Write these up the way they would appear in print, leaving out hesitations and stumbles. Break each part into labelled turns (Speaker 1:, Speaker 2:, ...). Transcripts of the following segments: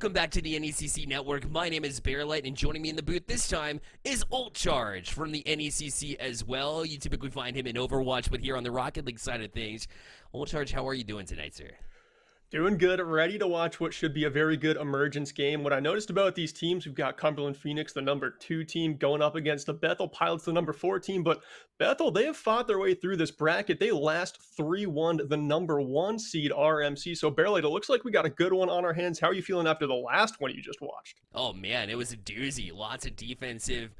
Speaker 1: Welcome back to the NECC Network. My name is Bearlight, and joining me in the booth this time is UltCharge from the NECC as well. You typically find him in Overwatch, but here on the Rocket League side of things. UltCharge, how are you doing tonight, sir?
Speaker 2: Doing good, ready to watch what should be a very good emergence game. What I noticed about these teams, we've got Cumberland Phoenix, the number 2 team, going up against the Bethel Pilots, the number 4 team. But Bethel, they have fought their way through this bracket. They last 3-1 the number 1 seed RMC. So Barely, it looks like we got a good one on our hands. How are you feeling after the last one you just watched?
Speaker 1: Oh man, it was a doozy. Lots of defensive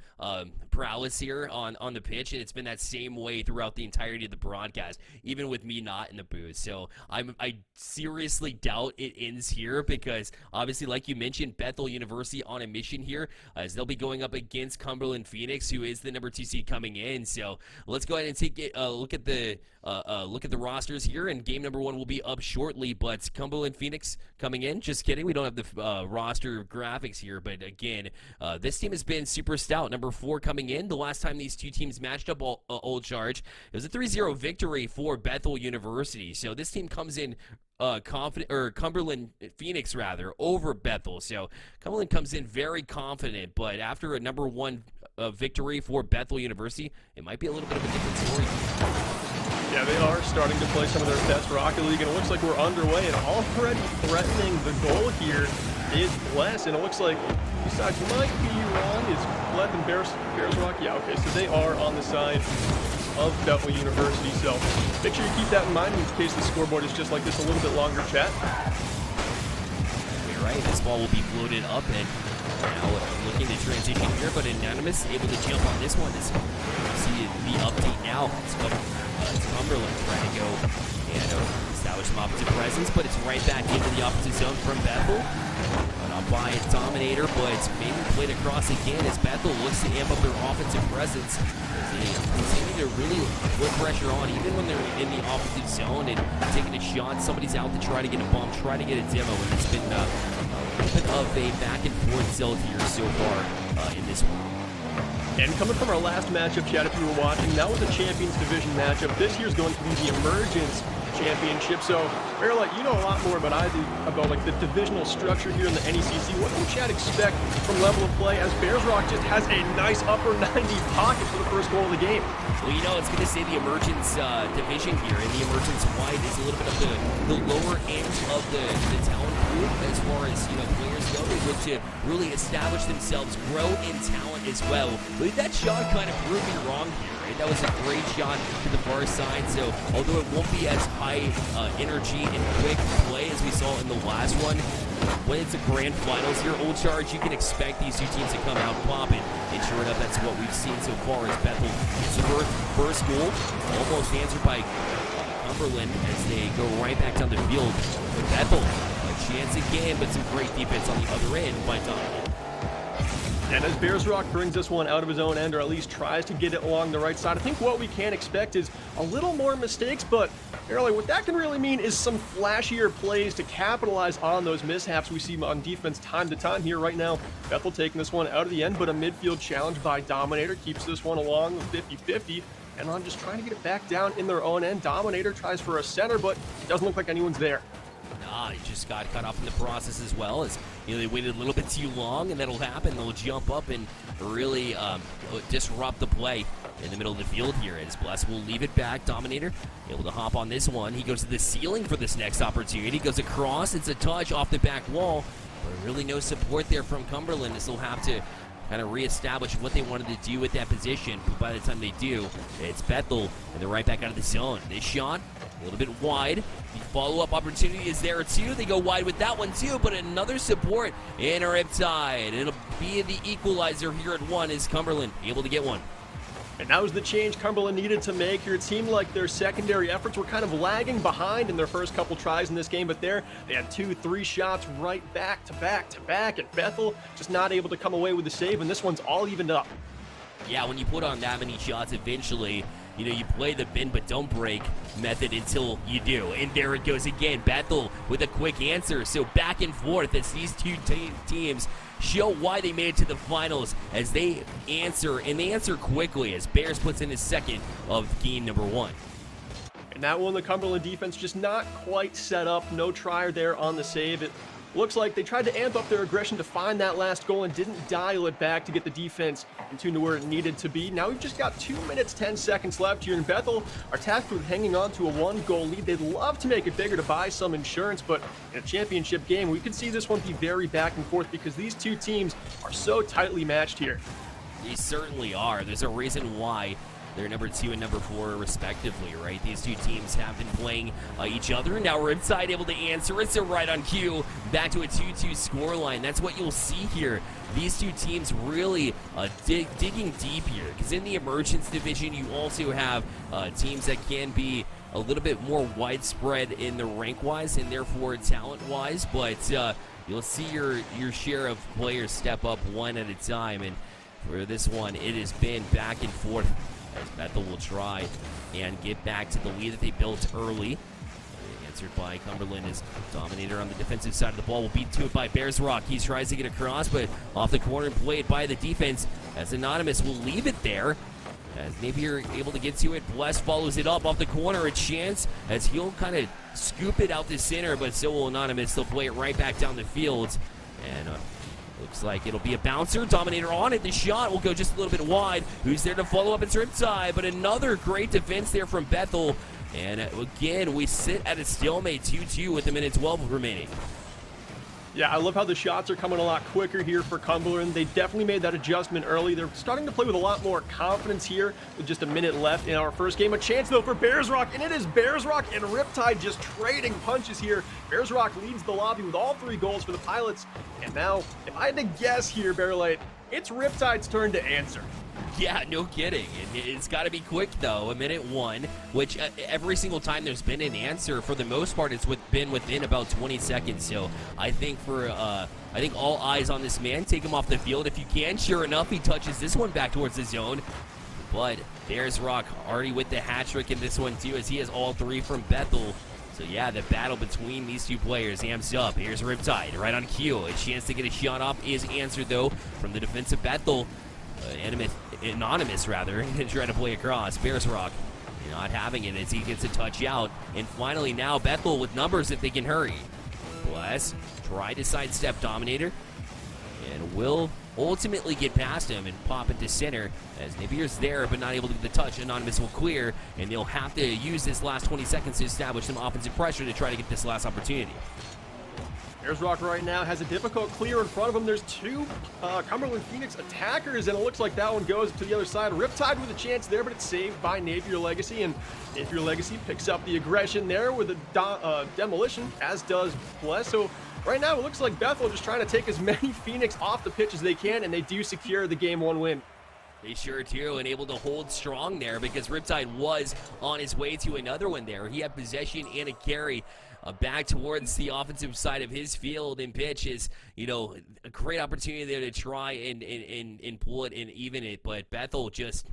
Speaker 1: prowess here on the pitch, and it's been that same way throughout the entirety of the broadcast, even with me not in the booth. So I seriously doubt it ends here because obviously, like you mentioned, Bethel University on a mission here as they'll be going up against Cumberland Phoenix, who is the number 2 seed coming in. So let's go ahead and take a look at the rosters here, and game number 1 will be up shortly. But Cumberland Phoenix coming in. Just kidding, we don't have the roster graphics here, but again, this team has been super stout. Number 4 coming in. The last time these two teams matched up, Old Charge, it was a 3-0 victory for Bethel University. So this team comes in confident, or Cumberland Phoenix rather, over Bethel. So Cumberland comes in very confident, but after a number 1 victory for Bethel University, it might be a little bit of a different story.
Speaker 2: Yeah, they are starting to play some of their best Rocket League, and it looks like we're underway, and already threatening the goal here is Bless, and it looks like, besides might be wrong, is Bleth and Bears Rock? Yeah, okay, so they are on the side of Bethel University, so make sure you keep that in mind in case the scoreboard is just like this, a little bit longer, chat.
Speaker 1: You're right, this ball will be floated up, and now looking to transition here, but Anonymous able to jump on this one. This, see the update now. It's Cumberland trying to go and establish some opposite presence, but it's right back into the opposite zone from Bethel. Run up by Dominator, but it's maybe played across again as Bethel looks to amp up their offensive presence. They continue to really put pressure on, even when they're in the opposite zone and taking a shot. Somebody's out to try to get a bump, try to get a demo, and it's been a bit of a back and forth tilt here so far in this one.
Speaker 2: And coming from our last matchup, Chad, if you were watching, that was a Champions Division matchup. This year's going to be the Emergence Championship. So, Barely, you know a lot more about like the divisional structure here in the NECC. What can Chad expect from level of play as Bears Rock just has a nice upper 90 pocket for the first goal of the game?
Speaker 1: Well, you know, it's going to say the Emergence division here, and the Emergence White is a little bit of the lower end of the talent group as far as, you know, players go. They look to really establish themselves, grow in talent as well. But that shot kind of proved me wrong here. Right? That was a great shot to the far side, so although it won't be as high energy and quick play as we saw in the last one, when it's a grand finals here, Old Charge, you can expect these two teams to come out popping. And sure enough, that's what we've seen so far as Bethel gets the first goal, almost answered by Cumberland as they go right back down the field. But Bethel, a chance again, but some great defense on the other end by Donovan.
Speaker 2: And as Bears Rock brings this one out of his own end, or at least tries to get it along the right side, I think what we can expect is a little more mistakes, but Barely, what that can really mean is some flashier plays to capitalize on those mishaps we see on defense time to time here right now. Bethel taking this one out of the end, but a midfield challenge by Dominator keeps this one along with 50-50. And I'm just trying to get it back down in their own end. Dominator tries for a center, but it doesn't look like anyone's there.
Speaker 1: He just got cut off in the process as well, as you know, they waited a little bit too long, and that'll happen. They'll jump up and really disrupt the play in the middle of the field here, as Bless will leave it back. Dominator able to hop on this one. He goes to the ceiling for this next opportunity. Goes across. It's a touch off the back wall, but really no support there from Cumberland, as they'll have to kind of reestablish what they wanted to do with that position. But by the time they do, it's Bethel, and they're right back out of the zone. This shot, a little bit wide. The follow-up opportunity is there too. They go wide with that one too, but another support in a riptide. It'll be the equalizer here at 1 is Cumberland able to get one.
Speaker 2: And that was the change Cumberland needed to make here. It seemed like their secondary efforts were kind of lagging behind in their first couple tries in this game, but there they had 2-3 shots right back to back, and Bethel just not able to come away with the save, and this one's all evened up.
Speaker 1: Yeah, when you put on that many shots, eventually, you know, you play the bend but don't break method until you do. And there it goes again. Bethel with a quick answer. So back and forth as these two teams show why they made it to the finals as they answer, and they answer quickly as Bears puts in his second of game number 1.
Speaker 2: And that one, the Cumberland defense just not quite set up. No trier there on the save. It Looks like they tried to amp up their aggression to find that last goal and didn't dial it back to get the defense in tune to where it needed to be. Now we've just got 2 minutes, 10 seconds left here, and Bethel are tasked with hanging on to a 1-goal lead. They'd love to make it bigger to buy some insurance, but in a championship game, we could see this one be very back and forth because these two teams are so tightly matched here.
Speaker 1: They certainly are. There's a reason why they're number 2 and number 4 respectively, right? These two teams have been playing each other. Now Riptide able to answer it, so right on cue, back to a 2-2 scoreline. That's what you'll see here. These two teams really digging deep here, because in the Emergence Division, you also have teams that can be a little bit more widespread in the rank-wise and therefore talent-wise, but you'll see your share of players step up one at a time, and for this one, it has been back and forth as Bethel will try and get back to the lead that they built early. Answered by Cumberland as Dominator on the defensive side of the ball. Will beat to it by Bears Rock. He tries to get across, but off the corner and played by the defense as Anonymous will leave it there. As maybe you're able to get to it. Bless follows it up off the corner. A chance as he'll kind of scoop it out the center, but so will Anonymous. They'll play it right back down the field. And looks like it'll be a bouncer. Dominator on it. The shot will go just a little bit wide. Who's there to follow up? It's Riptide, but another great defense there from Bethel. And again, we sit at a stalemate 2-2 with a minute 12 remaining.
Speaker 2: Yeah, I love how the shots are coming a lot quicker here for Cumberland. They definitely made that adjustment early. They're starting to play with a lot more confidence here with just a minute left in our first game. A chance, though, for Bears Rock, and it is Bears Rock and Riptide just trading punches here. Bears Rock leads the lobby with all 3 goals for the Pilots. And now, if I had to guess here, Bearlight, it's Riptide's turn to answer.
Speaker 1: Yeah, no kidding. It's got to be quick, though. A minute 1, which every single time there's been an answer, for the most part, it's been within about 20 seconds. So I think all eyes on this man. Take him off the field if you can. Sure enough, he touches this one back towards the zone. But Bears Rock already with the hat trick in this one, too, as he has all 3 from Bethel. So, yeah, the battle between these two players amps up. Here's Riptide right on cue. A chance to get a shot off is answered, though, from the defensive Bethel. Anonymous, rather, and try to play across. Bears Rock not having it as he gets a touch out. And finally now Bethel with numbers if they can hurry. Bless try to sidestep Dominator and will ultimately get past him and pop into center as Nabir's there but not able to get the touch. Anonymous will clear, and they'll have to use this last 20 seconds to establish some offensive pressure to try to get this last opportunity.
Speaker 2: Bears Rock right now has a difficult clear in front of him. There's 2 Cumberland Phoenix attackers, and it looks like that one goes to the other side. Riptide with a chance there, but it's saved by Napier Legacy, and Napier Legacy picks up the aggression there with a demolition, as does Bless. So right now it looks like Bethel just trying to take as many Phoenix off the pitch as they can, and they do secure the Game 1 win.
Speaker 1: They sure do, and able to hold strong there because Riptide was on his way to another one there. He had possession and a carry back towards the offensive side of his field, and pitch is, a great opportunity there to try and pull it and even it, but Bethel just...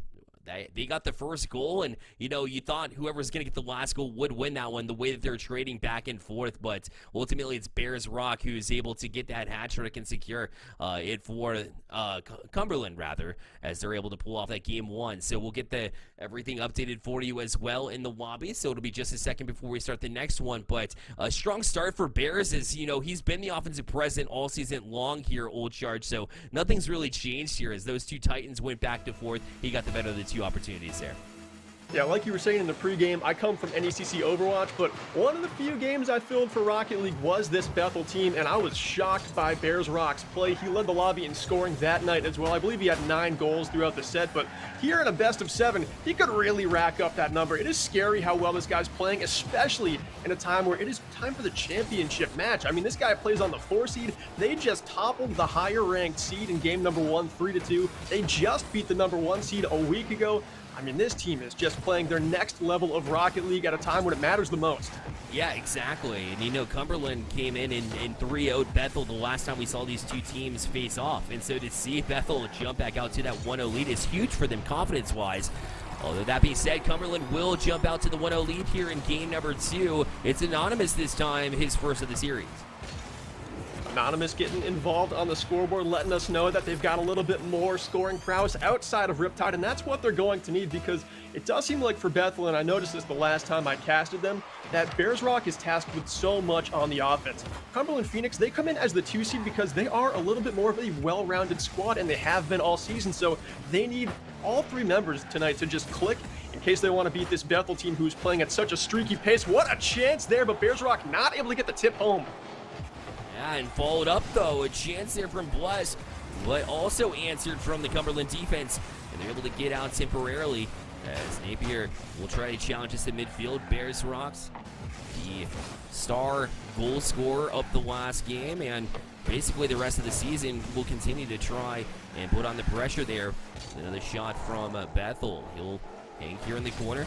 Speaker 1: They got the first goal, and, you thought whoever's going to get the last goal would win that one, the way that they're trading back and forth, but ultimately it's Bears Rock who's able to get that hat trick and secure it for Cumberland, rather, as they're able to pull off that Game 1. So we'll get everything updated for you as well in the lobby, so it'll be just a second before we start the next one, but a strong start for Bears is, he's been the offensive presence all season long here, Old Charge, so nothing's really changed here as those two Titans went back and forth. He got the better of the two opportunities there.
Speaker 2: Yeah, like you were saying in the pregame, I come from NECC Overwatch, but one of the few games I filled for Rocket League was this Bethel team, and I was shocked by Bears Rock's play. He led the lobby in scoring that night as well. I believe he had 9 goals throughout the set, but here in a best of 7, he could really rack up that number. It is scary how well this guy's playing, especially in a time where it is time for the championship match. I mean, this guy plays on the 4 seed. They just toppled the higher ranked seed in game number 1, 3-2. They just beat the number 1 seed a week ago. I mean, this team is just playing their next level of Rocket League at a time when it matters the most.
Speaker 1: Yeah, exactly. And, Cumberland came in and 3-0'd Bethel the last time we saw these two teams face off. And so to see Bethel jump back out to that 1-0 lead is huge for them confidence-wise. Although that being said, Cumberland will jump out to the 1-0 lead here in game number 2. It's Anonymous this time, his first of the series.
Speaker 2: Anonymous getting involved on the scoreboard, letting us know that they've got a little bit more scoring prowess outside of Riptide, and that's what they're going to need because it does seem like for Bethel, and I noticed this the last time I casted them, that Bears Rock is tasked with so much on the offense. Cumberland Phoenix, they come in as the 2 seed because they are a little bit more of a well-rounded squad, and they have been all season, so they need all 3 members tonight to just click in case they want to beat this Bethel team who's playing at such a streaky pace. What a chance there, but Bears Rock not able to get the tip home.
Speaker 1: Yeah, and followed up, though. A chance there from Bless, but also answered from the Cumberland defense, and they're able to get out temporarily as Napier will try to challenge us in midfield. Bears Rocks, the star goal scorer of the last game, and basically the rest of the season will continue to try and put on the pressure there. Another shot from Bethel. He'll hang here in the corner,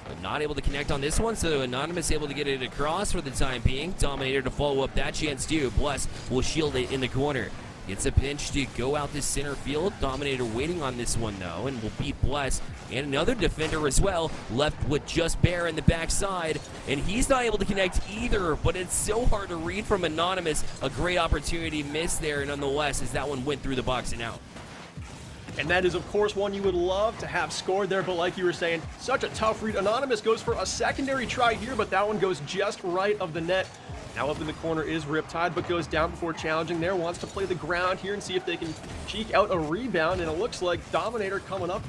Speaker 1: but not able to connect on this one, so Anonymous able to get it across for the time being. Dominator to follow up that chance too. Bless will shield it in the corner. It's a pinch to go out to center field. Dominator waiting on this one though, and will beat Bless and another defender as well, left with just Bear in the backside, and he's not able to connect either, but it's so hard to read from Anonymous. A great opportunity missed there nonetheless as that one went through the box and out.
Speaker 2: And that is, of course, one you would love to have scored there, but like you were saying, such a tough read. Anonymous goes for a secondary try here, but that one goes just right of the net. Now up in the corner is Riptide, but goes down before challenging there. Wants to play the ground here and see if they can cheek out a rebound, and it looks like Dominator coming up.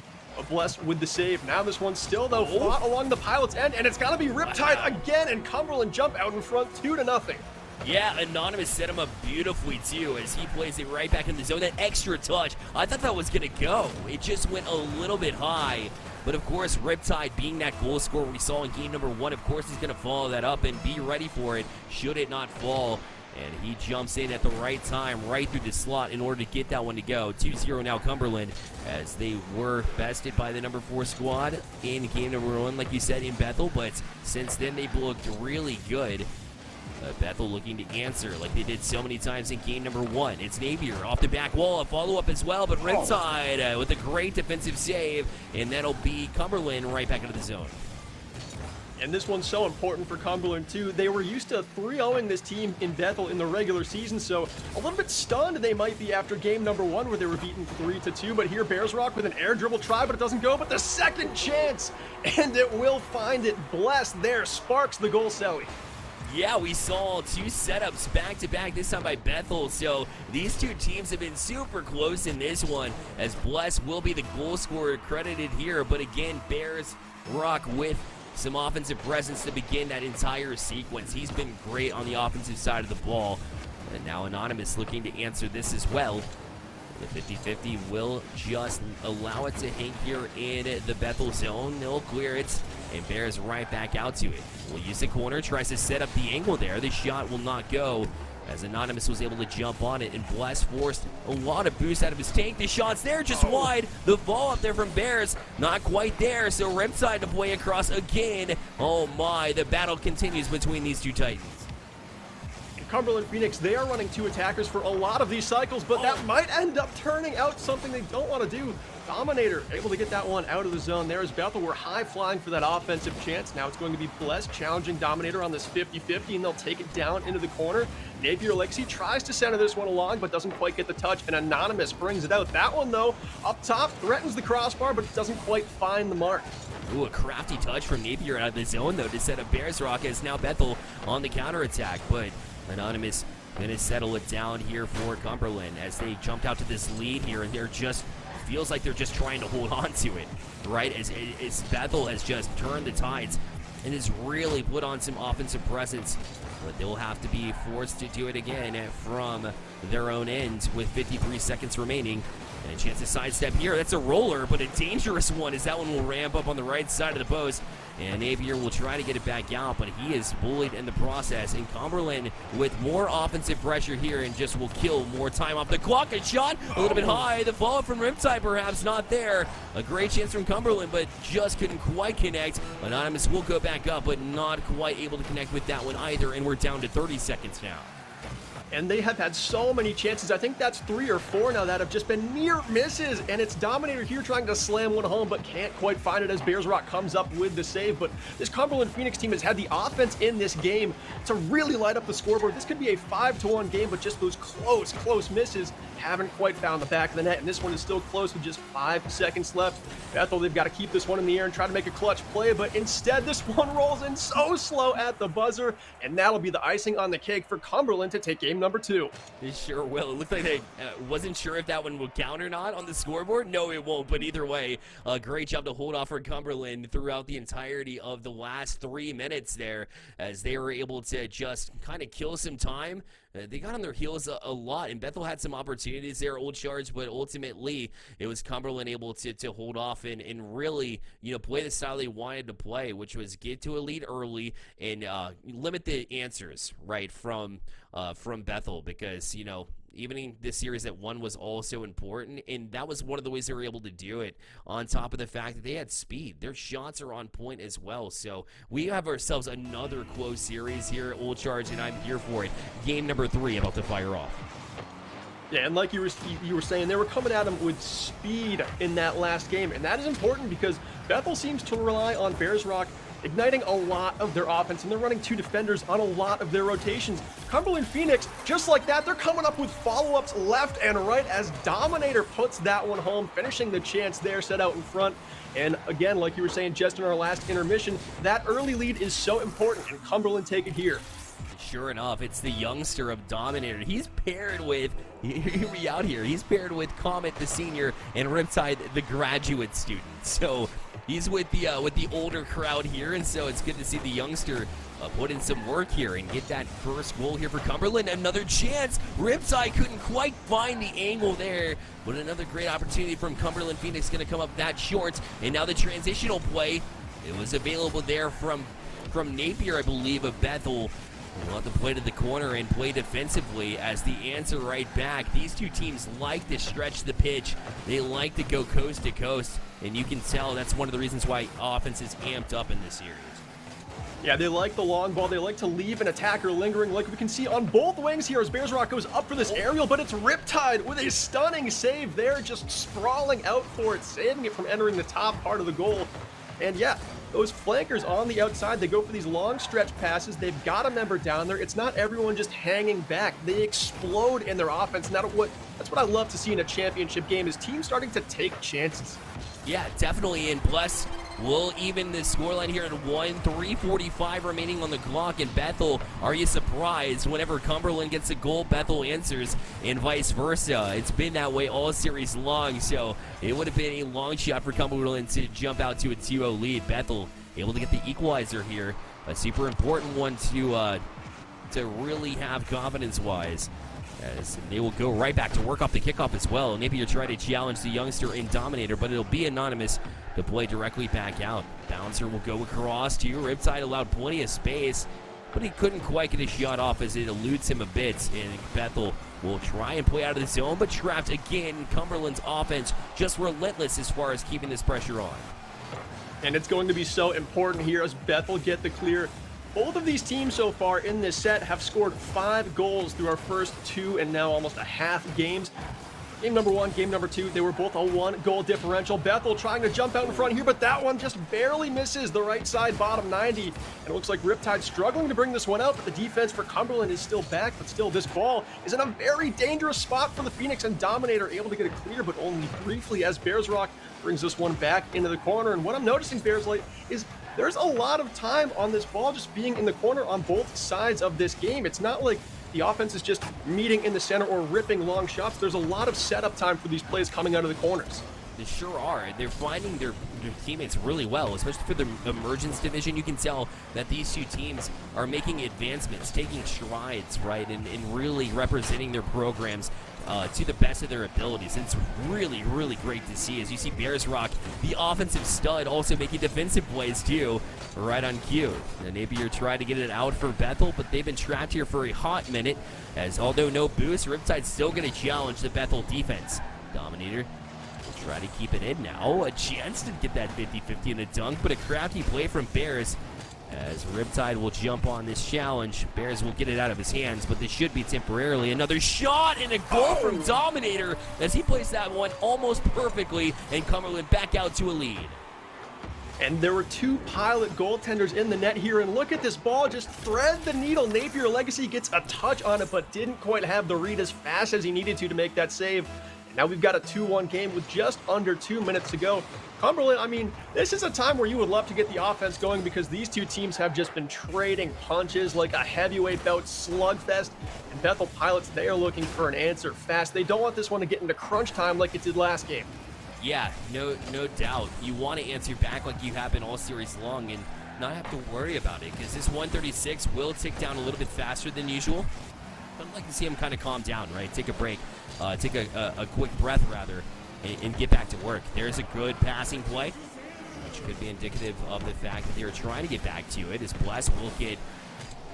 Speaker 2: Blessed with the save. Now this one still, though, fought along the pilot's end, and it's got to be Riptide again, and Cumberland jump out in front 2-0.
Speaker 1: Yeah, Anonymous set him up beautifully, too, as he plays it right back in the zone. That extra touch, I thought that was going to go. It just went a little bit high. But, of course, Riptide being that goal scorer we saw in game number 1, of course he's going to follow that up and be ready for it should it not fall. And he jumps in at the right time, right through the slot in order to get that one to go. 2-0 now Cumberland, as they were bested by the number 4 squad in game number 1, like you said, in Bethel. But since then, they've looked really good. Bethel looking to answer like they did so many times in game number 1. It's Napier off the back wall, a follow-up as well, but Riptide with a great defensive save, and that'll be Cumberland right back into the zone.
Speaker 2: And this one's so important for Cumberland, too. They were used to 3-0ing this team in Bethel in the regular season, so a little bit stunned they might be after game number 1 where they were beaten 3-2. But here, Bears Rock with an air dribble try, but it doesn't go. But the second chance, and it will find it. Blessed there, sparks the goal, Selly.
Speaker 1: Yeah, we saw 2 setups back-to-back, this time by Bethel, so these 2 teams have been super close in this one, as Bless will be the goal scorer credited here, but again, Bears Rock with some offensive presence to begin that entire sequence. He's been great on the offensive side of the ball, and now Anonymous looking to answer this as well. The 50-50 will just allow it to hang here in the Bethel zone. They'll clear it, and Bears right back out to it. Will use the corner, tries to set up the angle there. The shot will not go, as Anonymous was able to jump on it, and Bless forced a lot of boost out of his tank. The shot's there, just wide. The ball up there from Bears, not quite there, so Riptide to play across again. Oh my, the battle continues between these 2 Titans.
Speaker 2: Cumberland Phoenix, they are running 2 attackers for a lot of these cycles, but that might end up turning out something they don't want to do. Dominator able to get that one out of the zone. There is Bethel. We're high flying for that offensive chance. Now it's going to be Bless challenging Dominator on this 50-50, and they'll take it down into the corner. Napier Lexi tries to center this one along, but doesn't quite get the touch, and Anonymous brings it out. That one, though, up top, threatens the crossbar, but doesn't quite find the mark.
Speaker 1: Ooh, a crafty touch from Napier out of the zone, though, to set up Bears Rock, as now Bethel on the counterattack, but Anonymous going to settle it down here for Cumberland as they jumped out to this lead here, and they're just, feels like they're just trying to hold on to it, right? As Bethel has just turned the tides and has really put on some offensive presence, but they'll have to be forced to do it again from their own end with 53 seconds remaining. And a chance to sidestep here. That's a roller, but a dangerous one, as that one will ramp up on the right side of the post. And Napier will try to get it back out, but he is bullied in the process. And Cumberland with more offensive pressure here and just will kill more time off the clock. A shot a little bit high. The follow from Riptide perhaps not there. A great chance from Cumberland, but just couldn't quite connect. Anonymous will go back up, but not quite able to connect with that one either. And we're down to 30 seconds now.
Speaker 2: And they have had so many chances. I think that's 3 or 4 now that have just been near misses. And it's Dominator here trying to slam one home, but can't quite find it as Bears Rock comes up with the save. But this Cumberland Phoenix team has had the offense in this game to really light up the scoreboard. This could be a 5-1 game, but just those close misses haven't quite found the back of the net, and this one is still close with just 5 seconds left. Bethel, they've got to keep this one in the air and try to make a clutch play, but instead this one rolls in so slow at the buzzer, and that'll be the icing on the cake for Cumberland to take game number 2.
Speaker 1: It sure will. It looked like they wasn't sure if that one would count or not on the scoreboard. No, it won't, but either way, a great job to hold off for Cumberland throughout the entirety of the last 3 minutes there, as they were able to just kind of kill some time. They got on their heels a lot, and Bethel had some opportunities there, Old Charge, but ultimately it was Cumberland able to hold off and really, play the style they wanted to play, which was get to a lead early and limit the answers, right, from Bethel, because, evening this series at 1 was also important, and that was one of the ways they were able to do it, on top of the fact that they had speed. Their shots are on point as well, so we have ourselves another close series here, Old Charge, and I'm here for it. Game number 3 about to fire off.
Speaker 2: Yeah, and like you were saying, they were coming at him with speed in that last game, and that is important because Bethel seems to rely on Bears Rock igniting a lot of their offense, and they're running 2 defenders on a lot of their rotations. Cumberland Phoenix, just like that, they're coming up with follow-ups left and right as Dominator puts that one home, finishing the chance there, set out in front. And again, like you were saying just in our last intermission, that early lead is so important, and Cumberland take it here.
Speaker 1: Sure enough, it's the youngster of Dominator. He's paired with, hear me out here, he's paired with Comet the senior and Riptide the graduate student. So he's with the older crowd here, and so it's good to see the youngster put in some work here and get that first goal here for Cumberland. Another chance. Riptide couldn't quite find the angle there, but another great opportunity from Cumberland Phoenix going to come up that short. And now the transitional play, it was available there from Napier, I believe, of Bethel. We'll have to play to the corner and play defensively as the answer right back. These two teams like to stretch the pitch. They like to go coast to coast, and you can tell that's one of the reasons why offense is amped up in this series.
Speaker 2: Yeah, they like the long ball. They like to leave an attacker lingering, like we can see on both wings here as Bears Rock goes up for this aerial, but it's Riptide with a stunning save there, just sprawling out for it, saving it from entering the top part of the goal. And yeah, those flankers on the outside, they go for these long stretch passes. They've got a member down there. It's not everyone just hanging back. They explode in their offense. And that's what I love to see in a championship game, is teams starting to take chances.
Speaker 1: Yeah, definitely. And plus, we'll even the scoreline here at 3:45 remaining on the clock. And Bethel, are you surprised? Whenever Cumberland gets a goal, Bethel answers, and vice versa. It's been that way all series long, so it would have been a long shot for Cumberland to jump out to a 2-0 lead. Bethel able to get the equalizer here, a super important one to really have confidence-wise, as they will go right back to work off the kickoff as well. Maybe you're trying to challenge the youngster in Dominator, but it'll be anonymous to play directly back out. Bouncer will go across to Riptide, allowed plenty of space, but he couldn't quite get a shot off as it eludes him a bit, and Bethel will try and play out of the zone, but trapped again. Cumberland's offense just relentless as far as keeping this pressure on.
Speaker 2: And it's going to be so important here as Bethel get the clear. Both of these teams so far in this set have scored 5 goals through our first 2 and now almost a half games. Game number 1, game number 2, they were both a 1-goal differential. Bethel trying to jump out in front here, but that one just barely misses the right side bottom 90. And it looks like Riptide struggling to bring this one out, but the defense for Cumberland is still back. But still, this ball is in a very dangerous spot for the Phoenix, and Dominator able to get it clear, but only briefly as Bears Rock brings this one back into the corner. And what I'm noticing, Bears Light, is there's a lot of time on this ball just being in the corner on both sides of this game. It's not like the offense is just meeting in the center or ripping long shots. There's a lot of setup time for these plays coming out of the corners.
Speaker 1: They sure are. They're finding their teammates really well, especially for the emergence division. You can tell that these two teams are making advancements, taking strides, right, and really representing their programs to the best of their abilities. And it's really, really great to see as you see Bears Rock, the offensive stud, also making defensive plays too, right on cue. And Napier tried to get it out for Bethel, but they've been trapped here for a hot minute, as although no boost, Riptide's still going to challenge the Bethel defense. Dominator will try to keep it in now. A chance to get that 50-50 in a dunk, but a crafty play from Bears, as Riptide will jump on this challenge. Bears will get it out of his hands, but this should be temporarily. Another shot and a goal from Dominator as he plays that one almost perfectly, and Cumberland back out to a lead.
Speaker 2: And there were 2 pilot goaltenders in the net here, and look at this ball just thread the needle. Napier Legacy gets a touch on it, but didn't quite have the read as fast as he needed to make that save. And now we've got a 2-1 game with just under 2 minutes to go. Cumberland, I mean, this is a time where you would love to get the offense going because these two teams have just been trading punches like a heavyweight bout slugfest. And Bethel Pilots, they are looking for an answer fast. They don't want this one to get into crunch time like it did last game.
Speaker 1: Yeah, no doubt. You want to answer back like you have been all series long and not have to worry about it, because this 136 will tick down a little bit faster than usual. I'd like to see him kind of calm down, right? Take a break, take a quick breath rather, and get back to work. There's a good passing play, which could be indicative of the fact that they were trying to get back to it, as Bless will get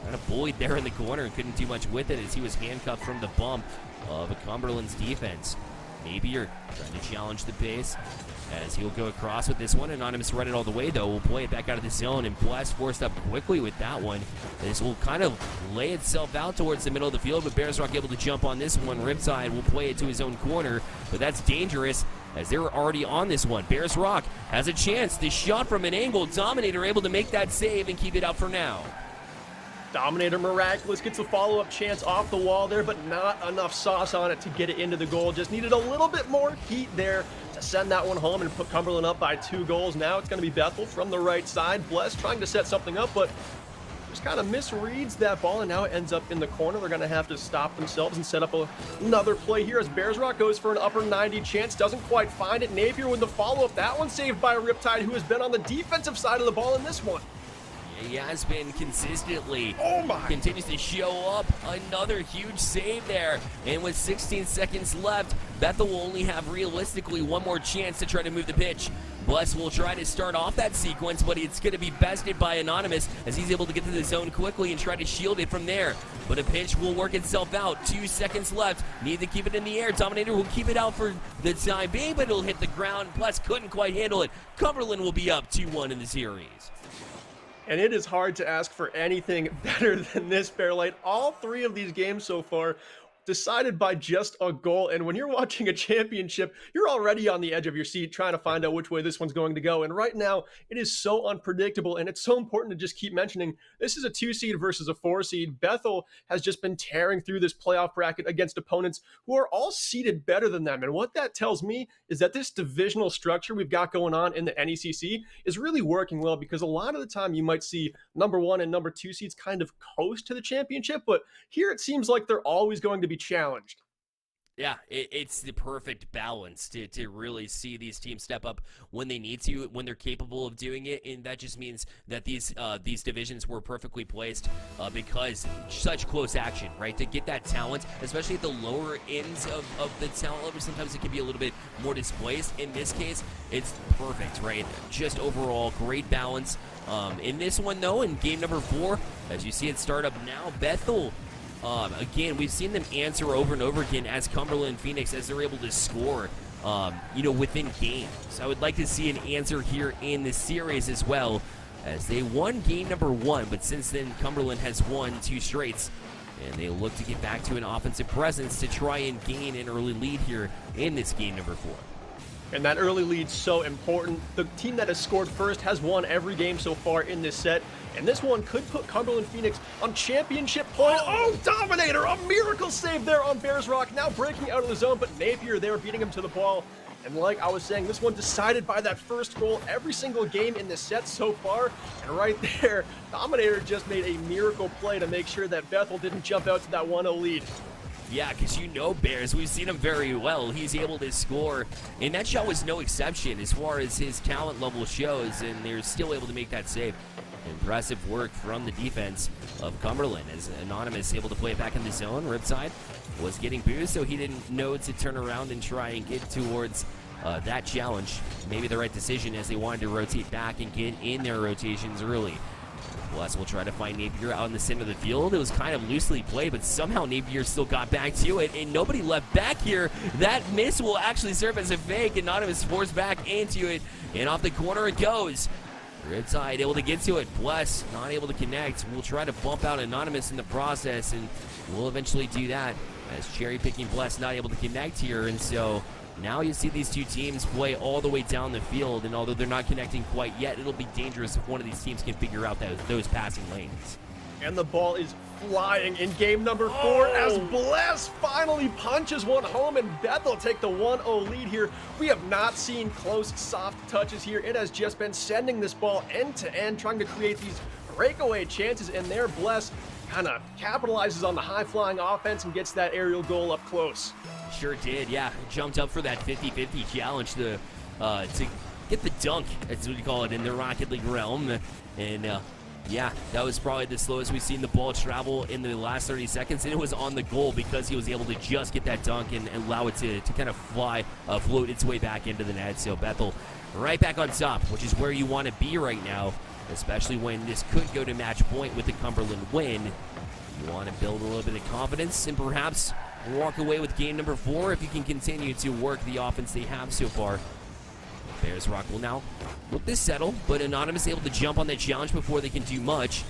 Speaker 1: kind of bullied there in the corner and couldn't do much with it as he was handcuffed from the bump of Cumberland's defense. Maybe you're trying to challenge the pace as he'll go across with this one. Anonymous read it all the way, though. Will play it back out of the zone, and Bless forced up quickly with that one. This will kind of lay itself out towards the middle of the field, but Bears Rock able to jump on this one. Riptide will play it to his own corner, but that's dangerous as they were already on this one. Bears Rock has a chance. The shot from an angle. Dominator able to make that save and keep it out for now.
Speaker 2: Dominator Miraculous gets a follow-up chance off the wall there, but not enough sauce on it to get it into the goal. Just needed a little bit more heat there to send that one home and put Cumberland up by 2 goals. Now it's going to be Bethel from the right side. Bless trying to set something up, but just kind of misreads that ball, and now it ends up in the corner. They're going to have to stop themselves and set up another play here as Bears Rock goes for an upper 90 chance. Doesn't quite find it. Napier with the follow-up. That one saved by Riptide, who has been on the defensive side of the ball in this one.
Speaker 1: He has been consistently.
Speaker 2: Oh my!
Speaker 1: Continues to show up. Another huge save there. And with 16 seconds left, Bethel will only have realistically one more chance to try to move the pitch. Bless will try to start off that sequence, but it's going to be bested by Anonymous as he's able to get to the zone quickly and try to shield it from there. But a pitch will work itself out. 2 seconds left. Need to keep it in the air. Dominator will keep it out for the time being, but it'll hit the ground. Bless couldn't quite handle it. Cumberland will be up 2-1 in the series.
Speaker 2: And it is hard to ask for anything better than this, Bearlight. All 3 of these games so far decided by just a goal. And when you're watching a championship, you're already on the edge of your seat trying to find out which way this one's going to go. And right now, it is so unpredictable, and it's so important to just keep mentioning this is a 2-seed versus a 4-seed. Bethel has just been tearing through this playoff bracket against opponents who are all seeded better than them. And what that tells me is that this divisional structure we've got going on in the NECC is really working well, because a lot of the time you might see number 1 and number 2 seeds kind of coast to the championship, but here it seems like they're always going to be challenged.
Speaker 1: Yeah, it's the perfect balance to really see these teams step up when they need to, when they're capable of doing it, and that just means that these divisions were perfectly placed because such close action, right? To get that talent, especially at the lower ends of the talent level, sometimes it can be a little bit more displaced. In this case, it's perfect, right? Just overall great balance. In this one, though, in game number 4, as you see it start up now, Bethel. Again, we've seen them answer over and over again as Cumberland and Phoenix, as they're able to score, within games. So I would like to see an answer here in this series as well, as they won game number 1, but since then Cumberland has won 2 straights, and they look to get back to an offensive presence to try and gain an early lead here in this game number 4.
Speaker 2: And that early lead's so important. The team that has scored first has won every game so far in this set. And this one could put Cumberland Phoenix on championship point. Oh, Dominator! A miracle save there on Bears Rock. Now breaking out of the zone, but Napier there beating him to the ball. And like I was saying, this one decided by that first goal every single game in this set so far. And right there, Dominator just made a miracle play to make sure that Bethel didn't jump out to that 1-0 lead.
Speaker 1: Yeah, because Bears, we've seen him very well. He's able to score, and that shot was no exception as far as his talent level shows, and they're still able to make that save. Impressive work from the defense of Cumberland, as Anonymous able to play it back in the zone. Riptide was getting boozed, so he didn't know to turn around and try and get towards that challenge. Maybe the right decision, as they wanted to rotate back and get in their rotations early. Bless will try to find Napier out in the center of the field. It was kind of loosely played, but somehow Napier still got back to it, and nobody left back here. That miss will actually serve as a fake. Anonymous forced back into it, and off the corner it goes. Riptide able to get to it. Bless not able to connect. We'll try to bump out Anonymous in the process, and we'll eventually do that, as cherry picking Bless not able to connect here, and so Now you see these two teams play all the way down the field, and although they're not connecting quite yet, it'll be dangerous if one of these teams can figure out those passing lanes.
Speaker 2: And the ball is flying in game number 4 as Bless finally punches one home, and Bethel take the 1-0 lead here. We have not seen close, soft touches here. It has just been sending this ball end to end, trying to create these breakaway chances, and there Bless kind of capitalizes on the high-flying offense and gets that aerial goal up close.
Speaker 1: Sure did, yeah. Jumped up for that 50-50 challenge to get the dunk, that's what you call it in the Rocket League realm, and yeah, that was probably the slowest we've seen the ball travel in the last 30 seconds, and it was on the goal because he was able to just get that dunk and allow it to kind of float its way back into the net. So Bethel right back on top, which is where you want to be right now, especially when this could go to match point with the Cumberland win. You want to build a little bit of confidence and perhaps walk away with game number 4 if you can continue to work the offense they have so far. Bears Rock will now look to settle, but Anonymous able to jump on that challenge before they can do much.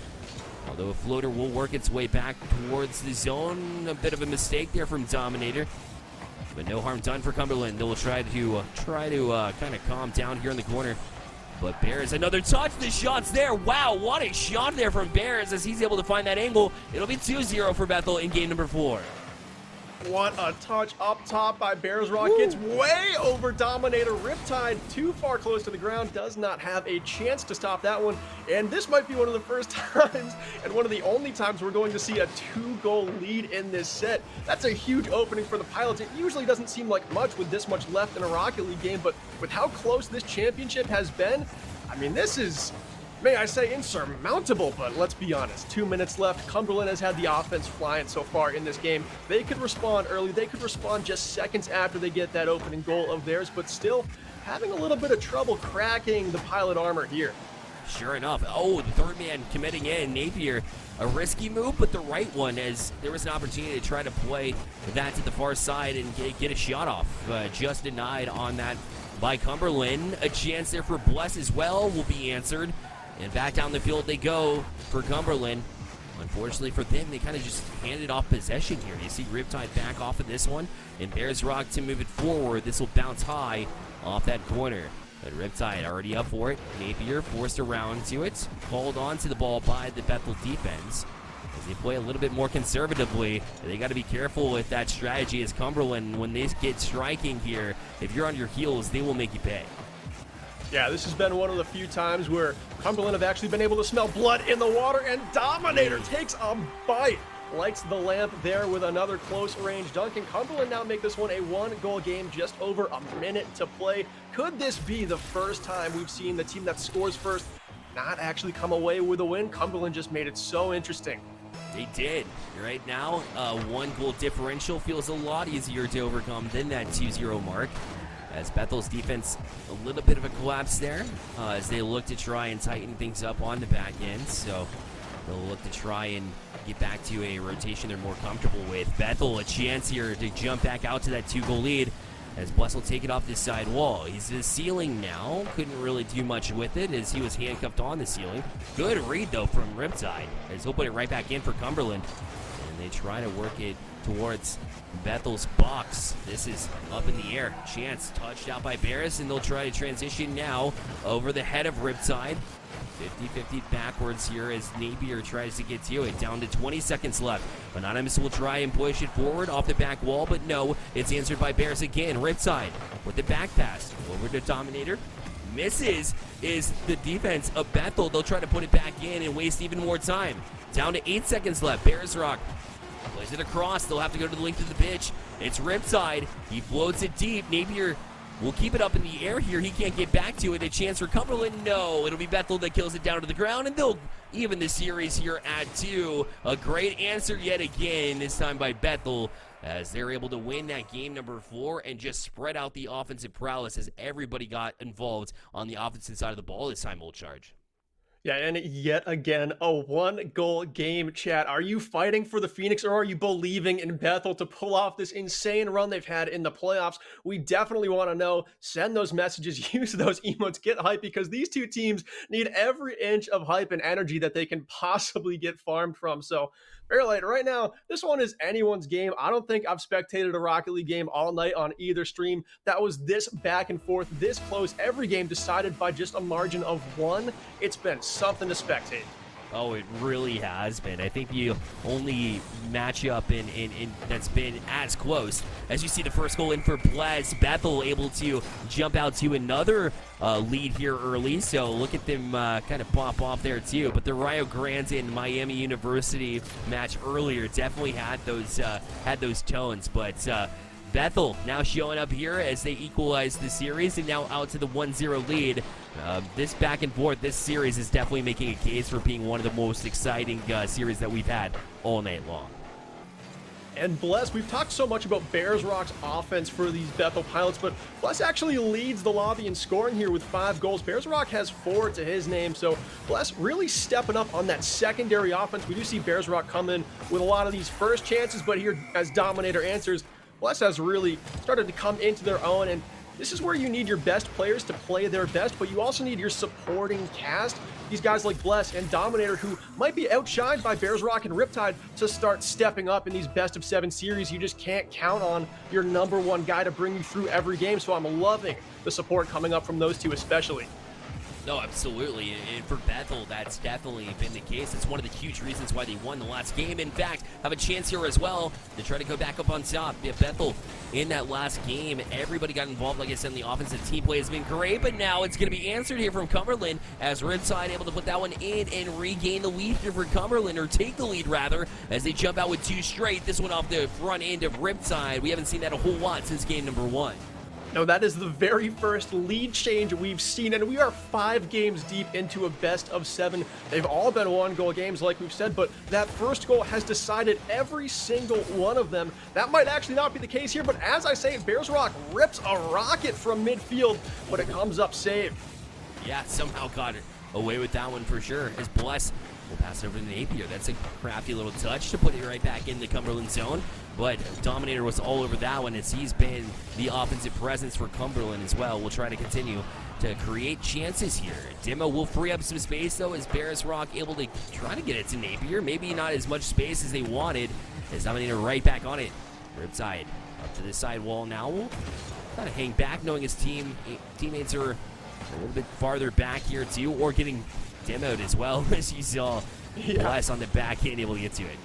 Speaker 1: Although a floater will work its way back towards the zone. A bit of a mistake there from Dominator, but no harm done for Cumberland. They'll try to kind of calm down here in the corner. But Bears, another touch. The shot's there. Wow, what a shot there from Bears as he's able to find that angle. It'll be 2-0 for Bethel in game number 4.
Speaker 2: What a touch up top by Bears Rock. Gets way over Dominator. Riptide too far close to the ground. Does not have a chance to stop that one. And this might be one of the first times and one of the only times we're going to see a 2-goal lead in this set. That's a huge opening for the Pilots. It usually doesn't seem like much with this much left in a Rocket League game, but with how close this championship has been, I mean, this is, may I say, insurmountable, but let's be honest. 2 minutes left. Cumberland has had the offense flying so far in this game. They could respond early. They could respond just seconds after they get that opening goal of theirs, but still having a little bit of trouble cracking the Pilot armor here.
Speaker 1: Sure enough. Oh, the third man committing in. Napier, a risky move, but the right one, as there was an opportunity to try to play that to the far side and get a shot off. Just denied on that by Cumberland. A chance there for Bless as well will be answered. And back down the field they go for Cumberland. Unfortunately for them, they kind of just handed off possession here. You see Riptide back off of this one, and Bears Rock to move it forward. This will bounce high off that corner. But Riptide already up for it. Napier forced around to it. Called on to the ball by the Bethel defense. As they play a little bit more conservatively, they got to be careful with that strategy as Cumberland, when they get striking here, if you're on your heels, they will make you pay.
Speaker 2: Yeah, this has been one of the few times where Cumberland have actually been able to smell blood in the water, and Dominator takes a bite. Lights the lamp there with another close range dunk, and Cumberland now make this one a 1-goal game, just over a minute to play. Could this be the first time we've seen the team that scores first not actually come away with a win? Cumberland just made it so interesting.
Speaker 1: They did. Right now, 1-goal differential feels a lot easier to overcome than that 2-0 mark. As Bethel's defense, a little bit of a collapse there as they look to try and tighten things up on the back end. So they'll look to try and get back to a rotation they're more comfortable with. Bethel, a chance here to jump back out to that 2-goal lead as Bless will take it off this side wall. He's the ceiling now. Couldn't really do much with it as he was handcuffed on the ceiling. Good read, though, from Riptide as he'll put it right back in for Cumberland. And they try to work it towards Bethel's box. This is up in the air. Chance touched out by Barris, and they'll try to transition now over the head of Riptide. 50-50 backwards here as Napier tries to get to it. Down to 20 seconds left. Anonymous will try and push it forward off the back wall, but no, it's answered by Barris again. Riptide with the back pass over to Dominator. Misses is the defense of Bethel. They'll try to put it back in and waste even more time. Down to 8 seconds left. Bears Rock plays it across. They'll have to go to the length of the pitch. It's Riptide. He floats it deep. Napier will keep it up in the air here. He can't get back to it. A chance for Cumberland. No, it'll be Bethel that kills it down to the ground, and they'll even the series here at 2. A great answer yet again, this time by Bethel, as they're able to win that game number 4 and just spread out the offensive prowess as everybody got involved on the offensive side of the ball this time, Old Charge.
Speaker 2: Yeah, and yet again, a 1-goal game, chat. Are you fighting for the Phoenix, or are you believing in Bethel to pull off this insane run they've had in the playoffs? We definitely want to know. Send those messages, use those emotes, get hype, because these two teams need every inch of hype and energy that they can possibly get farmed from. So Fairlight, right now, this one is anyone's game. I don't think I've spectated a Rocket League game all night on either stream that was this back and forth, this close, every game decided by just a margin of one. It's been something to spectate.
Speaker 1: Oh, it really has been. I think the only matchup in that's been as close as you see the first goal in for Blaz. Bethel able to jump out to another lead here early, so look at them kind of pop off there too. But the Rio Grande and Miami University match earlier definitely had those tones, but Bethel now showing up here as they equalize the series and now out to the 1-0 lead. This back and forth, this series is definitely making a case for being one of the most exciting series that we've had all night long.
Speaker 2: And Bless, we've talked so much about Bears Rock's offense for these Bethel Pilots, but Bless actually leads the lobby in scoring here with 5 goals. Bears Rock has 4 to his name, so Bless really stepping up on that secondary offense. We do see Bears Rock come in with a lot of these first chances, but here as Dominator answers, Bless has really started to come into their own, and this is where you need your best players to play their best, but you also need your supporting cast. These guys like Bless and Dominator, who might be outshined by Bears Rock and Riptide, to start stepping up in these best-of-7 series. You just can't count on your #1 guy to bring you through every game, so I'm loving the support coming up from those two especially.
Speaker 1: No, absolutely. And for Bethel, that's definitely been the case. It's one of the huge reasons why they won the last game. In fact, have a chance here as well to try to go back up on top. Yeah, Bethel, in that last game, everybody got involved. Like I said, in the offensive team play has been great, but now it's going to be answered here from Cumberland as Riptide able to put that one in and regain the lead here for Cumberland, or take the lead rather, as they jump out with 2 straight. This one off the front end of Riptide. We haven't seen that a whole lot since game number 1.
Speaker 2: No, that is the very first lead change we've seen, and we are 5 games deep into a best-of-7. They've all been 1-goal games, like we've said, but that first goal has decided every single one of them. That might actually not be the case here, but as I say, Bears Rock rips a rocket from midfield, but it comes up saved.
Speaker 1: Yeah, somehow got it away with that one for sure. As Bless will pass over to Napier. That's a crafty little touch to put it right back in the Cumberland zone. But Dominator was all over that one, as he's been the offensive presence for Cumberland as well. We'll try to continue to create chances here. Demo will free up some space, though, as Bears Rock able to try to get it to Napier. Maybe not as much space as they wanted, as Dominator right back on it. Riptide up to the side wall now. Will kind of hang back, knowing his teammates are a little bit farther back here, too, or getting demoed as well, as you saw Bless on the back end able to get to it.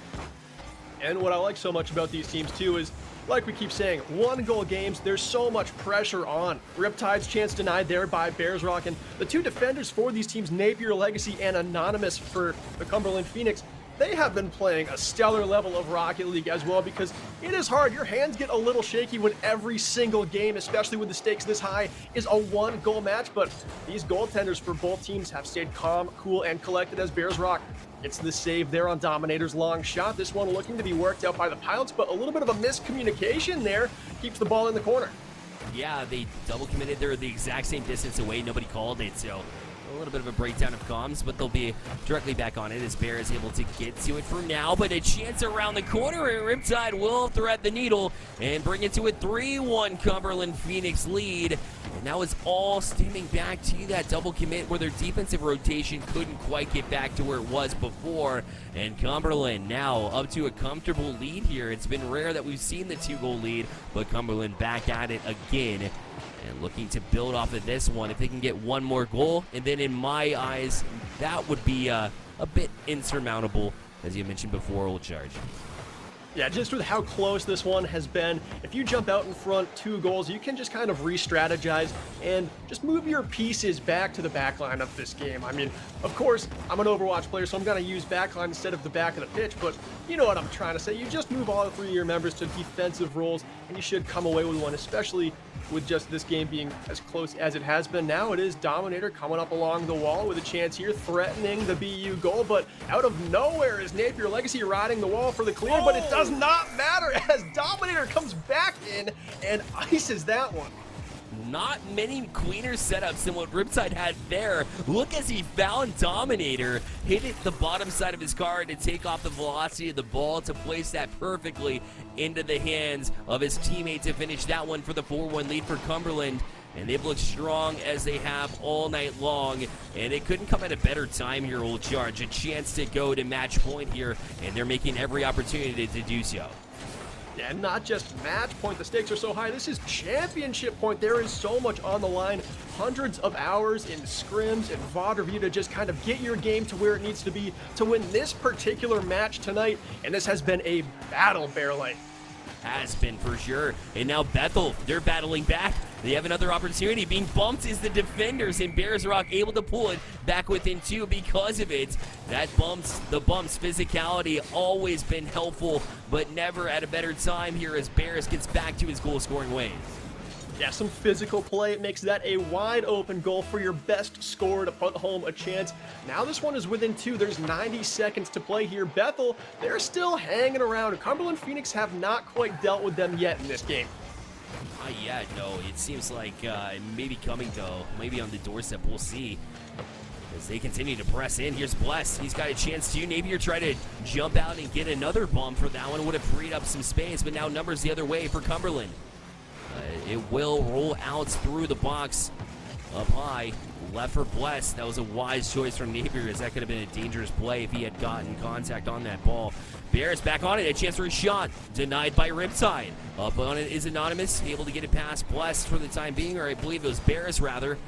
Speaker 2: And what I like so much about these teams, too, is, like we keep saying, 1-goal games, there's so much pressure on. Riptide's chance denied there by Bears Rock, and the 2 defenders for these teams, Napier Legacy and Anonymous for the Cumberland Phoenix, they have been playing a stellar level of Rocket League as well, because it is hard. Your hands get a little shaky when every single game, especially with the stakes this high, is a 1-goal match, but these goaltenders for both teams have stayed calm, cool, and collected as Bears Rock gets the save there on Dominator's long shot. This one looking to be worked out by the Pilots, but a little bit of a miscommunication there keeps the ball in the corner.
Speaker 1: Yeah, they double committed. They're the exact same distance away. Nobody called it, so a little bit of a breakdown of comms, but they'll be directly back on it as Bear is able to get to it for now. But a chance around the corner, and Riptide will thread the needle and bring it to a 3-1 Cumberland Phoenix lead. And now it's all stemming back to that double commit where their defensive rotation couldn't quite get back to where it was before. And Cumberland now up to a comfortable lead here. It's been rare that we've seen the 2-goal lead, but Cumberland back at it again. And looking to build off of this one. If they can get one more goal, and then in my eyes, that would be a bit insurmountable. As you mentioned before, we'll charge.
Speaker 2: Yeah, just with how close this one has been, if you jump out in front 2 goals, you can just kind of re-strategize and just move your pieces back to the back line of this game. I mean, of course, I'm an Overwatch player, so I'm going to use backline instead of the back of the pitch, but you know what I'm trying to say. You just move all 3 of your members to defensive roles, and you should come away with one, especially with just this game being as close as it has been. Now it is Dominator coming up along the wall with a chance here, threatening the BU goal, but out of nowhere is Napier Legacy riding the wall for the clear, but it does not matter as Dominator comes back in and ices that one.
Speaker 1: Not many cleaner setups than what Riptide had there. Look as he found Dominator, hit it the bottom side of his car to take off the velocity of the ball to place that perfectly into the hands of his teammate to finish that one for the 4-1 lead for Cumberland. and they've looked strong as they have all night long, and it couldn't come at a better time here, Old Charge. A chance to go to match point here, and they're making every opportunity to do so.
Speaker 2: Yeah, and not just match point, the stakes are so high, this is championship point. There is so much on the line, hundreds of hours in scrims and VOD review to just kind of get your game to where it needs to be to win this particular match tonight, and this has been a battle, Barely.
Speaker 1: Has been for sure. And now Bethel, they're battling back. They have another opportunity. Being bumped is the defenders, and Bears Rock able to pull it back within 2 because of it. The bumps, physicality always been helpful, but never at a better time here as Bears gets back to his goal-scoring ways.
Speaker 2: Yeah, some physical play. It makes that a wide open goal for your best scorer to put home a chance. Now this one is within 2. There's 90 seconds to play here. Bethel, they're still hanging around. Cumberland Phoenix have not quite dealt with them yet in this game.
Speaker 1: Yeah, no, it seems like maybe coming though, maybe on the doorstep, we'll see. As they continue to press in, here's Bless. He's got a chance to. Napier try to jump out and get another bomb for that one. Would have freed up some space, but now numbers the other way for Cumberland. It will roll out through the box up high. Left for Bless. That was a wise choice from Napier, as that could have been a dangerous play if he had gotten contact on that ball. Bears back on it. A chance for a shot. Denied by Riptide. Up on it is Anonymous. Able to get it past Bless for the time being, or I believe it was Bears rather.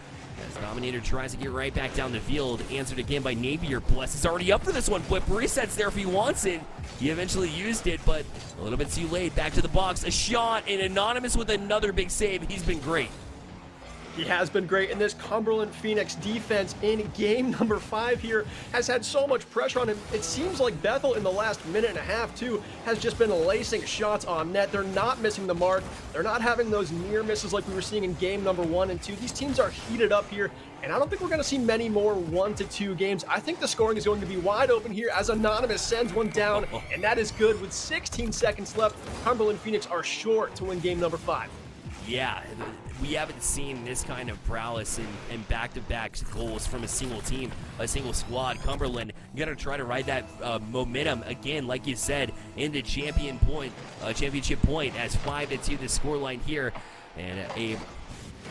Speaker 1: As Dominator tries to get right back down the field. Answered again by Napier. Bless is already up for this one. Whip resets there if he wants it. He eventually used it, but a little bit too late. Back to the box. A shot, and Anonymous with another big save. He's been great.
Speaker 2: He has been great, and this Cumberland Phoenix defense in game number 5 here has had so much pressure on him. It seems like Bethel in the last minute and a half, too, has just been lacing shots on net. They're not missing the mark. They're not having those near misses like we were seeing in game number 1 and 2. These teams are heated up here, and I don't think we're going to see many more 1-2 games. I think the scoring is going to be wide open here as Anonymous sends one down, and that is good. With 16 seconds left, Cumberland Phoenix are short to win game number 5.
Speaker 1: Yeah, we haven't seen this kind of prowess and back-to-back goals from a single team, a single squad. Cumberland going to try to ride that momentum again, like you said, into championship point as 5-2 the scoreline here. And a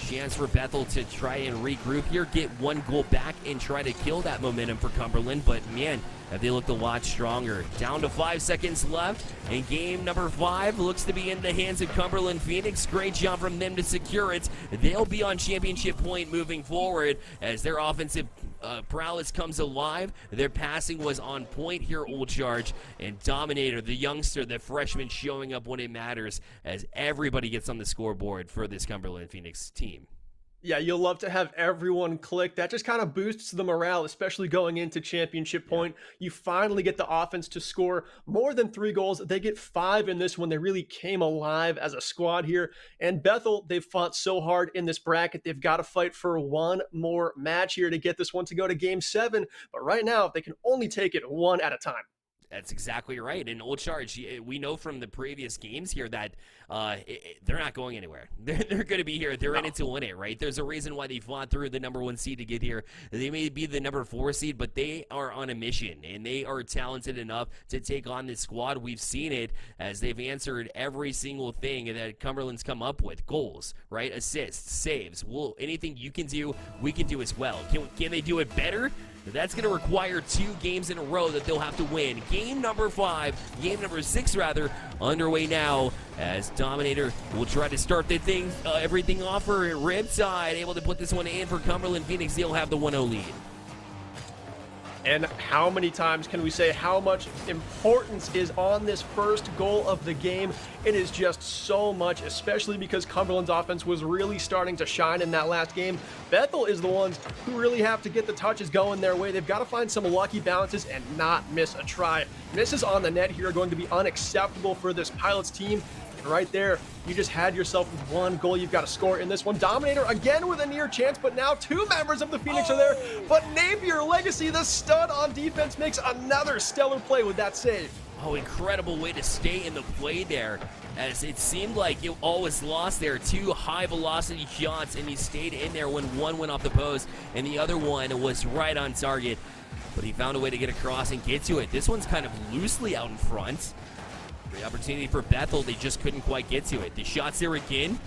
Speaker 1: chance for Bethel to try and regroup here, get one goal back, and try to kill that momentum for Cumberland. But, man, have they looked a lot stronger. Down to 5 seconds left, and game number 5 looks to be in the hands of Cumberland Phoenix. Great job from them to secure it. They'll be on championship point moving forward as their offensive prowess comes alive. Their passing was on point here, Old Charge, and Dominator, the youngster, the freshman, showing up when it matters as everybody gets on the scoreboard for this Cumberland Phoenix team.
Speaker 2: Yeah, you'll love to have everyone click. That just kind of boosts the morale, especially going into championship point. You finally get the offense to score more than 3 goals. They get 5 in this one. They really came alive as a squad here. And Bethel, they've fought so hard in this bracket. They've got to fight for one more match here to get this one to go to game 7. But right now, they can only take it one at a time.
Speaker 1: That's exactly right. And Old Charge, we know from the previous games here that they're not going anywhere. They're going to be here. They're in it to win it, right? There's a reason why they fought through the number 1 seed to get here. They may be the number 4 seed, but they are on a mission, and they are talented enough to take on this squad. We've seen it as they've answered every single thing that Cumberland's come up with. Goals, right? Assists, saves. Well, anything you can do, we can do as well. Can they do it better? That's going to require 2 games in a row that they'll have to win. Game number 6 rather, underway now as Dominator will try to start the thing, everything off for Riptide, able to put this one in for Cumberland Phoenix. They'll have the 1-0 lead.
Speaker 2: And how many times can we say how much importance is on this first goal of the game? It is just so much, especially because Cumberland's offense was really starting to shine in that last game. Bethel is the ones who really have to get the touches going their way. They've got to find some lucky bounces and not miss a try. Misses on the net here are going to be unacceptable for this Pilots team. Right there, you just had yourself with 1 goal. You've got to score in this one. Dominator again with a near chance, but now 2 members of the Phoenix are there. But Napier Legacy, the stud on defense, makes another stellar play with that save.
Speaker 1: Oh, incredible way to stay in the play there, as it seemed like it all was lost there. 2 high-velocity shots, and he stayed in there when one went off the post, and the other one was right on target. But he found a way to get across and get to it. This one's kind of loosely out in front. Great opportunity for Bethel. They just couldn't quite get to it. The shot's there again.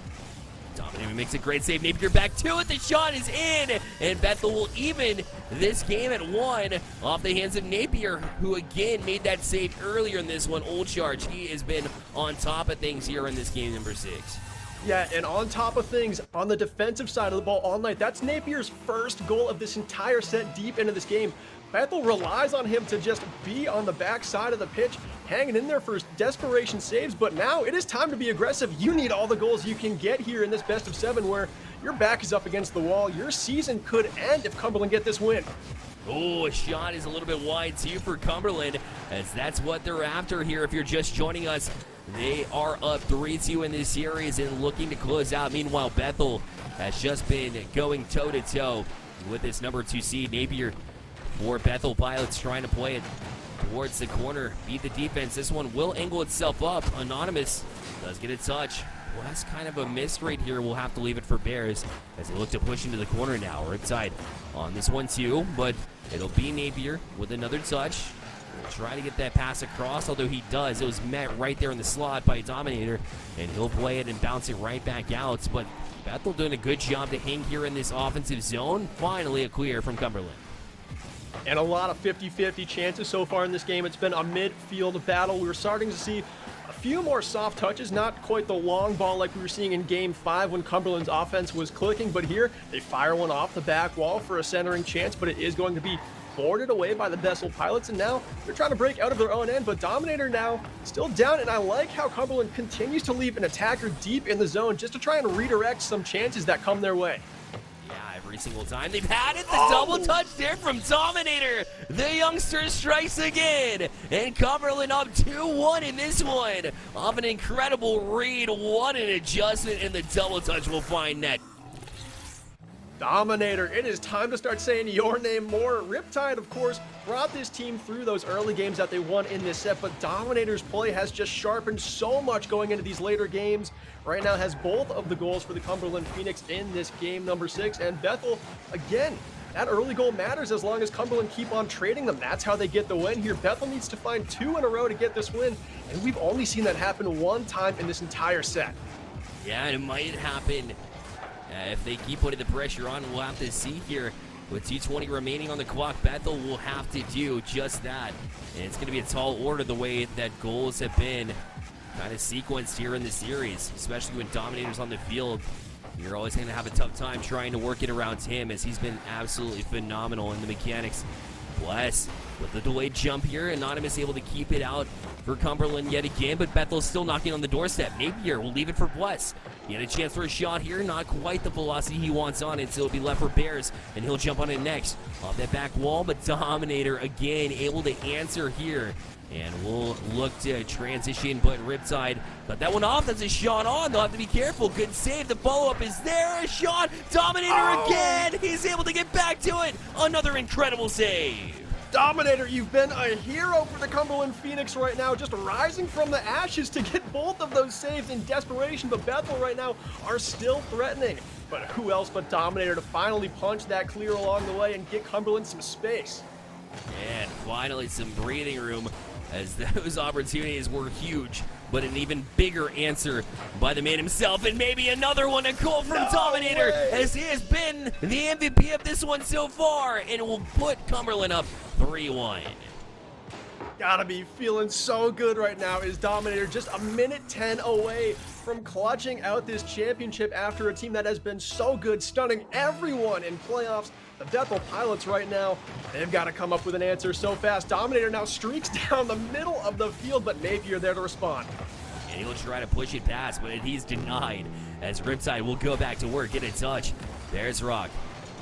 Speaker 1: Dominator makes a great save. Napier back to it. The shot is in, and Bethel will even this game at 1 off the hands of Napier, who again made that save earlier in this one. Old Charge, he has been on top of things here in this game number 6.
Speaker 2: Yeah, and on top of things, on the defensive side of the ball all night, that's Napier's first goal of this entire set deep into this game. Bethel relies on him to just be on the back side of the pitch, hanging in there for desperation saves, but now it is time to be aggressive. You need all the goals you can get here in this best of 7 where your back is up against the wall. Your season could end if Cumberland get this win.
Speaker 1: Oh, a shot is a little bit wide too for Cumberland, as that's what they're after here. If you're just joining us, they are up 3-2 in this series and looking to close out. Meanwhile, Bethel has just been going toe-to-toe with this number 2 seed. Napier for Bethel Pilots trying to play it towards the corner, beat the defense. This one will angle itself up. Anonymous does get a touch. Well, that's kind of a miss right here. We'll have to leave it for Bears as they look to push into the corner now. We're inside on this one too, but it'll be Napier with another touch. We'll try to get that pass across, although he does. It was met right there in the slot by Dominator, and he'll play it and bounce it right back out. But Bethel doing a good job to hang here in this offensive zone. Finally a clear from Cumberland.
Speaker 2: And a lot of 50-50 chances so far in this game. It's been a midfield battle. We were starting to see a few more soft touches, not quite the long ball like we were seeing in Game 5 when Cumberland's offense was clicking, but here they fire one off the back wall for a centering chance, but it is going to be boarded away by the Bethel Pilots, and now they're trying to break out of their own end, but Dominator now still down, and I like how Cumberland continues to leave an attacker deep in the zone just to try and redirect some chances that come their way.
Speaker 1: Every single time they've had it, the double touch there from Dominator. The youngster strikes again, and Cumberland up 2-1 in this one. Off an incredible read, what an adjustment, and the double touch will find net.
Speaker 2: Dominator, it is time to start saying your name more. Riptide, of course, brought this team through those early games that they won in this set, but Dominator's play has just sharpened so much going into these later games. Right now has both of the goals for the Cumberland Phoenix in this game number 6, and Bethel, again, that early goal matters as long as Cumberland keep on trading them. That's how they get the win here. Bethel needs to find 2 in a row to get this win, and we've only seen that happen 1 time in this entire set.
Speaker 1: Yeah, it might happen. If they keep putting the pressure on, we'll have to see here. With 2:20 remaining on the clock, Bethel will have to do just that. And it's going to be a tall order the way that goals have been kind of sequenced here in the series, especially when Dominator's on the field. You're always going to have a tough time trying to work it around him, as he's been absolutely phenomenal in the mechanics. Bless with the delayed jump here. Anonymous able to keep it out for Cumberland yet again, but Bethel's still knocking on the doorstep. Napier will leave it for Bless. He had a chance for a shot here, not quite the velocity he wants on it, so it'll be left for Bears, and he'll jump on it next. Off that back wall, but Dominator again able to answer here. And we'll look to transition, but Riptide cut that one off. That's a shot on. They'll have to be careful. Good save. The follow-up is there. A shot. Dominator again. He's able to get back to it. Another incredible save.
Speaker 2: Dominator, you've been a hero for the Cumberland Phoenix right now, just rising from the ashes to get both of those saves in desperation, but Bethel right now are still threatening. But who else but Dominator to finally punch that clear along the way and get Cumberland some space.
Speaker 1: And finally some breathing room, as those opportunities were huge, but an even bigger answer by the man himself, and maybe another one, a goal from Dominator, as he has been the MVP of this one so far, and it will put Cumberland up 3-1.
Speaker 2: Gotta be feeling so good right now is Dominator, just a minute 10 away from clutching out this championship after a team that has been so good, stunning everyone in playoffs. The Bethel Pilots right now, they've got to come up with an answer so fast. Dominator now streaks down the middle of the field, but Napier there to respond.
Speaker 1: And he'll try to push it past, but he's denied, as Riptide will go back to work, get a touch. There's Rock.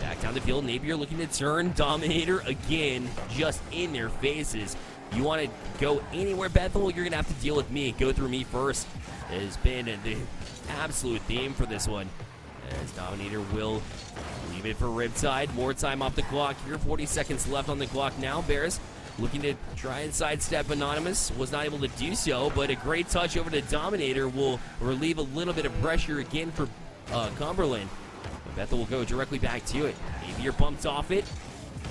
Speaker 1: Back down the field, Napier looking to turn. Dominator again, just in their faces. You want to go anywhere, Bethel, you're going to have to deal with me. Go through me first. It has been the absolute theme for this one, as Dominator will leave it for Riptide. More time off the clock here. 40 seconds left on the clock now. Bears looking to try and sidestep Anonymous. Was not able to do so, but a great touch over to Dominator will relieve a little bit of pressure again for Cumberland. But Bethel will go directly back to it. Napier bumped off it.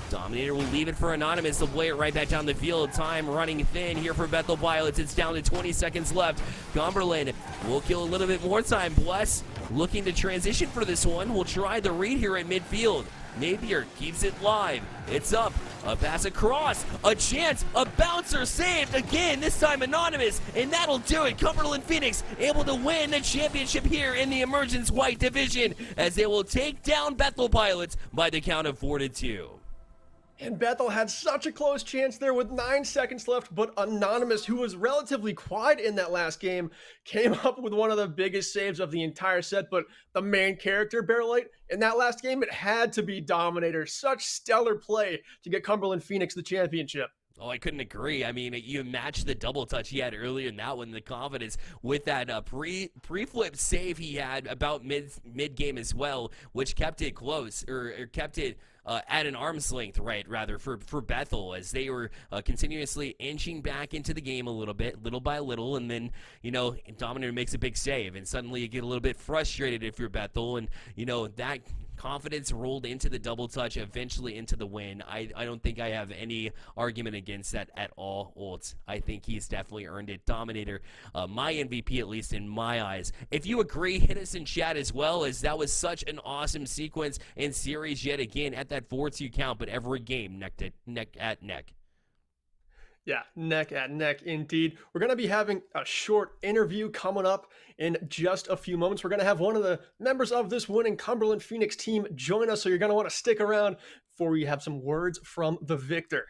Speaker 1: Dominator will leave it for Anonymous. They'll play it right back down the field. Time running thin here for Bethel Pilots. It's down to 20 seconds left. Cumberland will kill a little bit more time. Bless looking to transition for this one. We'll try the read here at midfield. Napier keeps it live. It's up. A pass across. A chance. A bouncer saved again. This time anonymous. And that'll do it. Cumberland Phoenix able to win the championship here in the Emergence White Division as they will take down Bethel Pilots by the count of 4-2.
Speaker 2: And Bethel had such a close chance there with 9 seconds left, but Anonymous, who was relatively quiet in that last game, came up with one of the biggest saves of the entire set. But the main character, Barrelite, in that last game, it had to be Dominator. Such stellar play to get Cumberland Phoenix the championship.
Speaker 1: Oh, I couldn't agree. I mean, you matched the double touch he had earlier in that one, the confidence with that pre-flip save he had about mid-game as well, which kept it close, or kept it at an arm's length, right, rather, for Bethel, as they were continuously inching back into the game a little bit, little by little, and then, you know, Dominator makes a big save, and suddenly you get a little bit frustrated if you're Bethel, and, you know, that confidence rolled into the double touch, eventually into the win. I don't think I have any argument against that at all, Olds. I think he's definitely earned it. Dominator, my MVP, at least in my eyes. If you agree, hit us in chat as well, as that was such an awesome sequence and series yet again at that 4-2 count, but every game neck at neck.
Speaker 2: Yeah, neck at neck indeed. We're going to be having a short interview coming up in just a few moments. We're going to have one of the members of this winning Cumberland Phoenix team join us, so you're going to want to stick around before we have some words from the victor.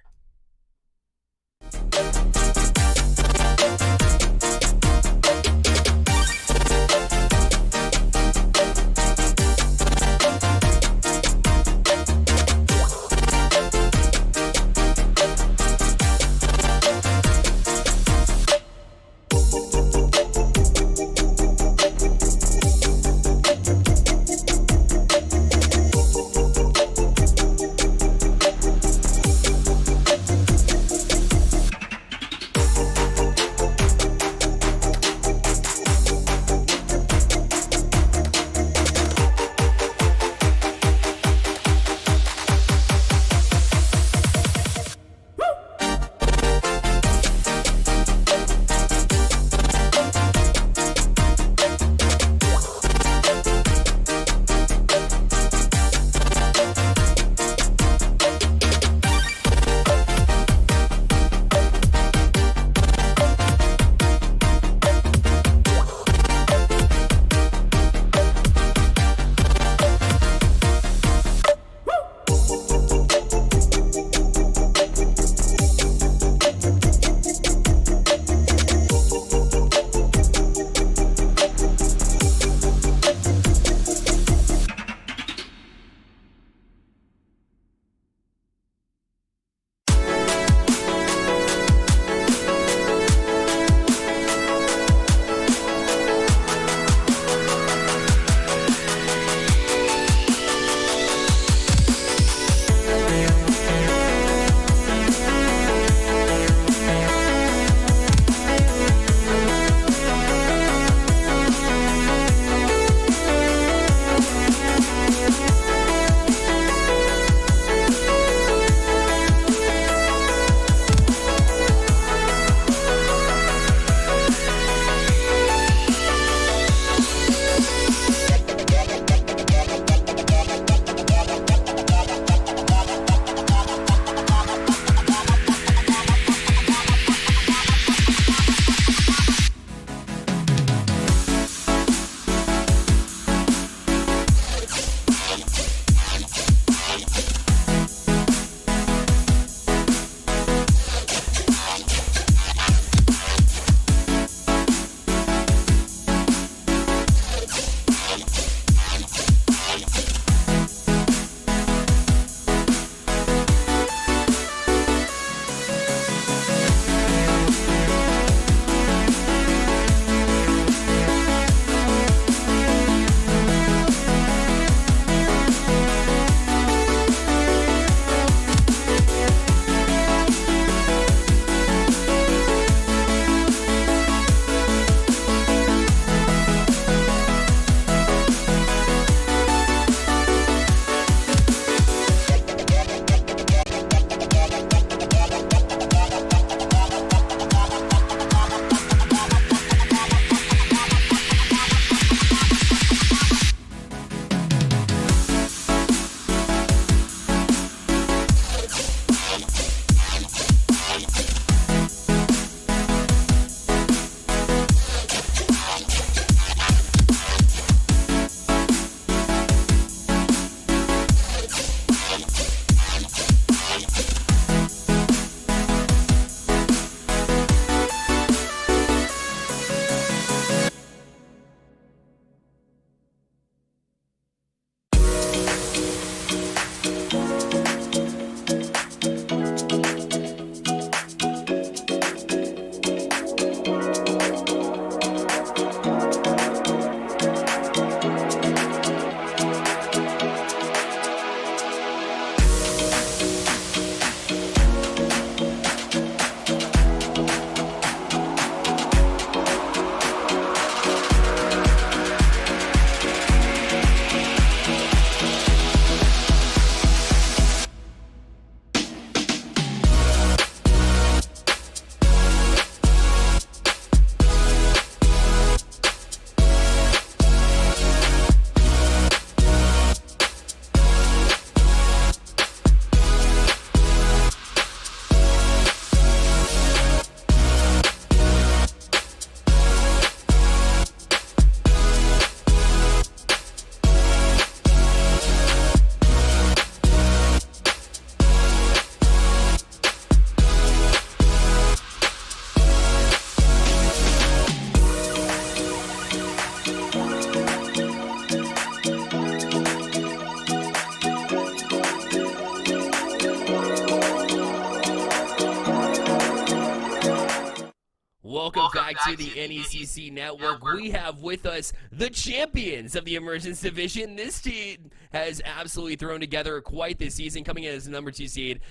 Speaker 1: welcome back to the NECC Network. We have with us the champions of the Emergence Division. This team has absolutely thrown together quite this season, coming in as the number 2 seed.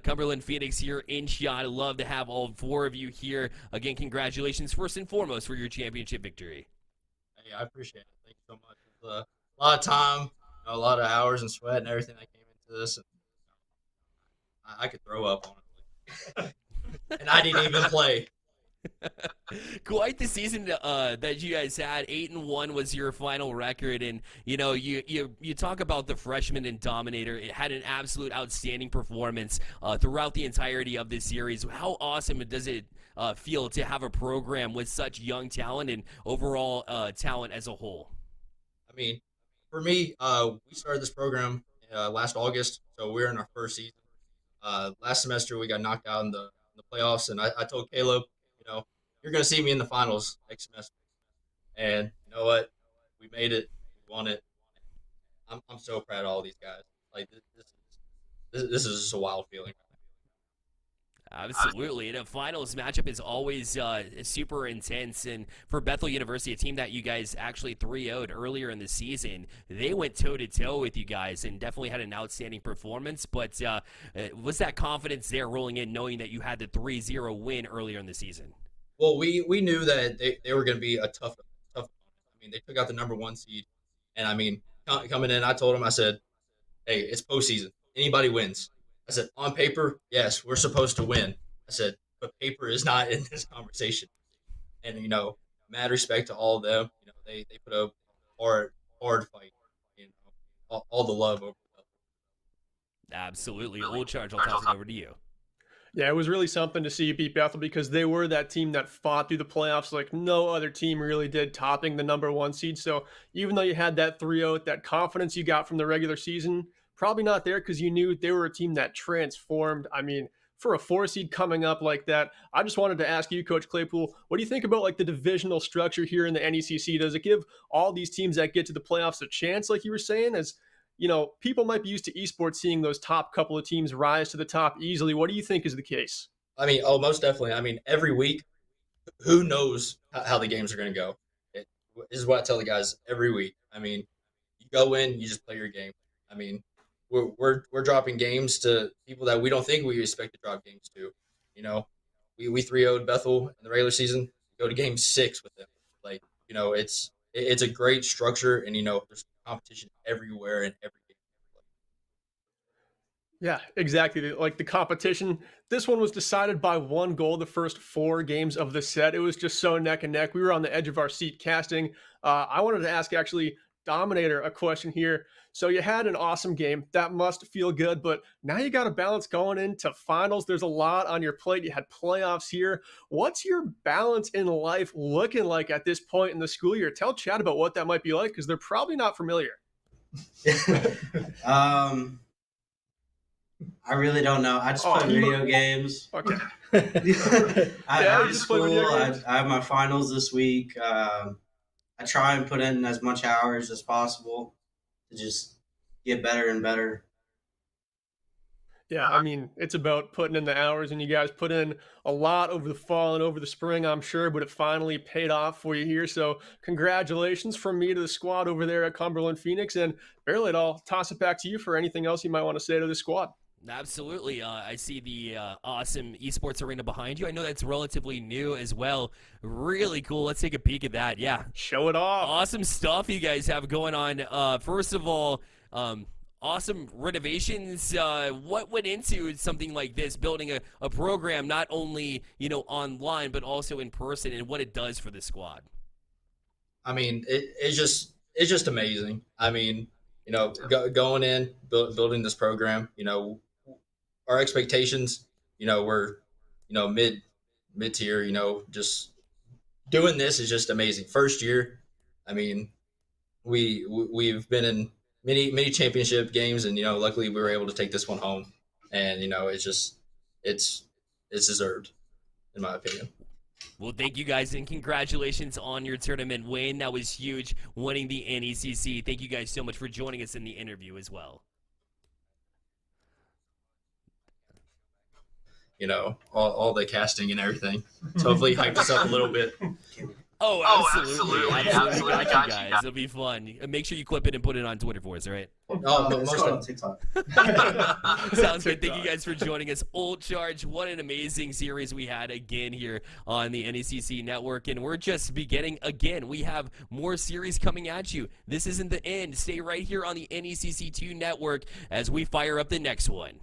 Speaker 1: Cumberland Phoenix here in shot. Love to have all 4 of you here. Again, congratulations first and foremost for your championship victory.
Speaker 3: Hey, I appreciate it. Thank you so much. It was a lot of time, a lot of hours and sweat and everything that came into this. And I could throw up, honestly. And I didn't even play.
Speaker 1: Quite the season that you guys had. 8-1 was your final record, and you talk about the freshman and Dominator. It had an absolute outstanding performance throughout the entirety of this series. How awesome does it feel to have a program with such young talent and overall talent as a whole?
Speaker 3: I mean, for me, we started this program last August, so we're in our first season. Last semester, we got knocked out in the playoffs, and I told Caleb, you're going to see me in the finals next semester. And you know what? We made it. We won it. I'm so proud of all these guys. Like, this is just a wild feeling.
Speaker 1: Absolutely, and a finals matchup is always super intense. And for Bethel University, a team that you guys actually 3-0'd earlier in the season, they went toe-to-toe with you guys and definitely had an outstanding performance. But was that confidence there rolling in, knowing that you had the 3-0 win earlier in the season?
Speaker 3: Well, we knew that they were going to be a tough opponent. I mean, they took out the number 1 seed, and I mean, coming in, I told them, I said, "Hey, it's postseason. Anybody wins." I said, "On paper, yes, we're supposed to win." I said, "But paper is not in this conversation." And mad respect to all of them. They put up hard fight. All the love over them.
Speaker 1: Absolutely, Old Charge. I'll toss it over to you.
Speaker 2: Yeah, it was really something to see you beat Bethel because they were that team that fought through the playoffs like no other team really did, topping the number 1 seed. So even though you had that 3-0, that confidence you got from the regular season, probably not there because you knew they were a team that transformed. I mean, for a 4 seed coming up like that, I just wanted to ask you, Coach Claypool, what do you think about like the divisional structure here in the NECC? Does it give all these teams that get to the playoffs a chance, like you were saying, as people might be used to esports seeing those top couple of teams rise to the top easily. What do you think is the case?
Speaker 3: I mean, most definitely. I mean, every week, who knows how the games are going to go? This is what I tell the guys every week. I mean, you go in, you just play your game. I mean, we're dropping games to people that we don't think we expect to drop games to. We 3-0'd Bethel in the regular season. Go to game 6 with them. Like, it's a great structure, and there's competition everywhere and every game.
Speaker 2: Yeah, exactly. Like the competition, this one was decided by 1 goal the first 4 games of the set. It was just so neck and neck. We were on the edge of our seat casting. I wanted to ask actually Dominator a question here. So you had an awesome game. That must feel good, but now you got a balance going into finals. There's a lot on your plate. You had playoffs here. What's your balance in life looking like at this point in the school year? Tell Chad about what that might be like because they're probably not familiar.
Speaker 4: I really don't know. I just play video games.
Speaker 2: Okay.
Speaker 4: I have school. I have my finals this week. I try and put in as much hours as possible to just get better and better.
Speaker 2: Yeah, I mean, it's about putting in the hours, and you guys put in a lot over the fall and over the spring, I'm sure, but it finally paid off for you here. So congratulations from me to the squad over there at Cumberland Phoenix. And Barely, I'll toss it back to you for anything else you might want to say to the squad.
Speaker 1: Absolutely. I see the awesome esports arena behind you. I know that's relatively new as well. Really cool. Let's take a peek at that. Yeah.
Speaker 2: Show it off.
Speaker 1: Awesome stuff you guys have going on. First of all, awesome renovations. What went into something like this, building a program not only, online, but also in person, and what it does for the squad?
Speaker 3: I mean, it's just amazing. I mean, going in, building this program, our expectations, we're, mid-tier, just doing this is just amazing. First year, I mean, we've been in many championship games, and, luckily we were able to take this one home, and, it's deserved, in my opinion.
Speaker 1: Well, thank you guys, and congratulations on your tournament win. That was huge, winning the NECC. Thank you guys so much for joining us in the interview as well.
Speaker 3: all the casting and everything. So hopefully hyped us up a little bit.
Speaker 1: Oh, absolutely. Got you guys. It'll be fun. Make sure you clip it and put it on Twitter for us, all right?
Speaker 3: Oh,
Speaker 4: It's
Speaker 3: most
Speaker 4: called
Speaker 3: of
Speaker 4: TikTok.
Speaker 1: Sounds good. Thank you guys for joining us. Ult Charge, what an amazing series we had again here on the NECC network, and we're just beginning again. We have more series coming at you. This isn't the end. Stay right here on the NECC2 network as we fire up the next one.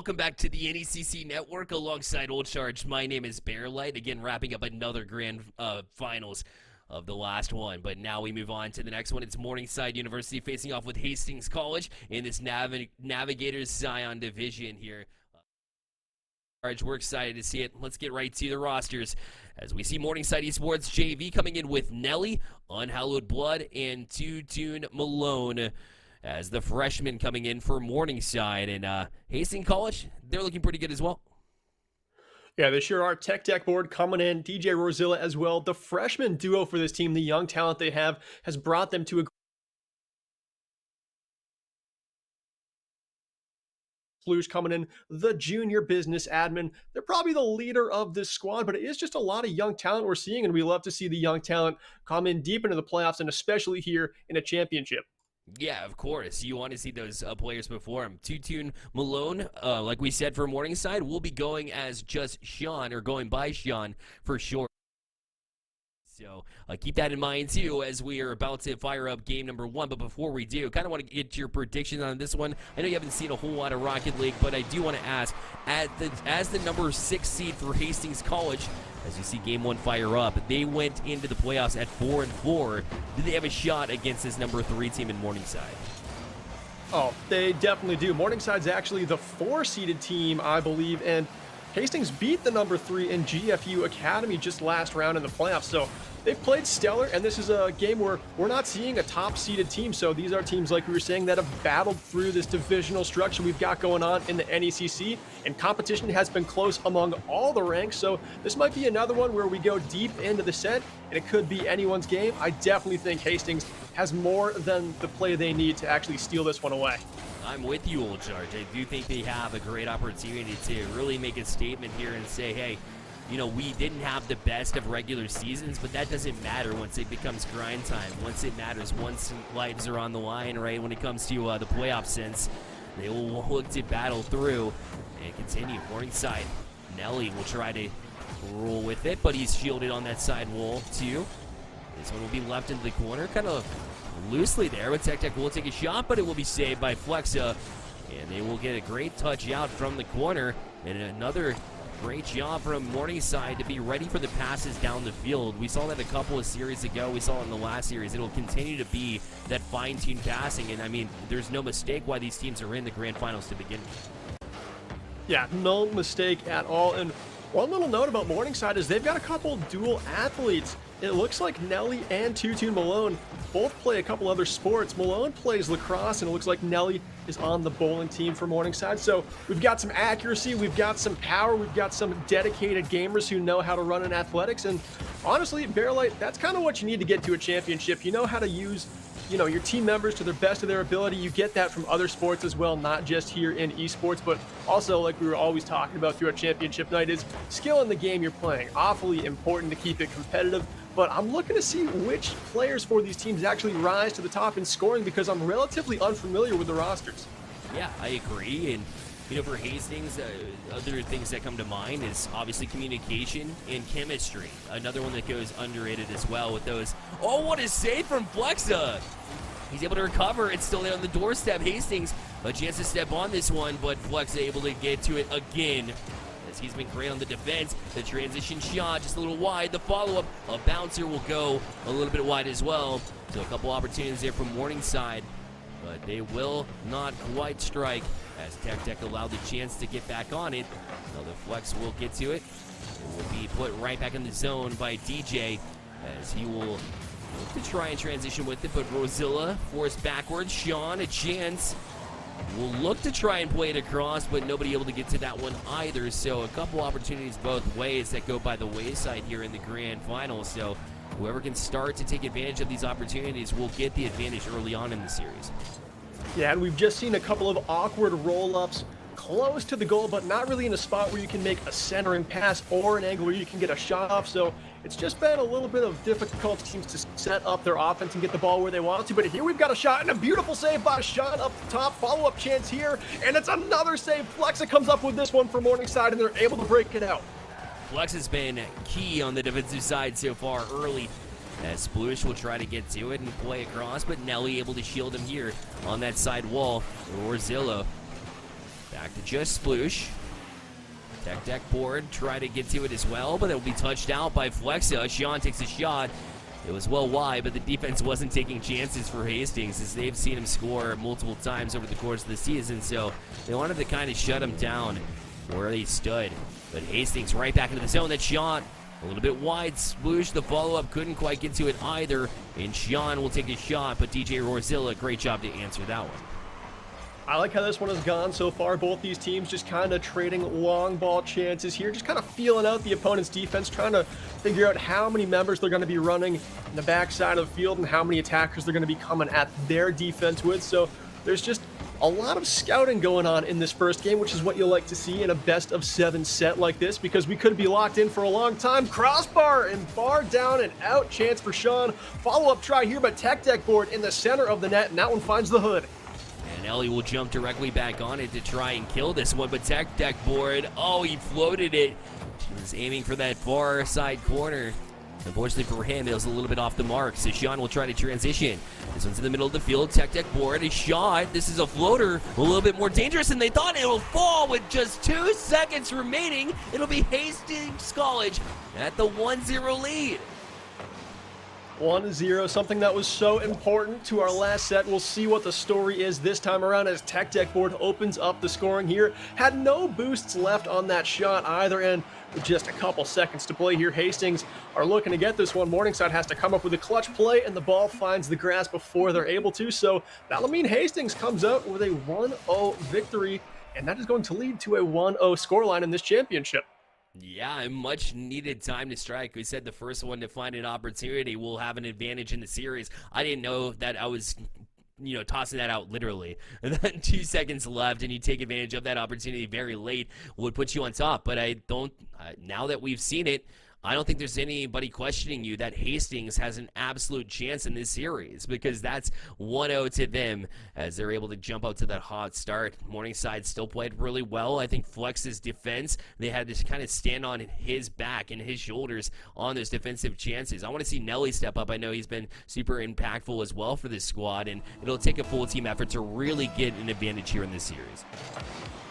Speaker 1: welcome back to the NECC Network alongside Old Charge. My name is Bearlight, again wrapping up another grand finals of the last one, but now we move on to the next one. It's Morningside University facing off with Hastings College in this Navigators Zion division here. We're excited to see it. Let's get right to the rosters as we see Morningside Esports JV coming in with Nelly, Unhallowed Blood, and Two-Tune Malone as the freshmen coming in for Morningside. And Hastings College, they're looking pretty good as well.
Speaker 2: Yeah, they sure are. Tech Deck board coming in, DJ Rosilla as well. The freshman duo for this team, the young talent they have, has brought them to a Flush coming in, the junior business admin. They're probably the leader of this squad, but it is just a lot of young talent we're seeing, and we love to see the young talent come in deep into the playoffs, and especially here in a championship.
Speaker 1: Yeah, of course. You want to see those players perform. Two-Tune Malone, like we said for Morningside, will be going as just Sean, or going by Sean for short. So keep that in mind, too, as we are about to fire up game number 1. But before we do, kind of want to get your predictions on this one. I know you haven't seen a whole lot of Rocket League, but I do want to ask, as the number 6 seed for Hastings College, as you see game 1 fire up, they went into the playoffs at 4-4. Did they have a shot against this number 3 team in Morningside?
Speaker 2: Oh, they definitely do. Morningside's actually the 4-seeded team, I believe, and Hastings beat the number 3 in GFU Academy just last round in the playoffs, so they've played stellar, and this is a game where we're not seeing a top-seeded team, so these are teams, like we were saying, that have battled through this divisional structure we've got going on in the NECC, and competition has been close among all the ranks, so this might be another one where we go deep into the set, and it could be anyone's game. I definitely think Hastings has more than the play they need to actually steal this one away.
Speaker 1: I'm with you, Old Charge. I do think they have a great opportunity to really make a statement here and say, hey, you know, we didn't have the best of regular seasons, but that doesn't matter once it becomes grind time. Once it matters, once lives are on the line, right, when it comes to the playoff sense, they will look to battle through and continue. Morningside, Nelly will try to roll with it, but he's shielded on that side wall, too. This one will be left into the corner, kind of loosely there, but Tech will take a shot, but it will be saved by Flexa, and they will get a great touch out from the corner, and another great job from Morningside to be ready for the passes down the field. We saw that a couple of series ago. We saw it in the last series. It'll continue to be that fine-tuned passing, and I mean, there's no mistake why these teams are in the grand finals to begin with.
Speaker 2: Yeah, no mistake at all. And one little note about Morningside is they've got a couple dual athletes. It looks like Nelly and Two-Tune Malone both play a couple other sports. Malone plays lacrosse, and it looks like Nelly is on the bowling team for Morningside. So we've got some accuracy, we've got some power, we've got some dedicated gamers who know how to run in athletics. And honestly, Bearlight, that's kind of what you need to get to a championship. You know how to use, you know, your team members to the best of their ability. You get that from other sports as well, not just here in esports, but also, like we were always talking about through a championship night, is skill in the game you're playing. Awfully important to keep it competitive. But I'm looking to see which players for these teams actually rise to the top in scoring, because I'm relatively unfamiliar with the rosters.
Speaker 1: Yeah, I agree. And, you know, for Hastings, other things that come to mind is obviously communication and chemistry. Another one that goes underrated as well with those. Oh, what a save from Flexa! He's able to recover. It's still there on the doorstep. Hastings, a chance to step on this one, but Flexa able to get to it again. He's been great on the defense. The transition shot just a little wide. The follow-up, a bouncer will go a little bit wide as well. So a couple opportunities there from Morningside, but they will not quite strike as Tech allowed the chance to get back on it. Now the flex will get to it. It will be put right back in the zone by DJ as he will look to try and transition with it, but Rosilla forced backwards. Sean, a chance. Will look to try and play it across, but nobody able to get to that one either. So a couple opportunities both ways that go by the wayside here in the grand final. So whoever can start to take advantage of these opportunities will get the advantage early on in the series.
Speaker 2: Yeah, and we've just seen a couple of awkward roll-ups close to the goal, but not really in a spot where you can make a centering pass or an angle where you can get a shot off. So it's just been a little bit of difficult teams to set up their offense and get the ball where they want to. But here we've got a shot and a beautiful save by Sean up the top. Follow-up chance here, and it's another save. Flexa comes up with this one for Morningside, and they're able to break it out.
Speaker 1: Flex has been key on the defensive side so far early, as Sploosh will try to get to it and play across, but Nelly able to shield him here on that side wall. Orzillo Back to just Sploosh. Tech deck board, try to get to it as well, but it'll be touched out by Flexa. Sean takes a shot. It was well wide, but the defense wasn't taking chances for Hastings as they've seen him score multiple times over the course of the season, so they wanted to kind of shut him down where they stood. But Hastings right back into the zone. That shot a little bit wide. Sploosh, the follow-up, couldn't quite get to it either, and Sean will take a shot, but DJ Rorzilla, great job to answer that one.
Speaker 2: I like how this one has gone so far. Both these teams just kind of trading long ball chances here, just kind of feeling out the opponent's defense, trying to figure out how many members they're going to be running in the backside of the field and how many attackers they're going to be coming at their defense with. So there's just a lot of scouting going on in this first game, which is what you like to see in a best-of-7 set like this, because we could be locked in for a long time. Crossbar and bar down and out chance for Sean. Follow-up try here, but Tech deck board in the center of the net, and that one finds the hood.
Speaker 1: And Ellie will jump directly back on it to try and kill this one, but Tech deck board, oh, he floated it. He was aiming for that far side corner. Unfortunately for him, it was a little bit off the mark, so Sean will try to transition. This one's in the middle of the field. Tech deck board, a shot. This is a floater, a little bit more dangerous than they thought. It'll fall with just 2 seconds remaining. It'll be Hastings College at the 1-0 lead.
Speaker 2: 1-0, something that was so important to our last set. We'll see what the story is this time around as Tech deck board opens up the scoring here. Had no boosts left on that shot either, and with just a couple seconds to play here, Hastings are looking to get this one. Morningside has to come up with a clutch play, and the ball finds the grass before they're able to, so that'll mean Hastings comes out with a 1-0 victory, and that is going to lead to a 1-0 scoreline in this championship.
Speaker 1: Yeah, much needed time to strike. We said the first one to find an opportunity will have an advantage in the series. I didn't know that I was, tossing that out literally. And then 2 seconds left, and you take advantage of that opportunity very late would put you on top. But I don't, now that we've seen it, I don't think there's anybody questioning you that Hastings has an absolute chance in this series, because that's 1-0 to them as they're able to jump out to that hot start. Morningside still played really well. I think Flex's defense, they had to kind of stand on his back and his shoulders on those defensive chances. I want to see Nelly step up. I know he's been super impactful as well for this squad, and it'll take a full team effort to really get an advantage here in this series.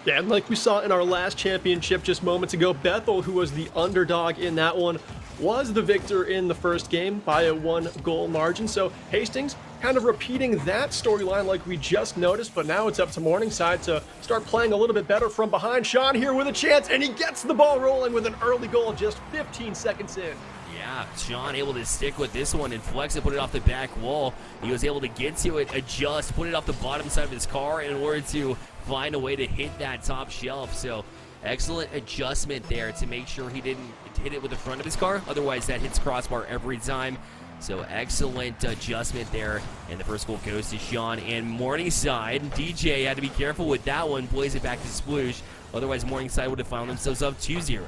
Speaker 2: Yeah, and like we saw in our last championship just moments ago, Bethel, who was the underdog in that one, was the victor in the first game by a 1-goal margin. So Hastings kind of repeating that storyline like we just noticed, but now it's up to Morningside to start playing a little bit better from behind. Sean here with a chance, and he gets the ball rolling with an early goal just 15 seconds in.
Speaker 1: Yeah, Sean able to stick with this one and flex it, put it off the back wall. He was able to get to it, adjust, put it off the bottom side of his car in order to find a way to hit that top shelf. So excellent adjustment there to make sure he didn't hit it with the front of his car. Otherwise, that hits crossbar every time. So excellent adjustment there. And the first goal goes to Sean and Morningside. DJ had to be careful with that one, plays it back to Sploosh. Otherwise, Morningside would have found themselves up 2-0.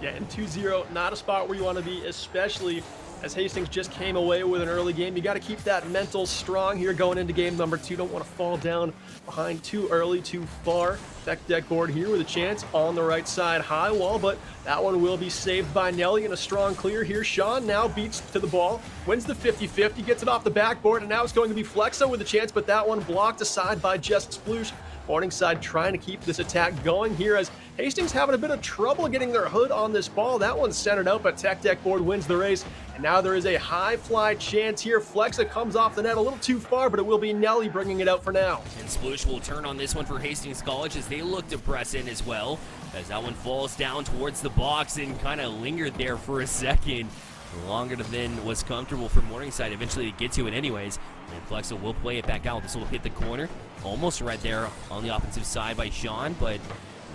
Speaker 2: Yeah, and 2-0, not a spot where you want to be, especially as Hastings just came away with an early game. You got to keep that mental strong here going into game number 2. Don't want to fall down behind too early, too far. Tech deck board here with a chance on the right side, high wall, but that one will be saved by Nelly and a strong clear here. Sean now beats to the ball, wins the 50-50, gets it off the backboard, and now it's going to be Flexa with a chance, but that one blocked aside by just Sploosh. Morningside trying to keep this attack going here as Hastings having a bit of trouble getting their hood on this ball. That one's centered out, but Tech deck board wins the race. And now there is a high fly chance here. Flexa comes off the net a little too far, but it will be Nelly bringing it out for now.
Speaker 1: And Sploosh will turn on this one for Hastings College as they look to press in as well. As that one falls down towards the box and kind of lingered there for a second. Longer than was comfortable for Morningside eventually to get to it anyways. And Flexa will play it back out. This will hit the corner. Almost right there on the offensive side by Sean, but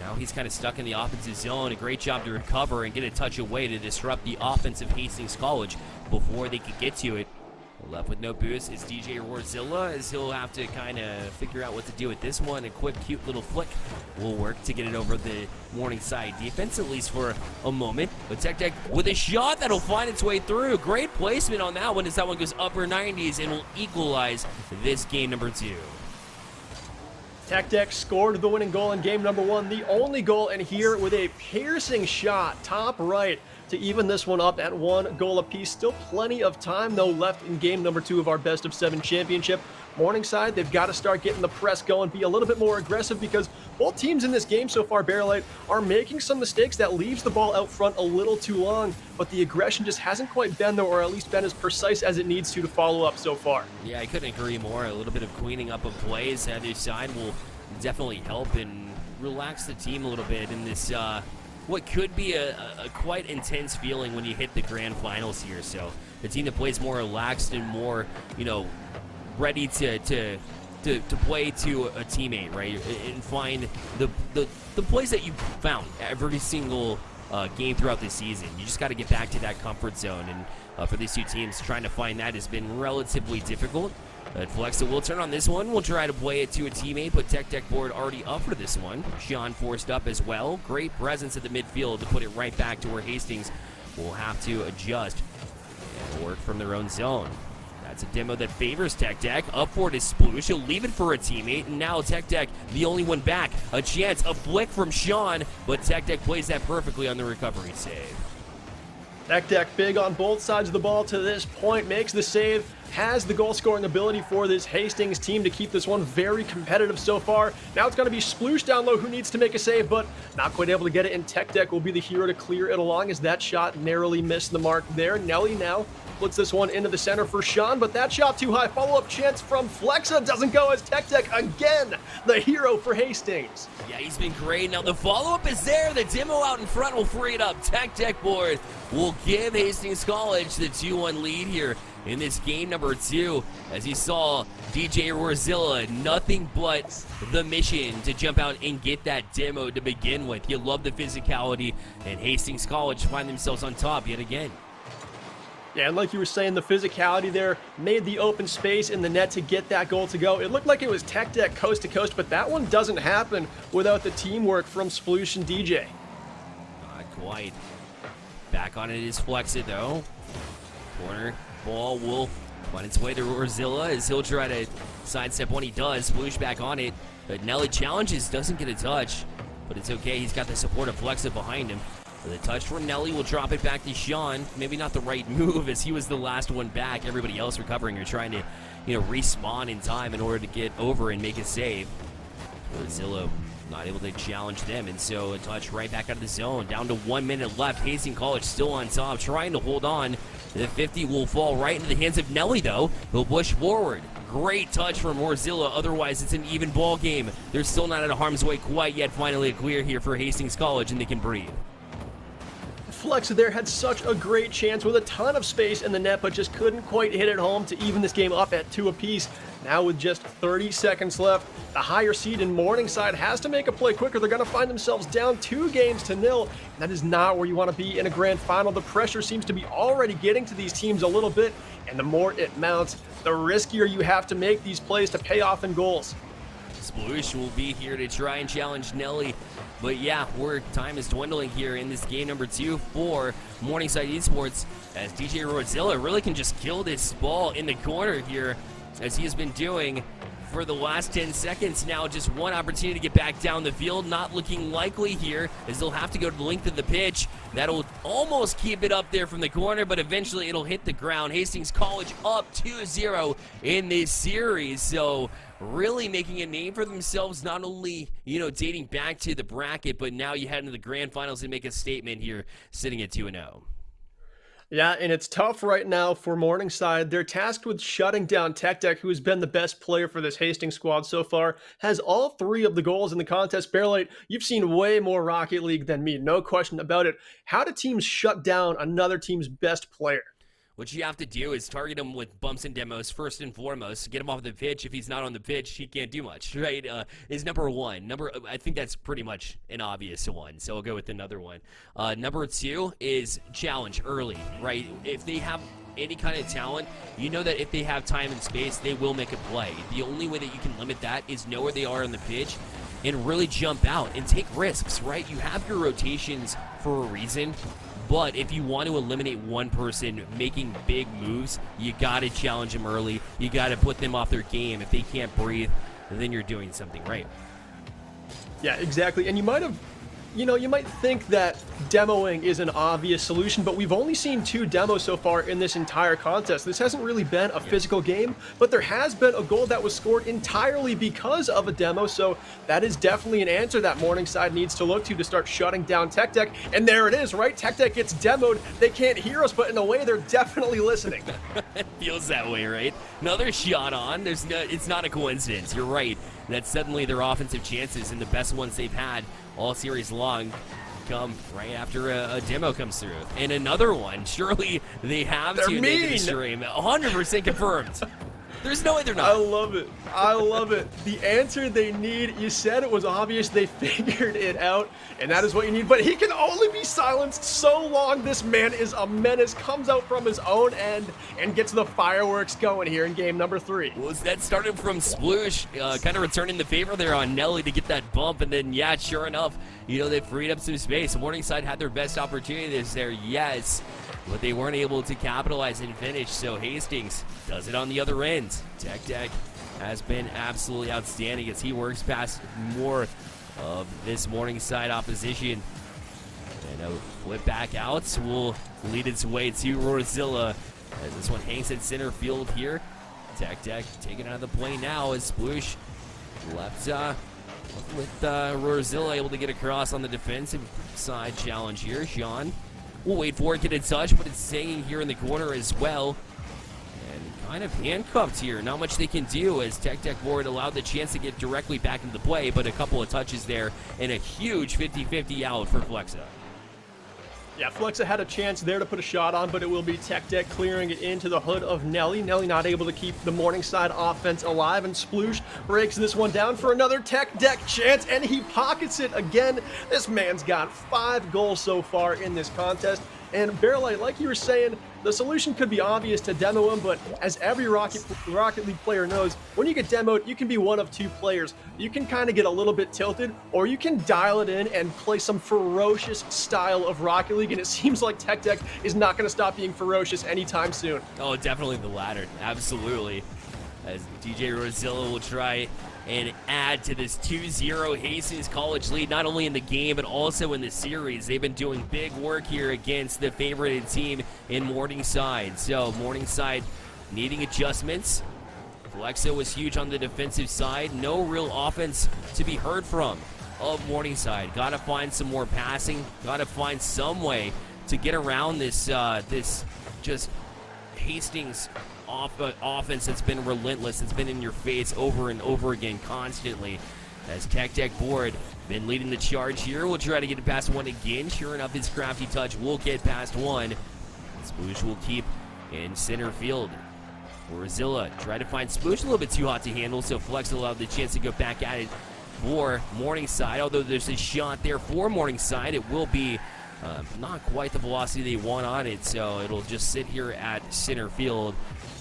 Speaker 1: now he's kind of stuck in the offensive zone. A great job to recover and get a touch away to disrupt the offense of Hastings College before they could get to it. Left with no boost is DJ Rorzilla, as he'll have to kind of figure out what to do with this one. A quick, cute little flick will work to get it over the Morningside defense, at least for a moment. But Tech Deck with a shot that'll find its way through. Great placement on that one as that one goes upper 90s and will equalize this game number 2.
Speaker 2: Tech Deck scored the winning goal in game number 1, the only goal in here with a piercing shot, top right, to even this one up at 1 goal apiece. Still plenty of time, though, left in game number 2 of our best-of-7 championship. Morningside, they've got to start getting the press going, be a little bit more aggressive, because both teams in this game so far, Bearlight, are making some mistakes that leaves the ball out front a little too long, but the aggression just hasn't quite been there, or at least been as precise as it needs to follow up so far.
Speaker 1: Yeah, I couldn't agree more. A little bit of cleaning up of plays on either side will definitely help and relax the team a little bit in this what could be a quite intense feeling when you hit the grand finals here. So the team that plays more relaxed and more, ready to play to a teammate, right, and find the plays that you found every single game throughout the season. You just got to get back to that comfort zone, and for these two teams, trying to find that has been relatively difficult. Flexa will turn on this one. We'll try to play it to a teammate, but Tech board already up for this one. Sean forced up as well. Great presence at the midfield to put it right back to where Hastings will have to adjust and work from their own zone. That's a demo that favors Tech. Up for it is Sploosh. He'll leave it for a teammate, and now Tech, the only one back. A chance, a flick from Sean, but Tech plays that perfectly on the recovery save.
Speaker 2: Tech big on both sides of the ball to this point, makes the save, has the goal-scoring ability for this Hastings team to keep this one very competitive so far. Now it's going to be Sploosh down low who needs to make a save, but not quite able to get it, and Tech will be the hero to clear it along as that shot narrowly missed the mark there. Nelly now puts this one into the center for Sean, but that shot too high. Follow-up chance from Flexa doesn't go as Tech again, the hero for Hastings.
Speaker 1: Yeah, he's been great. Now the follow-up is there. The demo out in front will free it up. Tech board will give Hastings College the 2-1 lead here in this game number 2. As you saw, DJ Rorzilla, nothing but the mission to jump out and get that demo to begin with. You love the physicality, and Hastings College find themselves on top yet again.
Speaker 2: Yeah, and like you were saying, the physicality there made the open space in the net to get that goal to go. It looked like it was Tech coast to coast, but that one doesn't happen without the teamwork from Sploosh and DJ.
Speaker 1: Not quite. Back on it is Flexa, though. Corner ball will find its way to Rorzilla as he'll try to sidestep when he does. Sploosh back on it, but Nelly challenges, doesn't get a touch, but it's okay. He's got the support of Flexa behind him. The touch from Nelly will drop it back to Sean. Maybe not the right move as he was the last one back. Everybody else recovering or trying to, respawn in time in order to get over and make a save. Zillow not able to challenge them, and so a touch right back out of the zone. Down to 1 minute left. Hastings College still on top, trying to hold on. The 50 will fall right into the hands of Nelly, though. He'll push forward. Great touch from Rorzilla. Otherwise, it's an even ball game. They're still not out of harm's way quite yet. Finally a clear here for Hastings College, and they can breathe.
Speaker 2: Flexa there had such a great chance with a ton of space in the net, but just couldn't quite hit it home to even this game up at 2 apiece. Now with just 30 seconds left, the higher seed in Morningside has to make a play quicker. They're going to find themselves down 2-0, and that is not where you want to be in a grand final. The pressure seems to be already getting to these teams a little bit, and the more it mounts, the riskier you have to make these plays to pay off in goals.
Speaker 1: Sploosh will be here to try and challenge Nelly. But yeah, time is dwindling here in this game number 2 for Morningside Esports, as DJ Rorzilla really can just kill this ball in the corner here, as he has been doing for the last 10 seconds now. Just one opportunity to get back down the field, not looking likely here, as they'll have to go to the length of the pitch. That'll almost keep it up there from the corner, but eventually it'll hit the ground. Hastings College up 2-0 in this series, so really making a name for themselves, not only, dating back to the bracket, but now you head into the grand finals and make a statement here, sitting at 2-0.
Speaker 2: Yeah, and it's tough right now for Morningside. They're tasked with shutting down Tech, who has been the best player for this Hastings squad so far, has all 3 of the goals in the contest. Bearlight, you've seen way more Rocket League than me, no question about it. How do teams shut down another team's best player?
Speaker 1: What you have to do is target him with bumps and demos first and foremost. Get him off the pitch. If he's not on the pitch, he can't do much, right? Is number 1. I think that's pretty much an obvious one, so I'll go with another one. Number 2 is challenge early, right? If they have any kind of talent, you know that if they have time and space, they will make a play. The only way that you can limit that is know where they are on the pitch and really jump out and take risks, right? You have your rotations for a reason. But if you want to eliminate one person making big moves, you got to challenge them early. You got to put them off their game. If they can't breathe, then you're doing something right.
Speaker 2: Yeah, exactly. And you might have You know, you might think that demoing is an obvious solution, but we've only seen 2 demos so far in this entire contest. This hasn't really been a physical game, but there has been a goal that was scored entirely because of a demo, so that is definitely an answer that Morningside needs to look to start shutting down Tech Deck. And there it is, right? Tech Deck gets demoed. They can't hear us, but in a way, they're definitely listening.
Speaker 1: It feels that way, right? Another shot on. It's not a coincidence. You're right. That suddenly their offensive chances and the best ones they've had all series long come right after a demo comes through. And another one. Surely they have
Speaker 2: They're
Speaker 1: tuned into the stream. 100% confirmed. There's no way they're not.
Speaker 2: I love it. I love it. The answer they need, you said it was obvious. They figured it out, and that is what you need. But he can only be silenced so long. This man is a menace. Comes out from his own end and gets the fireworks going here in game number 3.
Speaker 1: Well, that started from Sploosh, kind of returning the favor there on Nelly to get that bump, and then, yeah, sure enough, you know, they freed up some space. Morningside had their best opportunities there, yes, but they weren't able to capitalize and finish, so Hastings does it on the other end. Tech Deck has been absolutely outstanding as he works past more of this Morningside opposition. And a flip back out will lead its way to Rorzilla as this one hangs at center field here. Tech Deck taken out of the play now as Sploosh left with Rorzilla able to get across on the defensive side challenge here. Sean will wait for it, get a touch, but it's hanging here in the corner as well. And kind of handcuffed here. Not much they can do as Tech Deck board allowed the chance to get directly back into the play, but a couple of touches there and a huge 50-50 out for Flexa.
Speaker 2: Yeah, Flexa had a chance there to put a shot on, but it will be Tech Deck clearing it into the hood of Nelly. Nelly not able to keep the Morningside offense alive, and Sploosh breaks this one down for another Tech Deck chance, and he pockets it again. This man's got 5 goals so far in this contest. And Bearlight, like you were saying, the solution could be obvious to demo him, but as every Rocket League player knows, when you get demoed, you can be one of 2 players. You can kind of get a little bit tilted, or you can dial it in and play some ferocious style of Rocket League, and it seems like Tech Deck is not going to stop being ferocious anytime soon.
Speaker 1: Oh, definitely the latter. Absolutely. As DJ Rorzilla will try and add to this 2-0 Hastings College lead, not only in the game, but also in the series. They've been doing big work here against the favorited team in Morningside. So Morningside needing adjustments. Flexa was huge on the defensive side. No real offense to be heard from of Morningside. Got to find some more passing. Got to find some to get around this just Hastings offense that's been relentless. It's been in your face over and over again constantly. As Tech Deck board been leading the charge here. We'll try to get it past one again. Sure enough, his crafty touch will get past one. Sploosh will keep in center field. Rorzilla try to find Sploosh a little bit too hot to handle, so Flex allowed the chance to go back at it for Morningside. Although there's a shot there for Morningside, it will be not quite the velocity they want on it, so it'll just sit here at center field.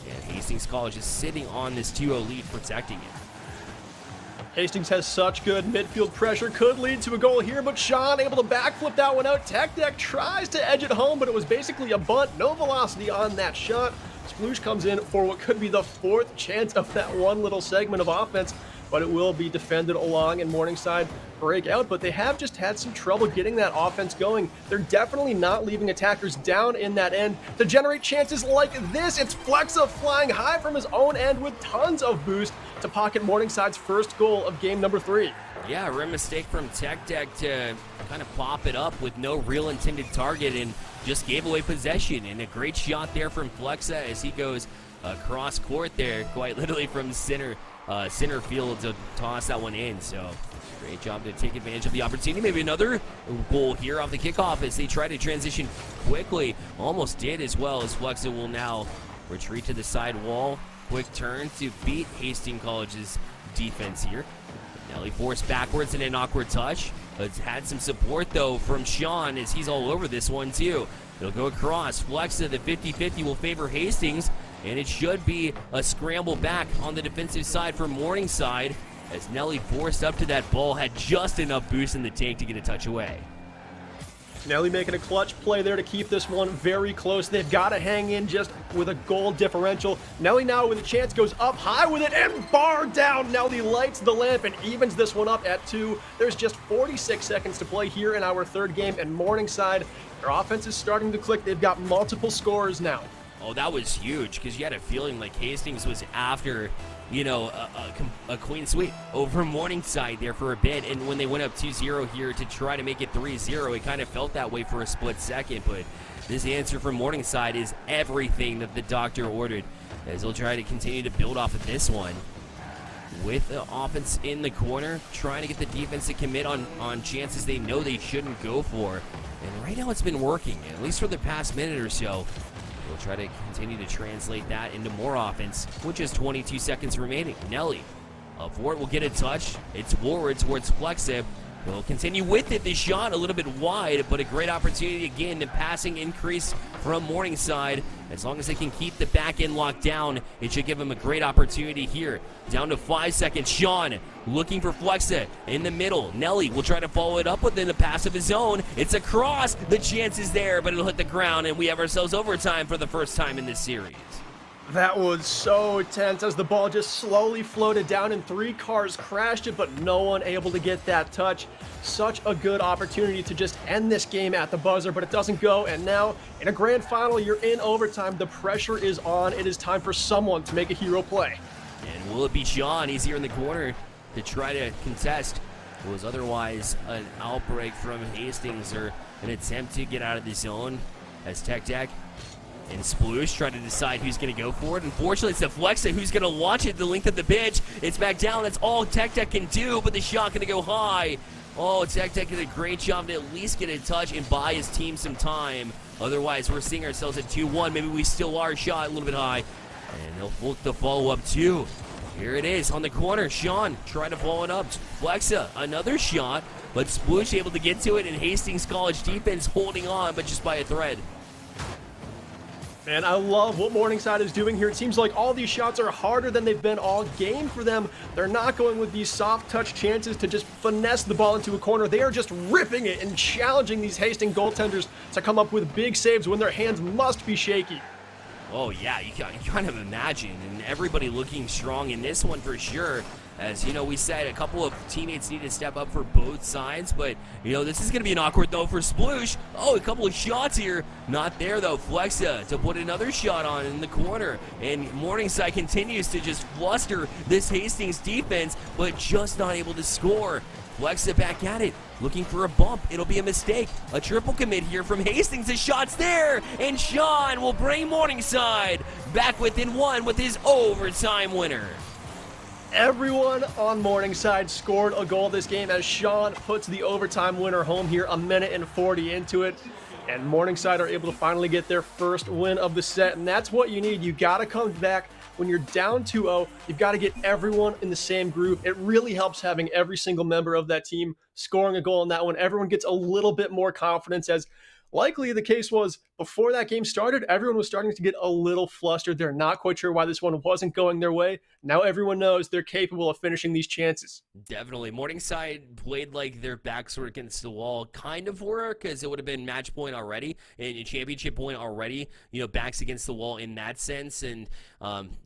Speaker 1: And Hastings College is sitting on this 2-0 lead, protecting it.
Speaker 2: Hastings has such good midfield pressure, could lead to a goal here, but Sean able to backflip that one out. Tech Deck tries to edge it home, but it was basically a bunt. No velocity on that shot. Sploosh comes in for what could be the 4th chance of that one little segment of offense, but it will be defended along and Morningside break out, but they have just had some trouble getting that offense going. They're definitely not leaving attackers down in that end to generate chances like this. It's Flexa flying high from his own end with tons of boost to pocket Morningside's first goal of game number 3.
Speaker 1: Yeah, a real mistake from Tech Deck to kind of pop it up with no real intended target and just gave away possession. And a great shot there from Flexa as he goes across court there, quite literally from center field to toss that one in. So great job to take advantage of the opportunity. Maybe another goal here off the kickoff as they try to transition quickly. Almost did as well, as Flexa will now retreat to the side wall. Quick turn to beat Hastings College's defense here. Nelly forced backwards in an awkward touch. It's had some support though from Sean as he's all over this one too. It'll go across. Flexa, the 50-50 will favor Hastings, and it should be a scramble back on the defensive side for Morningside as Nelly forced up to that ball, had just enough boost in the tank to get a touch away.
Speaker 2: Nelly making a clutch play there to keep this one very close. They've got to hang in just with a goal differential. Nelly now with a chance goes up high with it and bar down. Nelly lights the lamp and evens this one up at 2. There's just 46 seconds to play here in our third game, and Morningside, their offense is starting to click. They've got multiple scorers now.
Speaker 1: Oh, that was huge, because you had a feeling like Hastings was after, you know, a clean sweep over Morningside there for a bit, and when they went up 2-0 here to try to make it 3-0, it kind of felt that way for a split second, but this answer from Morningside is everything that the doctor ordered, as they'll try to continue to build off of this one with the offense in the corner, trying to get the defense to commit on chances they know they shouldn't go for, and right now it's been working, at least for the past minute or so. We'll try to continue to translate that into more offense with just 22 seconds remaining. Nelly up for it, will get a touch. It's forward towards Flexa. He'll continue with it. The shot a little bit wide, but a great opportunity again. The passing increase from Morningside. As long as they can keep the back end locked down, it should give him a great opportunity here. Down to 5 seconds. Sean looking for Flexa in the middle. Nelly will try to follow it up within the pass of his own. It's a cross. The chance is there, but it'll hit the ground, and we have ourselves overtime for the first time in this series.
Speaker 2: That was so tense as the ball just slowly floated down and 3 cars crashed it, but no one able to get that touch. Such a good opportunity to just end this game at the buzzer, but it doesn't go. And now in a grand final, you're in overtime. The pressure is on. It is time for someone to make a hero play.
Speaker 1: And will it be Sean? He's here in the corner to try to contest what was otherwise an outbreak from Hastings, or an attempt to get out of the zone, as Tech and Sploosh try to decide who's going to go for it. Unfortunately, it's the Flexa who's going to launch it the length of the pitch. It's back down. That's all Tech can do, but the shot going to go high. Oh, Tech did a great job to at least get a touch and buy his team some time. Otherwise, we're seeing ourselves at 2-1. Maybe we still are shot a little bit high. And they'll look the follow-up too. Here it is on the corner. Sean trying to follow it up. Flexa, another shot, but Sploosh able to get to it, and Hastings College defense holding on, but just by a thread.
Speaker 2: And I love what Morningside is doing here. It seems like all these shots are harder than they've been all game for them. They're not going with these soft touch chances to just finesse the ball into a corner. They are just ripping it and challenging these Hastings goaltenders to come up with big saves when their hands must be shaky.
Speaker 1: Oh yeah, you kind of imagine, and everybody looking strong in this one for sure. As you know, we said a couple of teammates need to step up for both sides, but you know, this is going to be an awkward though for Sploosh. Oh, a couple of shots here. Not there though. Flexa to put another shot on in the corner, and Morningside continues to just fluster this Hastings defense, but just not able to score. Flexa back at it, looking for a bump. It'll be a mistake. A triple commit here from Hastings. The shot's there, and Sean will bring Morningside back within one with his overtime winner.
Speaker 2: Everyone on Morningside scored a goal this game as Sean puts the overtime winner home here, a minute and 40 into it. And Morningside are able to finally get their first win of the set, and that's what you need. You got to come back when you're down 2-0. You've got to get everyone in the same group. It really helps having every single member of that team scoring a goal in that one. Everyone gets a little bit more confidence, as likely the case was before that game started, everyone was starting to get a little flustered. They're not quite sure why this one wasn't going their way. Now everyone knows they're capable of finishing these chances.
Speaker 1: Definitely. Morningside played like their backs were against the wall, kind of were, because it would have been match point already and championship point already, you know, backs against the wall in that sense, and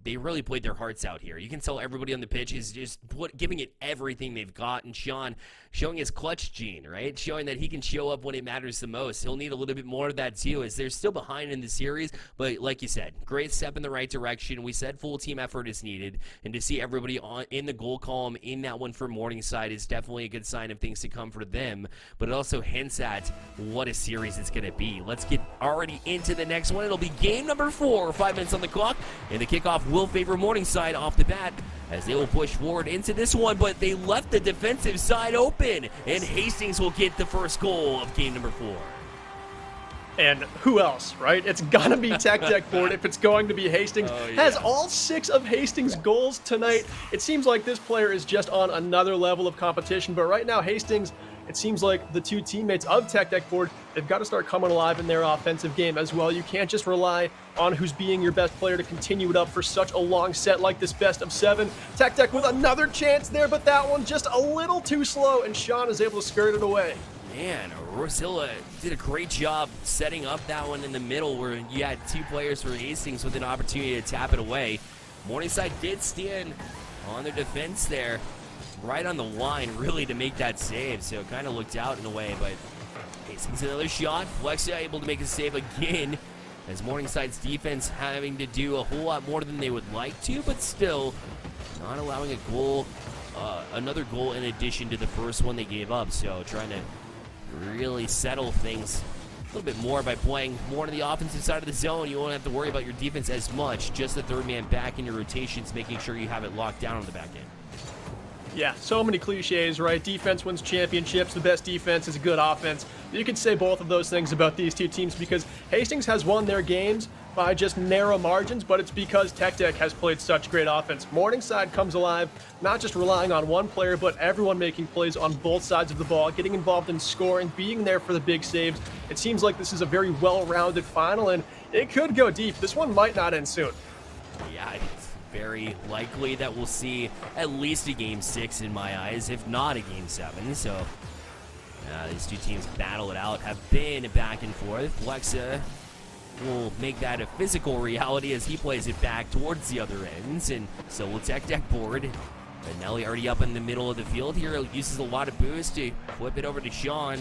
Speaker 1: they really played their hearts out here. You can tell everybody on the pitch is just giving it everything they've got, and Sean showing his clutch gene, right? Showing that he can show up when it matters the most. He'll need a little bit more of that too, as they're still behind in the series, but like you said, great step in the right direction. We said full team effort is needed, and to see everybody in the goal column in that one for Morningside is definitely a good sign of things to come for them, but it also hints at what a series it's going to be. Let's get already into the next one. It'll be game number 4, 5 minutes on the clock, and the kickoff will favor Morningside off the bat, as they will push forward into this one, but they left the defensive side open, and Hastings will get the first goal of game number 4.
Speaker 2: And who else, right? It's gonna be Tech board if it's going to be Hastings.
Speaker 1: Oh, yeah.
Speaker 2: Has all 6 of Hastings' goals tonight. It seems like this player is just on another level of competition, but right now Hastings, it seems like the 2 teammates of Tech board, they've got to start coming alive in their offensive game as well. You can't just rely on who's being your best player to continue it up for such a long set like this best of 7. Tech with another chance there, but that one just a little too slow, and Sean is able to skirt it away.
Speaker 1: Man, Rosilla did a great job setting up that one in the middle where you had two players for Hastings with an opportunity to tap it away. Morningside did stand on their defense there, right on the line, really, to make that save. So it kind of looked out in a way, but Hastings another shot. Flexa able to make a save again, as Morningside's defense having to do a whole lot more than they would like to, but still not allowing a goal, another goal in addition to the first one they gave up. So trying to really settle things a little bit more by playing more to the offensive side of the zone. You won't have to worry about your defense as much. Just the third man back in your rotations, making sure you have it locked down on the back end.
Speaker 2: Yeah, so many cliches, right? Defense wins championships. The best defense is a good offense. You could say both of those things about these two teams because Hastings has won their games by just narrow margins, but it's because Tech Deck has played such great offense. Morningside comes alive, not just relying on one player, but everyone making plays on both sides of the ball, getting involved in scoring, being there for the big saves. It seems like this is a very well-rounded final, and it could go deep. This one might not end soon.
Speaker 1: Yeah, it's very likely that we'll see at least a Game 6 in my eyes, if not a Game 7. So these two teams battle it out, have been back and forth. Flexa will make that a physical reality as he plays it back towards the other ends, and so will Tech Deck board. And Nelly already up in the middle of the field here, uses a lot of boost to flip it over to Sean.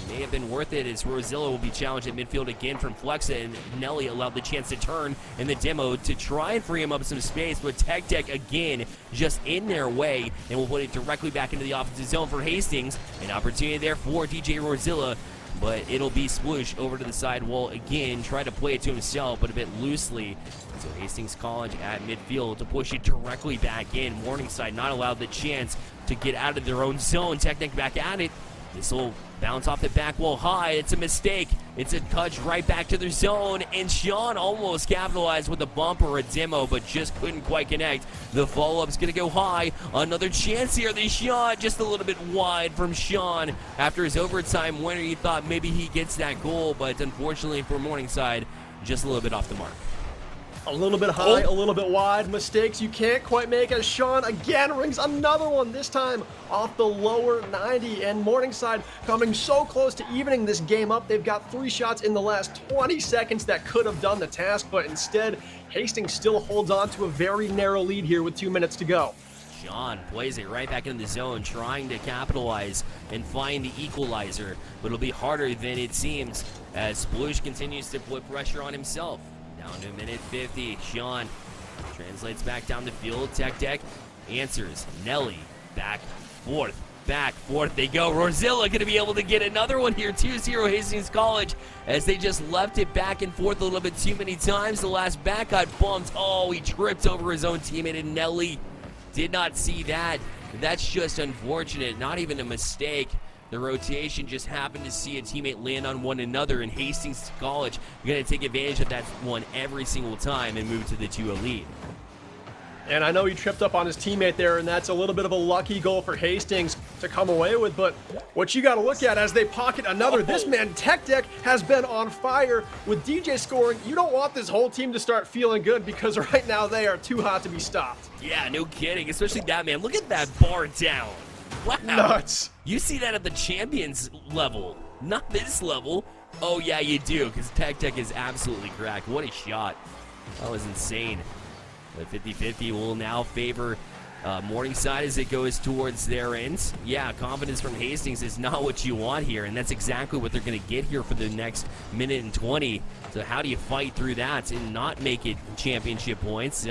Speaker 1: May have been worth it as Rosilla will be challenged at midfield again from Flexa, and Nelly allowed the chance to turn in the demo to try and free him up some space, but Tech Deck again just in their way, and will put it directly back into the offensive zone for Hastings. An opportunity there for DJ Rosilla, but it'll be Sploosh over to the side wall again, try to play it to himself, but a bit loosely. So Hastings College at midfield to push it directly back in. Morningside not allowed the chance to get out of their own zone. Tech Deck back at it. This will bounce off the back wall high. It's a mistake. It's a touch right back to their zone, and Sean almost capitalized with a bump or a demo, but just couldn't quite connect. The follow-up's going to go high. Another chance here. The shot just a little bit wide from Sean. After his overtime winner, you thought maybe he gets that goal, but unfortunately for Morningside, just a little bit off the mark.
Speaker 2: A little bit high, a little bit wide. Mistakes you can't quite make as Sean again rings another one, this time off the lower 90. And Morningside coming so close to evening this game up. They've got 3 shots in the last 20 seconds that could have done the task, but instead, Hastings still holds on to a very narrow lead here with 2 minutes to go.
Speaker 1: Sean plays it right back in the zone, trying to capitalize and find the equalizer, but it'll be harder than it seems as Sploosh continues to put pressure on himself. Down to minute 50. Sean translates back down the field. Tech Deck answers. Nelly back forth. Back forth they go. Rosilla going to be able to get another one here. 2-0 Hastings College as they just left it back and forth a little bit too many times. The last back got bumped. Oh, he tripped over his own teammate, and Nelly did not see that. That's just unfortunate. Not even a mistake. The rotation just happened to see a teammate land on one another, and Hastings College going to take advantage of that one every single time and move to the 2-0 lead.
Speaker 2: And I know he tripped up on his teammate there, and that's a little bit of a lucky goal for Hastings to come away with, but what you got to look at as they pocket another, this man, Tech Deck, has been on fire. With DJ scoring, you don't want this whole team to start feeling good because right now they are too hot to be stopped.
Speaker 1: Yeah, no kidding, especially that man. Look at that bar down. Wow.
Speaker 2: Nuts.
Speaker 1: You see that at the champions level, not this level. Oh, yeah, you do, because Tech Deck is absolutely cracked. What a shot. That was insane. The 50-50 will now favor Morningside as it goes towards their ends. Yeah, confidence from Hastings is not what you want here, and that's exactly what they're going to get here for the next minute and 20. So how do you fight through that and not make it championship points?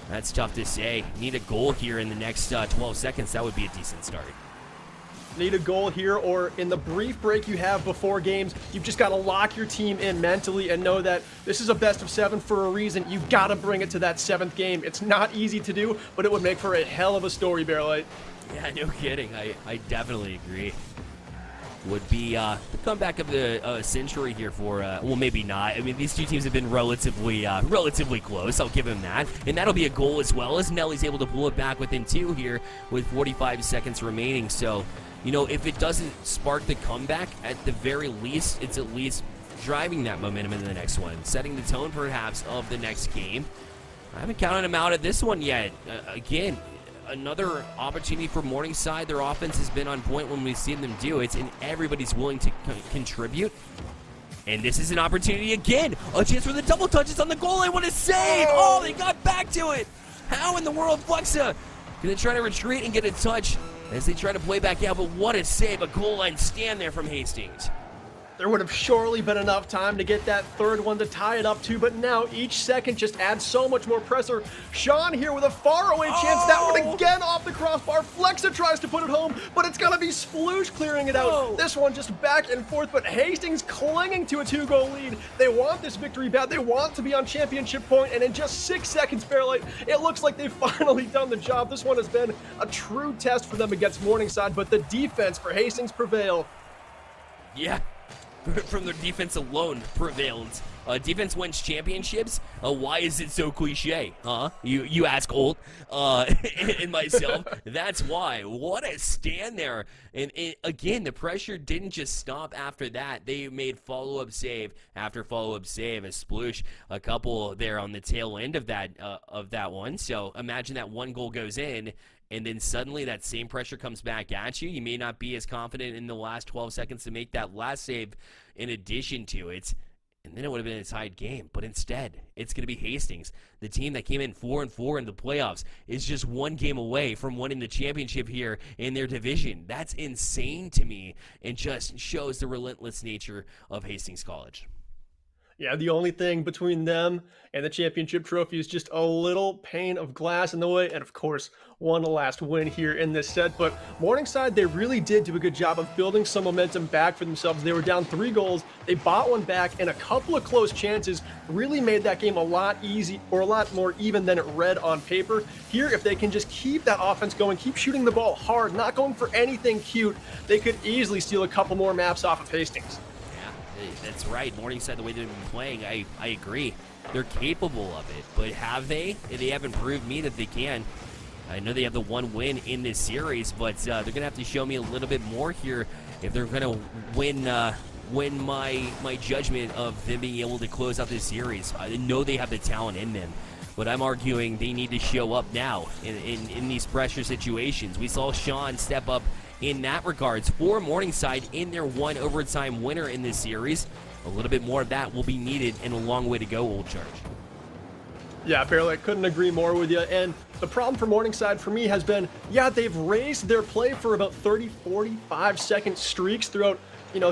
Speaker 1: That's tough to say. Need a goal here in the next 12 seconds. That would be a decent start.
Speaker 2: Need a goal here, or in the brief break you have before games, you've just got to lock your team in mentally and know that this is a best of 7 for a reason. You've got to bring it to that 7th game. It's not easy to do, but it would make for a hell of a story, Bearlight.
Speaker 1: Yeah, no kidding. I definitely agree. Would be the comeback of the century here for, well, maybe not. I mean, these two teams have been relatively close. I'll give him that. And that'll be a goal as well, as Nelly's able to pull it back within 2 here with 45 seconds remaining. So, you know, if it doesn't spark the comeback, at the very least, it's at least driving that momentum into the next one, setting the tone perhaps of the next game. I haven't counted him out at this one yet. Again, another opportunity for Morningside. Their offense has been on point when we've seen them do it, and everybody's willing to contribute. And this is an opportunity again. A chance for the double touches on the goal line. What a save! Oh, they got back to it. How in the world, Flexa? Gonna try to retreat and get a touch as they try to play back out, but what a save. A goal line stand there from Hastings.
Speaker 2: There would have surely been enough time to get that third one to tie it up to, but now each second just adds so much more pressure. Sean here with a faraway chance. That one again off the crossbar. Flexa tries to put it home, but it's gonna be Sploosh clearing it out. This one just back and forth, but Hastings clinging to a 2-goal lead. They want this victory bad. They want to be on championship point, and in just 6 seconds, Fairlight, it looks like they've finally done the job. This one has been a true test for them against Morningside, but the defense for Hastings prevailed.
Speaker 1: Yeah. From their defense alone prevailed. Defense wins championships. Why is it so cliche? Huh? You ask Old and myself. That's why. What a stand there. And again, the pressure didn't just stop after that. They made follow-up save after follow-up save. A Sploosh, a couple there on the tail end of that one. So imagine that one goal goes in, and then suddenly that same pressure comes back at you. You may not be as confident in the last 12 seconds to make that last save in addition to it, and then it would have been a tied game. But instead, it's going to be Hastings, the team that came in 4-4 in the playoffs, is just one game away from winning the championship here in their division. That's insane to me, and just shows the relentless nature of Hastings College.
Speaker 2: Yeah, the only thing between them and the championship trophy is just a little pane of glass in the way, and of course, one last win here in this set. But Morningside, they really did do a good job of building some momentum back for themselves. They were down 3 goals, they bought one back, and a couple of close chances really made that game a lot easy, or a lot more even than it read on paper. Here, if they can just keep that offense going, keep shooting the ball hard, not going for anything cute, they could easily steal a couple more maps off of Hastings.
Speaker 1: That's right. Morningside, the way they've been playing, I agree. They're capable of it, but have they? They haven't proved me that they can. I know they have the one win in this series, but they're going to have to show me a little bit more here if they're going to win my judgment of them being able to close out this series. I know they have the talent in them, but I'm arguing they need to show up now in these pressure situations. We saw Sean step up in that regards for Morningside in their one overtime winner in this series. A little bit more of that will be needed, and a long way to go, Old Charge.
Speaker 2: Yeah, Barely, I couldn't agree more with you. And the problem for Morningside for me has been, yeah, they've raised their play for about 30, 45 second streaks throughout,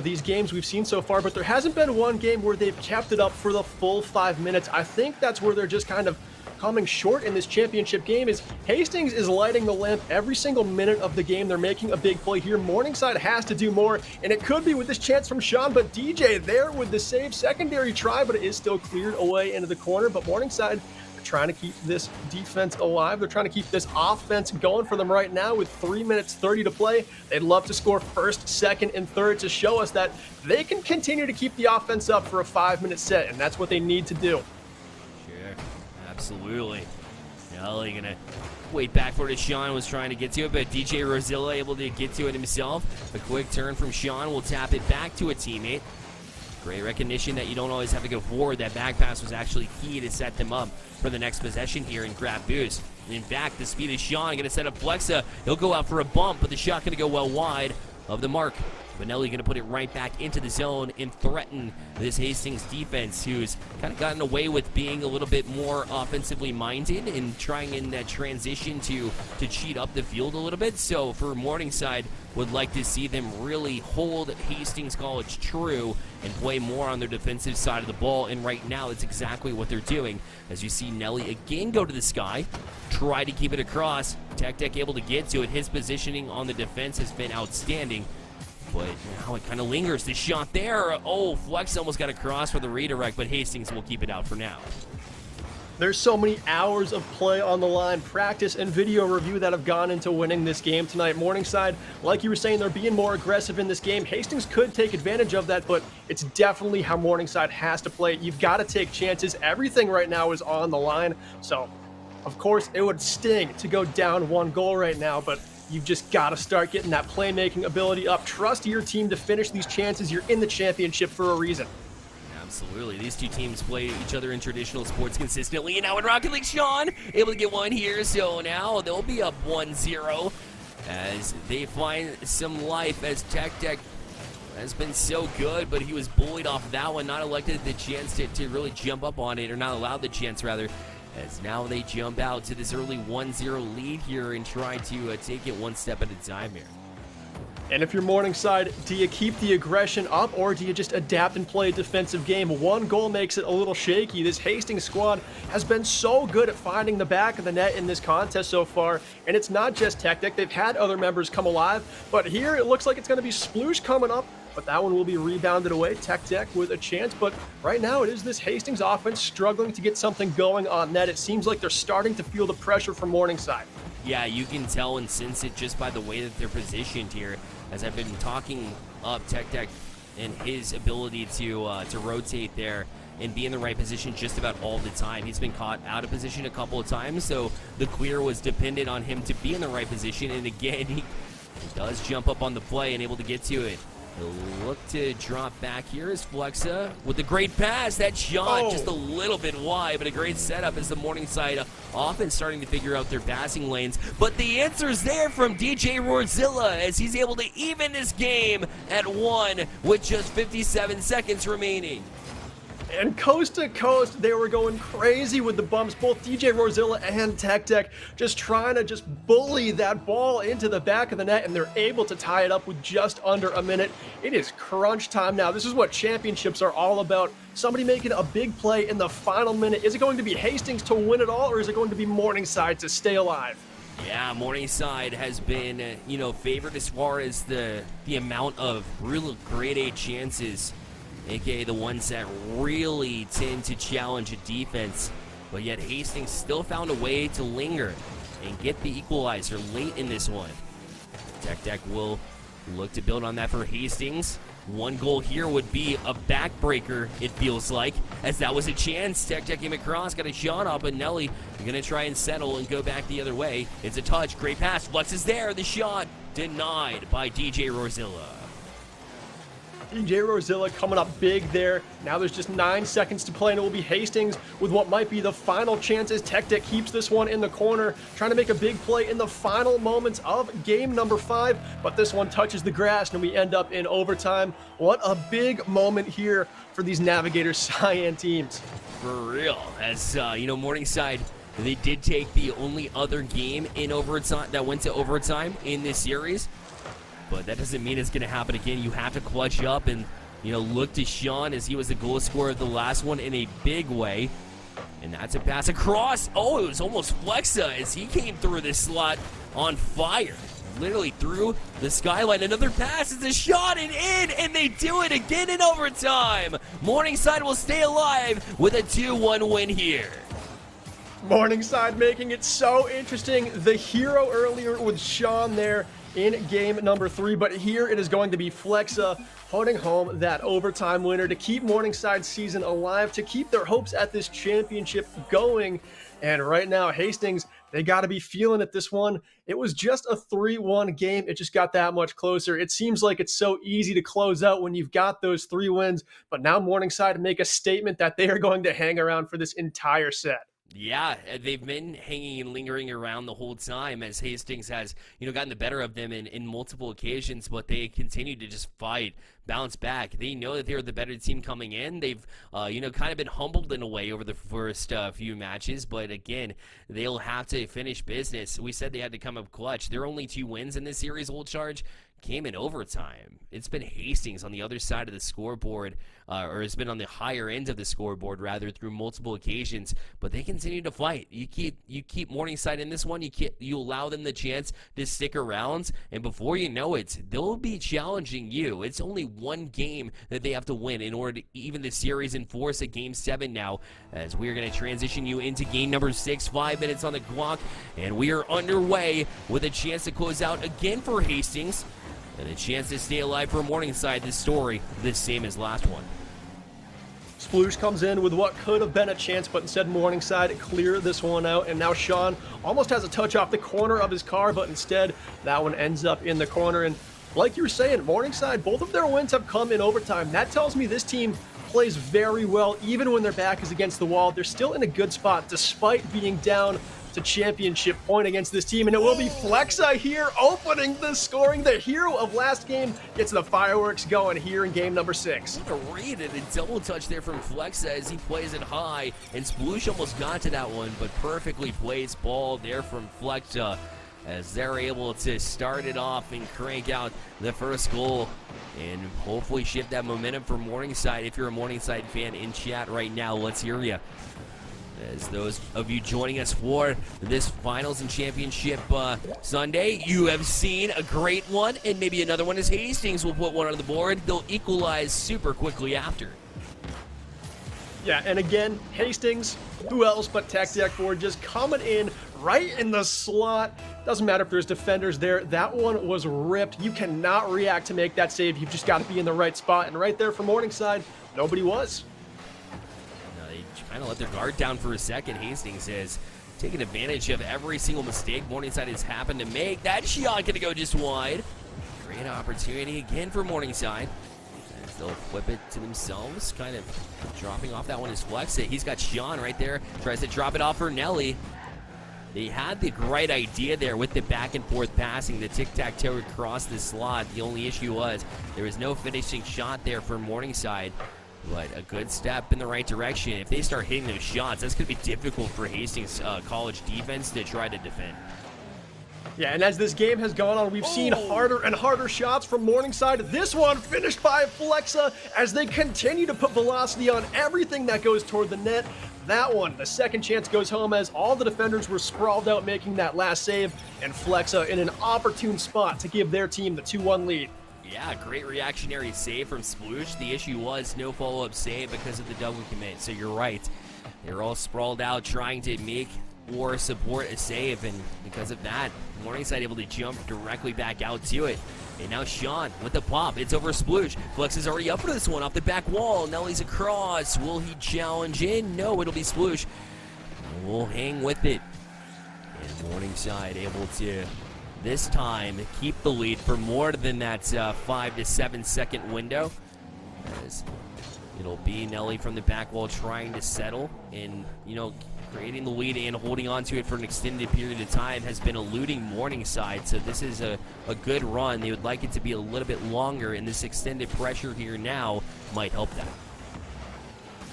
Speaker 2: these games we've seen so far, but there hasn't been one game where they've kept it up for the full 5 minutes. I think that's where they're just kind of coming short in this championship game. Is Hastings is lighting the lamp every single minute of the game. They're making a big play here. Morningside has to do more, and it could be with this chance from Sean, but DJ there with the save. Secondary try, but it is still cleared away into the corner. But Morningside, they're trying to keep this defense alive. They're trying to keep this offense going for them right now with 3 minutes 30 to play. They'd love to score first, second, and third to show us that they can continue to keep the offense up for a 5-minute set, and that's what they need to do.
Speaker 1: Absolutely. Now they're going to wait back for it. Sean was trying to get to it, but DJ Rosilla able to get to it himself. A quick turn from Sean will tap it back to a teammate. Great recognition that you don't always have to go forward. That back pass was actually key to set them up for the next possession here and grab boost. In fact, the speed of Sean going to set up Flexa. He'll go out for a bump, but the shot going to go well wide of the mark. Benelli going to put it right back into the zone and threaten this Hastings defense, who's kind of gotten away with being a little bit more offensively minded and trying in that transition to cheat up the field a little bit. So for Morningside, would like to see them really hold Hastings College true and play more on their defensive side of the ball. And right now, that's exactly what they're doing. As you see Nelly again go to the sky, try to keep it across. Tech able to get to it. His positioning on the defense has been outstanding. But now it kind of lingers. The shot there. Oh, Flex almost got across for the redirect, but Hastings will keep it out for now.
Speaker 2: There's so many hours of play on the line, practice and video review that have gone into winning this game tonight. Morningside, like you were saying, they're being more aggressive in this game. Hastings could take advantage of that, but it's definitely how Morningside has to play. You've got to take chances. Everything right now is on the line. So, of course, it would sting to go down 1 goal right now, but you've just got to start getting that playmaking ability up. Trust your team to finish these chances. You're in the championship for a reason.
Speaker 1: Absolutely. These two teams play each other in traditional sports consistently. And now in Rocket League, Sean able to get one here. So now they'll be up 1-0 as they find some life, as Tech has been so good, but he was bullied off that one, not elected the chance to really jump up on it, or not allowed the chance rather, as now they jump out to this early 1-0 lead here and try to take it one step at a time here.
Speaker 2: And if you're Morningside, do you keep the aggression up or do you just adapt and play a defensive game? One goal makes it a little shaky. This Hastings squad has been so good at finding the back of the net in this contest so far. And it's not just Tech. They've had other members come alive. But here it looks like it's going to be Sploosh coming up. But that one will be rebounded away. Tech with a chance. But right now it is this Hastings offense struggling to get something going on net. It seems like they're starting to feel the pressure from Morningside.
Speaker 1: Yeah, you can tell and sense it just by the way that they're positioned here. As I've been talking up Tech and his ability to rotate there and be in the right position just about all the time. He's been caught out of position a couple of times, so the clear was dependent on him to be in the right position. And again, he does jump up on the play and able to get to it. He'll look to drop back here as Flexa with a great pass. That shot just a little bit wide, but a great setup as the Morningside offense starting to figure out their passing lanes. But the answer's there from DJ Rorzilla as he's able to even this game at 1 with just 57 seconds remaining.
Speaker 2: And coast to coast, they were going crazy with the bumps. Both DJ Rorzilla and Tech just trying to just bully that ball into the back of the net, and they're able to tie it up with just under a minute. It is crunch time now. This is what championships are all about. Somebody making a big play in the final minute. Is it going to be Hastings to win it all, or is it going to be Morningside to stay alive?
Speaker 1: Yeah, Morningside has been, favored as far as the amount of real grade A chances, aka the ones that really tend to challenge a defense. But yet Hastings still found a way to linger and get the equalizer late in this one. Tech will look to build on that for Hastings. One goal here would be a backbreaker, it feels like, as that was a chance. Tech came across, got a shot up, and Nelly going to try and settle and go back the other way. It's a touch, great pass, Flex is there, the shot denied by DJ Rorzilla.
Speaker 2: DJ Rorzilla coming up big there. Now there's just 9 seconds to play, and it will be Hastings with what might be the final chances. Tech keeps this one in the corner, trying to make a big play in the final moments of game number 5, but this one touches the grass, and we end up in overtime. What a big moment here for these Navigator Cyan teams.
Speaker 1: For real, as Morningside, they did take the only other game in overtime that went to overtime in this series. But that doesn't mean it's going to happen again. You have to clutch up and, look to Sean as he was the goal scorer of the last one in a big way. And that's a pass across. Oh, it was almost Flexa as he came through this slot on fire. Literally through the skyline. Another pass is a shot and in, and they do it again in overtime. Morningside will stay alive with a 2-1 win here.
Speaker 2: Morningside making it so interesting. The hero earlier with Sean there in game number 3, but here it is going to be Flexa putting home that overtime winner to keep Morningside's season alive, to keep their hopes at this championship going. And right now, Hastings, they got to be feeling it this one. It was just a 3-1 game. It just got that much closer. It seems like it's so easy to close out when you've got those 3 wins, but now Morningside make a statement that they are going to hang around for this entire set.
Speaker 1: Yeah, they've been hanging and lingering around the whole time as Hastings has, gotten the better of them in multiple occasions, but they continue to just fight, bounce back. They know that they're the better team coming in. They've, kind of been humbled in a way over the first few matches, but again, they'll have to finish business. We said they had to come up clutch. Their only 2 wins in this series, Old Charge, came in overtime. It's been Hastings on the other side of the scoreboard, or has been on the higher end of the scoreboard rather, through multiple occasions, but they continue to fight. You keep Morningside in this one, you allow them the chance to stick around, and before you know it, they'll be challenging you. It's only 1 game that they have to win in order to even the series and force a game 7 now, as we're going to transition you into game number 6, 5 minutes on the clock, and we are underway with a chance to close out again for Hastings. And a chance to stay alive for Morningside. This story, the same as last one.
Speaker 2: Sploosh comes in with what could have been a chance, but instead Morningside clear this one out. And now Sean almost has a touch off the corner of his car, but instead that one ends up in the corner. And like you were saying, Morningside, both of their wins have come in overtime. That tells me this team plays very well. Even when their back is against the wall, they're still in a good spot despite being down to championship point against this team, and it will be Flexa here opening the scoring. The hero of last game gets the fireworks going here in game number 6.
Speaker 1: What a read and a double touch there from Flexa as he plays it high, and Sploosh almost got to that one, but perfectly placed ball there from Flexa as they're able to start it off and crank out the first goal and hopefully shift that momentum for Morningside. If you're a Morningside fan in chat right now, let's hear you. As those of you joining us for this finals and championship Sunday, you have seen a great one, and maybe another one as Hastings will put one on the board. They'll equalize super quickly after.
Speaker 2: Yeah, and again, Hastings, who else but Tech Deck Board just coming in right in the slot. Doesn't matter if there's defenders there. That one was ripped. You cannot react to make that save. You've just got to be in the right spot. And right there for Morningside, nobody was.
Speaker 1: Kind of let their guard down for a second. Hastings is taking advantage of every single mistake Morningside has happened to make. That shot going to go just wide. Great opportunity again for Morningside. As they'll flip it to themselves. Kind of dropping off that one is Flexa. He's got Sean right there. Tries to drop it off for Nelly. They had the right idea there with the back and forth passing, the tic-tac-toe across the slot. The only issue was there was no finishing shot there for Morningside. But a good step in the right direction. If they start hitting those shots, that's going to be difficult for Hastings college defense to try to defend.
Speaker 2: Yeah, and as this game has gone on, we've seen harder and harder shots from Morningside. This one finished by Flexa as they continue to put velocity on everything that goes toward the net. That one, the second chance goes home as all the defenders were sprawled out making that last save, and Flexa in an opportune spot to give their team the 2-1 lead.
Speaker 1: Yeah, great reactionary save from Sploosh. The issue was no follow-up save because of the double commit, so you're right. They're all sprawled out trying to make or support a save, and because of that, Morningside able to jump directly back out to it. And now Sean with the pop. It's over Sploosh. Flex is already up for this one off the back wall. Nelly's across. Will he challenge in? No, it'll be Sploosh. We'll hang with it. And Morningside able to this time keep the lead for more than that 5 to 7 second window, as it'll be Nelly from the back wall trying to settle, and creating the lead and holding on to it for an extended period of time has been eluding Morningside. So this is a good run. They would like it to be a little bit longer, and this extended pressure here now might help that.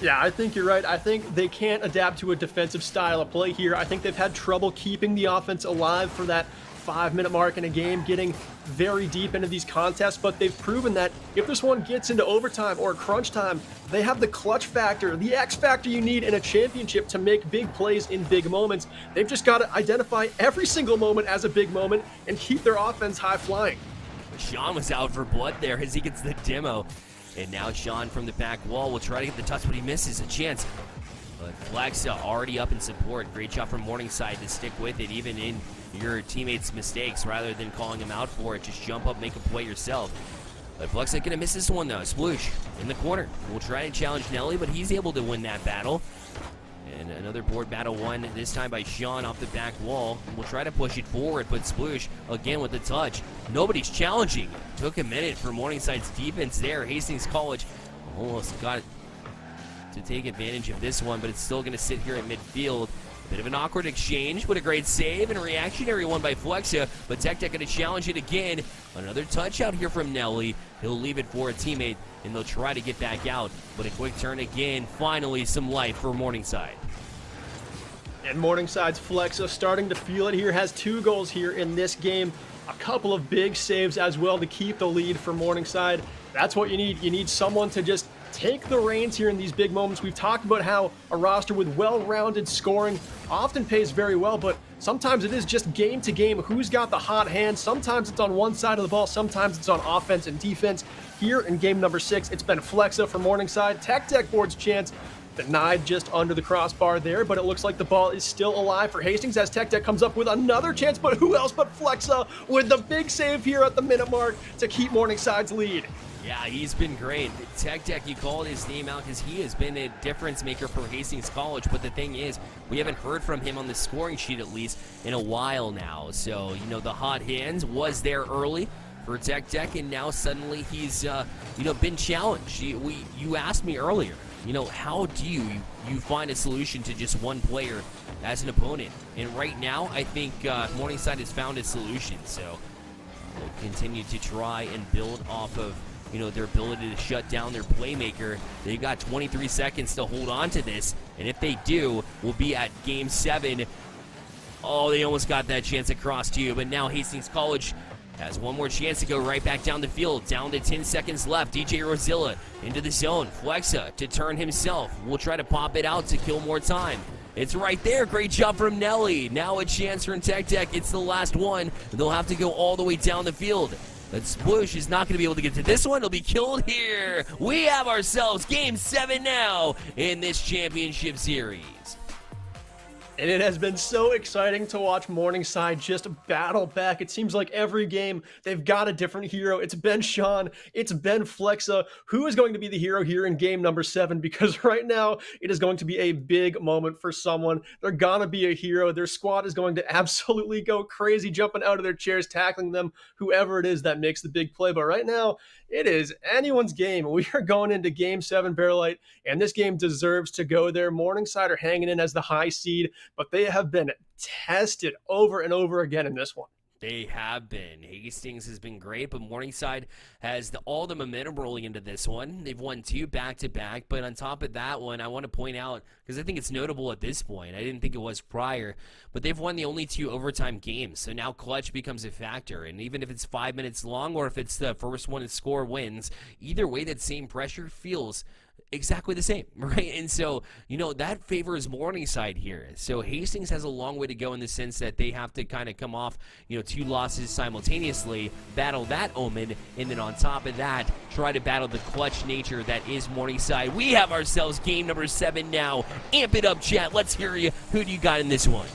Speaker 2: Yeah, I think you're right. I think they can't adapt to a defensive style of play here. I think they've had trouble keeping the offense alive for that 5-minute mark in a game, getting very deep into these contests, but they've proven that if this one gets into overtime or crunch time, they have the clutch factor, the X factor you need in a championship to make big plays in big moments. They've just got to identify every single moment as a big moment and keep their offense high flying.
Speaker 1: Sean was out for blood there as he gets the demo, and now Sean from the back wall will try to get the touch, but he misses a chance. But Flexa already up in support. Great job from Morningside to stick with it, even in your teammates' mistakes, rather than calling them out for it. Just jump up, make a play yourself. But Flexa gonna miss this one though. Sploosh in the corner. We'll try to challenge Nelly, but he's able to win that battle. And another board battle won, this time by Sean off the back wall. We'll try to push it forward, but Sploosh again with the touch. Nobody's challenging. Took a minute for Morningside's defense there. Hastings College almost got to take advantage of this one, but it's still going to sit here at midfield. Bit of an awkward exchange, but a great save and a reactionary one by Flexa, but Tech going to challenge it again. Another touch out here from Nelly. He'll leave it for a teammate, and they'll try to get back out, but a quick turn again. Finally, some life for Morningside.
Speaker 2: And Morningside's Flexa starting to feel it here, has 2 goals here in this game. A couple of big saves as well to keep the lead for Morningside. That's what you need. You need someone to just take the reins here in these big moments. We've talked about how a roster with well-rounded scoring often pays very well, but sometimes it is just game to game who's got the hot hand. Sometimes it's on one side of the ball, sometimes it's on offense and defense. Here in game number 6, it's been Flexa for Morningside. Tech Deck Board's chance denied just under the crossbar there, but it looks like the ball is still alive for Hastings as Tech Deck comes up with another chance, but who else but Flexa with the big save here at the minute mark to keep Morningside's lead.
Speaker 1: Yeah, he's been great. Tech Deck, you called his name out because he has been a difference maker for Hastings College, but the thing is, we haven't heard from him on the scoring sheet at least in a while now. So, the hot hands was there early for Tech Tech, and now suddenly he's, been challenged. You asked me earlier, how do you find a solution to just one player as an opponent? And right now, I think Morningside has found a solution. So we'll continue to try and build off of their ability to shut down their playmaker. They've got 23 seconds to hold on to this, and if they do, we'll be at Game 7. Oh, they almost got that chance across to you, but now Hastings College has one more chance to go right back down the field. Down to 10 seconds left. DJ Rosilla into the zone. Flexa to turn himself. We'll try to pop it out to kill more time. It's right there. Great job from Nelly. Now a chance from Tech Tech. It's the last one. They'll have to go all the way down the field. That Bush is not going to be able to get to this one. He'll be killed here. We have ourselves Game 7 now in this championship series.
Speaker 2: And it has been so exciting to watch Morningside just battle back. It seems like every game they've got a different hero. It's been Sean, it's been Flexa. Who is going to be the hero here in game number 7? Because right now it is going to be a big moment for someone. They're gonna be a hero. Their squad is going to absolutely go crazy, jumping out of their chairs, tackling them, whoever it is that makes the big play. But right now, it is anyone's game. We are going into Game 7, Bearlight, and this game deserves to go there. Morningside are hanging in as the high seed, but they have been tested over and over again in this one.
Speaker 1: They have been. Hastings has been great, but Morningside has all the momentum rolling into this one. They've won 2 back-to-back, but on top of that one, I want to point out, because I think it's notable at this point, I didn't think it was prior, but they've won the only 2 overtime games, so now clutch becomes a factor, and even if it's 5 minutes long or if it's the first one to score wins, either way, that same pressure feels exactly the same, right? And so, that favors Morningside here. So Hastings has a long way to go in the sense that they have to kind of come off, 2 losses simultaneously, battle that omen, and then on top of that, try to battle the clutch nature that is Morningside. We have ourselves game number 7 now. Amp it up, chat. Let's hear you. Who do you got in this one?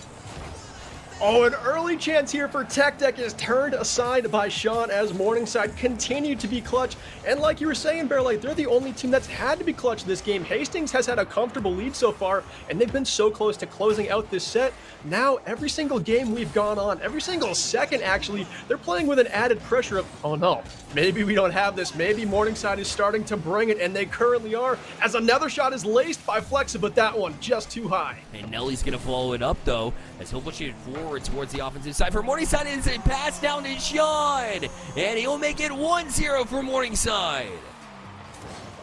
Speaker 2: Oh, an early chance here for Tech Tech is turned aside by Sean as Morningside continue to be clutch. And like you were saying, Bearlight, they're the only team that's had to be clutch this game. Hastings has had a comfortable lead so far, and they've been so close to closing out this set. Now, every single game we've gone on, every single second actually, they're playing with an added pressure of, oh no, maybe we don't have this. Maybe Morningside is starting to bring it, and they currently are, as another shot is laced by Flexa, but that one just too high.
Speaker 1: And Nelly's going to follow it up, though, as he'll push it forward towards the offensive side. For Morningside, it's a pass down to Sean, and he'll make it 1-0 for Morningside.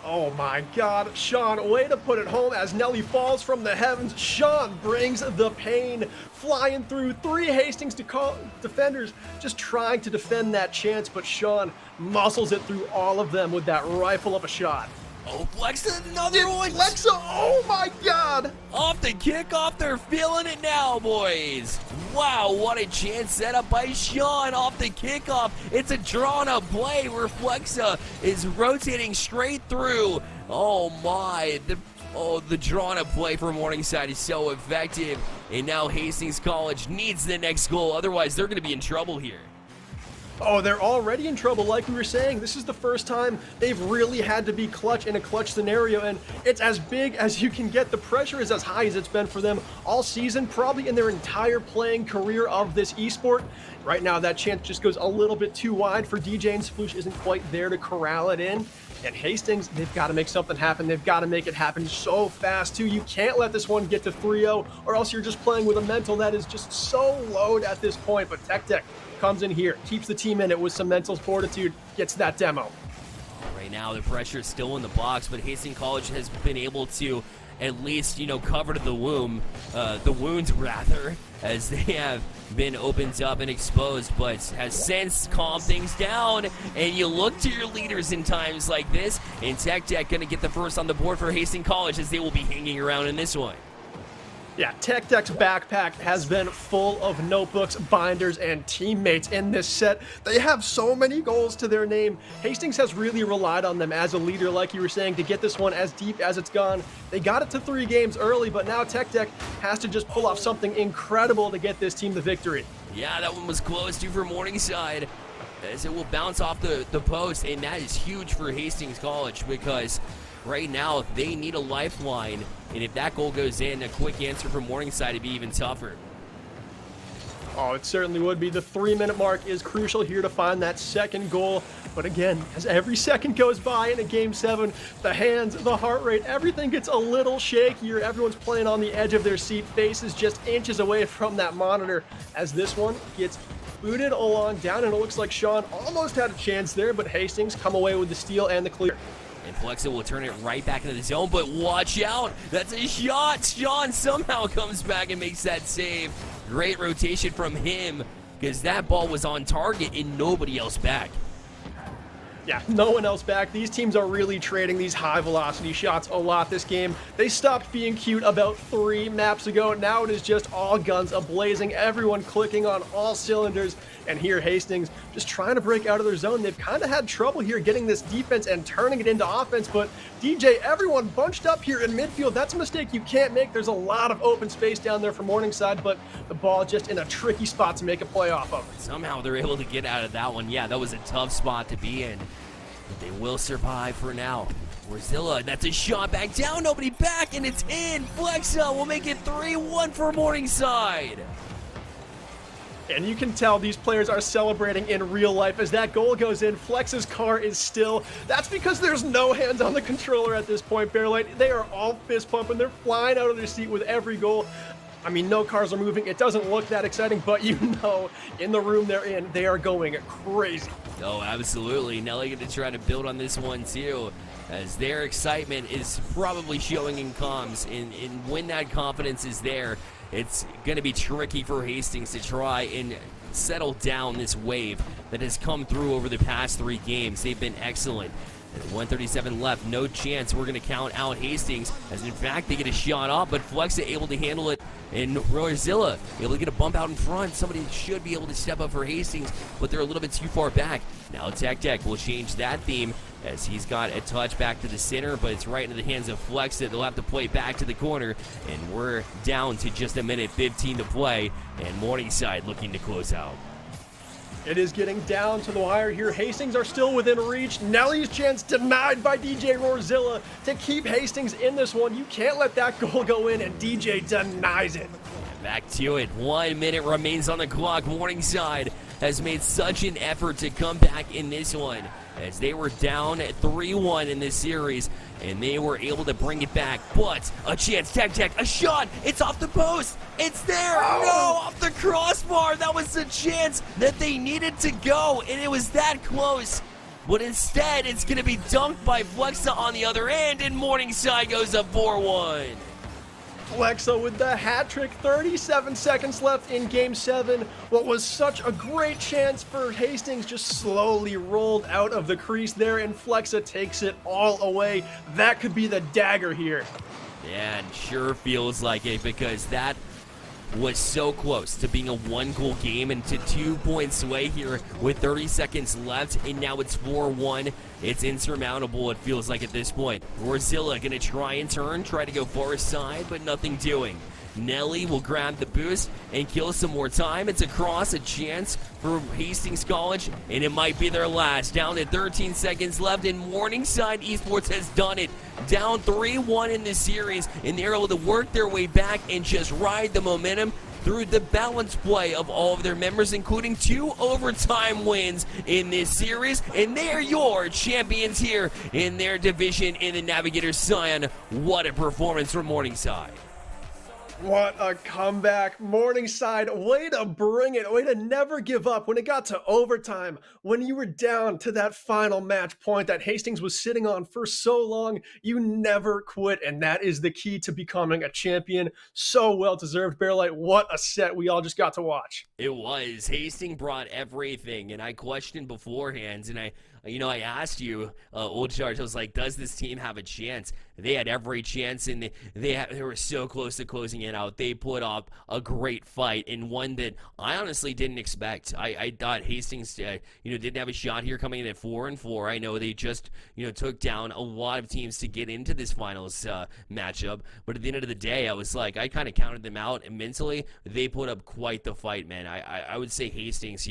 Speaker 2: Oh my God, Sean, way to put it home as Nelly falls from the heavens. Sean brings the pain, flying through 3 Hastings defenders, just trying to defend that chance, but Sean muscles it through all of them with that rifle of a shot.
Speaker 1: Oh, Flexa, another one.
Speaker 2: Flexa, oh my God.
Speaker 1: Off the kickoff, they're feeling it now, boys. Wow, what a chance set up by Sean off the kickoff. It's a drawn-up play where Flexa is rotating straight through. Oh my, the drawn-up play for Morningside is so effective. And now Hastings College needs the next goal. Otherwise, they're going to be in trouble here.
Speaker 2: Oh, they're already in trouble, like we were saying. This is the first time they've really had to be clutch in a clutch scenario, and it's as big as you can get. The pressure is as high as it's been for them all season, probably in their entire playing career of this esport. Right now, that chance just goes a little bit too wide for DJ, and Sploosh isn't quite there to corral it in. And Hastings, they've got to make something happen. They've got to make it happen so fast, too. You can't let this one get to 3-0, or else you're just playing with a mental that is just so low at this point. But Tech Tech comes in here, keeps the team in it with some mental fortitude, gets that demo.
Speaker 1: Right now, the pressure is still in the box, but Hastings College has been able to at least, cover the wounds rather, as they have been opened up and exposed, but has since calmed things down. And you look to your leaders in times like this, and Tech Tech going to get the first on the board for Hastings College, as they will be hanging around in this one.
Speaker 2: Yeah, Tech Tech's backpack has been full of notebooks, binders, and teammates in this set. They have so many goals to their name. Hastings has really relied on them as a leader, like you were saying, to get this one as deep as it's gone. They got it to 3 games early, but now Tech Tech has to just pull off something incredible to get this team the victory.
Speaker 1: Yeah, that one was close to for Morningside, as it will bounce off the post, and that is huge for Hastings College, because right now they need a lifeline, and if that goal goes in, a quick answer from Morningside would be even tougher.
Speaker 2: Oh, it certainly would be. The 3-minute mark is crucial here to find that second goal. But again, as every second goes by in a Game 7, the hands, the heart rate, everything gets a little shakier. Everyone's playing on the edge of their seat, faces just inches away from that monitor as this one gets booted along down, and it looks like Sean almost had a chance there, but Hastings come away with the steal and the clear.
Speaker 1: And Flexa will turn it right back into the zone, but watch out! That's a shot! Sean somehow comes back and makes that save. Great rotation from him, because that ball was on target and nobody else back.
Speaker 2: Yeah, no one else back. These teams are really trading these high-velocity shots a lot this game. They stopped being cute about 3 maps ago. Now it is just all guns a-blazing, everyone clicking on all cylinders. And here Hastings just trying to break out of their zone. They've kind of had trouble here getting this defense and turning it into offense. But DJ, everyone bunched up here in midfield. That's a mistake you can't make. There's a lot of open space down there for Morningside, but the ball just in a tricky spot to make a play off of.
Speaker 1: Somehow they're able to get out of that one. Yeah, that was a tough spot to be in. But they will survive for now. Warzilla, that's a shot back down, nobody back, and it's in. Flexa will make it 3-1 for Morningside.
Speaker 2: And you can tell these players are celebrating in real life as that goal goes in. Flex's car is still. That's because there's no hands on the controller at this point, Bearlight. They are all fist pumping. They're flying out of their seat with every goal. I mean, no cars are moving. It doesn't look that exciting, but you know, in the room they're in, they are going crazy.
Speaker 1: Oh, absolutely. Nelly going to try to build on this one, too, as their excitement is probably showing in comms. And when that confidence is there, it's going to be tricky for Hastings to try and settle down this wave that has come through over the past 3 games. They've been excellent. And 1:37 left, no chance we're going to count out Hastings, as in fact they get a shot off, but Flexa able to handle it, and Royzilla able to get a bump out in front. Somebody should be able to step up for Hastings, but they're a little bit too far back. Now Tech will change that theme, as he's got a touch back to the center, but it's right into the hands of Flexa. They'll have to play back to the corner, and we're down to just a minute 15 to play, and Morningside looking to close out.
Speaker 2: It is getting down to the wire here. Hastings are still within reach. Nelly's chance denied by DJ Rorzilla to keep Hastings in this one. You can't let that goal go in, and DJ denies it.
Speaker 1: Back to it. 1 minute remains on the clock. Morningside has made such an effort to come back in this one, as they were down at 3-1 in this series, and they were able to bring it back. But a chance, Tech, a shot, it's off the post, it's there, no, off the crossbar. That was the chance that they needed to go, and it was that close. But instead, it's going to be dunked by Flexa on the other end, and Morningside goes up 4-1.
Speaker 2: Flexa with the hat trick, 37 seconds left in Game 7. What was such a great chance for Hastings just slowly rolled out of the crease there, and Flexa takes it all away. That could be the dagger here.
Speaker 1: Yeah, and sure feels like it, because that was so close to being a 1-goal game, and to 2 points away here with 30 seconds left, and now it's 4-1. It's insurmountable, it feels like, at this point. Rorzilla gonna try and try to go far side, but nothing doing. Nelly will grab the boost and kill some more time. It's across, a chance for Hastings College, and it might be their last. Down to 13 seconds left, and Morningside Esports has done it. Down 3-1 in this series, and they're able to work their way back and just ride the momentum through the balanced play of all of their members, including 2 overtime wins in this series, and they are your champions here in their division in the Navigator Scion. What a performance from Morningside.
Speaker 2: What a comeback. Morningside, way to bring it, way to never give up. When it got to overtime, when you were down to that final match point that Hastings was sitting on for so long, you never quit, and that is the key to becoming a champion. So well deserved, Bearlight. What a set we all just got to watch.
Speaker 1: It was. Hastings brought everything, and I questioned beforehand, and I asked you, Old Charge, I was like, does this team have a chance? They had every chance, and they were so close to closing it out. They put up a great fight, and one that I honestly didn't expect. I thought Hastings, didn't have a shot here coming in at 4-4. I know they just, took down a lot of teams to get into this finals matchup, but at the end of the day, I was like, I kind of counted them out, and mentally, they put up quite the fight, man. I would say Hastings,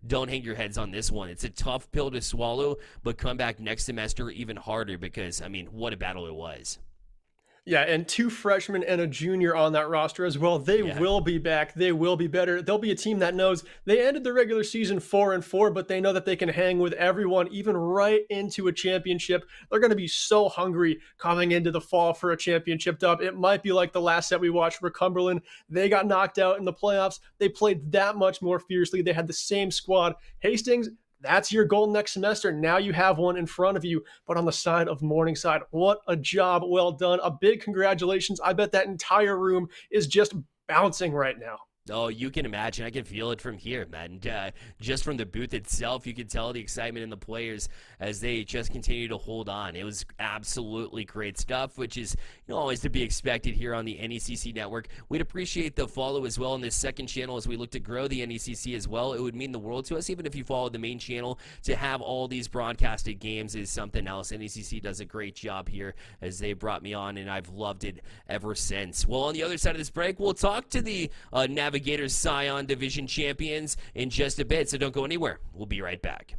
Speaker 1: don't hang your heads on this one. It's a tough pill to swallow, but come back next semester even harder, because, what a battle it was.
Speaker 2: Yeah, and 2 freshmen and a junior on that roster as well. They
Speaker 1: Yeah.
Speaker 2: will be back. They will be better. They'll be a team that knows they ended the regular season 4-4, but they know that they can hang with everyone, even right into a championship. They're going to be so hungry coming into the fall for a championship dub. It might be like the last set we watched for Cumberland. They got knocked out in the playoffs. They played that much more fiercely. They had the same squad. Hastings, that's your goal next semester. Now you have one in front of you. But on the side of Morningside, what a job well done. A big congratulations. I bet that entire room is just bouncing right now.
Speaker 1: Oh, you can imagine. I can feel it from here, man. Just from the booth itself, you can tell the excitement in the players as they just continue to hold on. It was absolutely great stuff, which is always to be expected here on the NECC network. We'd appreciate the follow as well on this second channel as we look to grow the NECC as well. It would mean the world to us, even if you follow the main channel. To have all these broadcasted games is something else. NECC does a great job here as they brought me on, and I've loved it ever since. Well, on the other side of this break, we'll talk to the Navigators Scion Division champions in just a bit, so don't go anywhere. We'll be right back.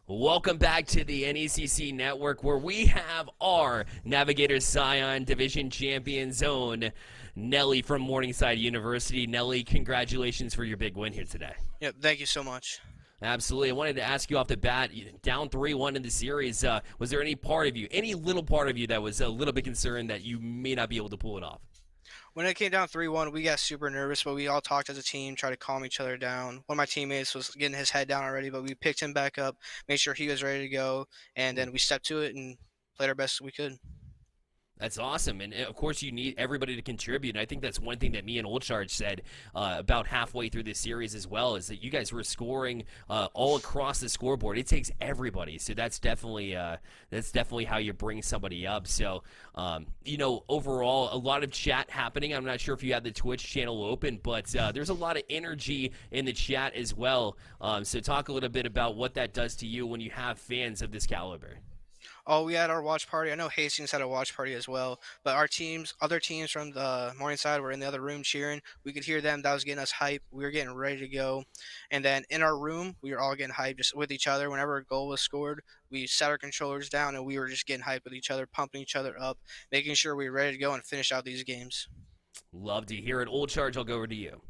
Speaker 1: Welcome back to the NECC Network, where we have our Navigator Scion Division Champion Zone, Nelly from Morningside University. Nelly, congratulations for your big win here today.
Speaker 5: Yep, thank you so much.
Speaker 1: Absolutely. I wanted to ask you off the bat, down 3-1 in the series, was there any little part of you that was a little bit concerned that you may not be able to pull it off?
Speaker 5: When it came down 3-1, we got super nervous, but we all talked as a team, tried to calm each other down. One of my teammates was getting his head down already, but we picked him back up, made sure he was ready to go, and then we stepped to it and played our best we could.
Speaker 1: That's awesome, and of course you need everybody to contribute. And I think that's one thing that me and Old Charge said about halfway through this series as well, is that you guys were scoring all across the scoreboard. It takes everybody, so that's definitely how you bring somebody up. So overall, a lot of chat happening. I'm not sure if you had the Twitch channel open, but there's a lot of energy in the chat as well. So talk a little bit about what that does to you when you have fans of this caliber.
Speaker 5: Oh, we had our watch party. I know Hastings had a watch party as well, but other teams from the Morningside were in the other room cheering. We could hear them. That was getting us hype. We were getting ready to go. And then in our room, we were all getting hyped just with each other. Whenever a goal was scored, we set our controllers down, and we were just getting hyped with each other, pumping each other up, making sure we were ready to go and finish out these games.
Speaker 1: Love to hear it. Old Charge, I'll go over to you.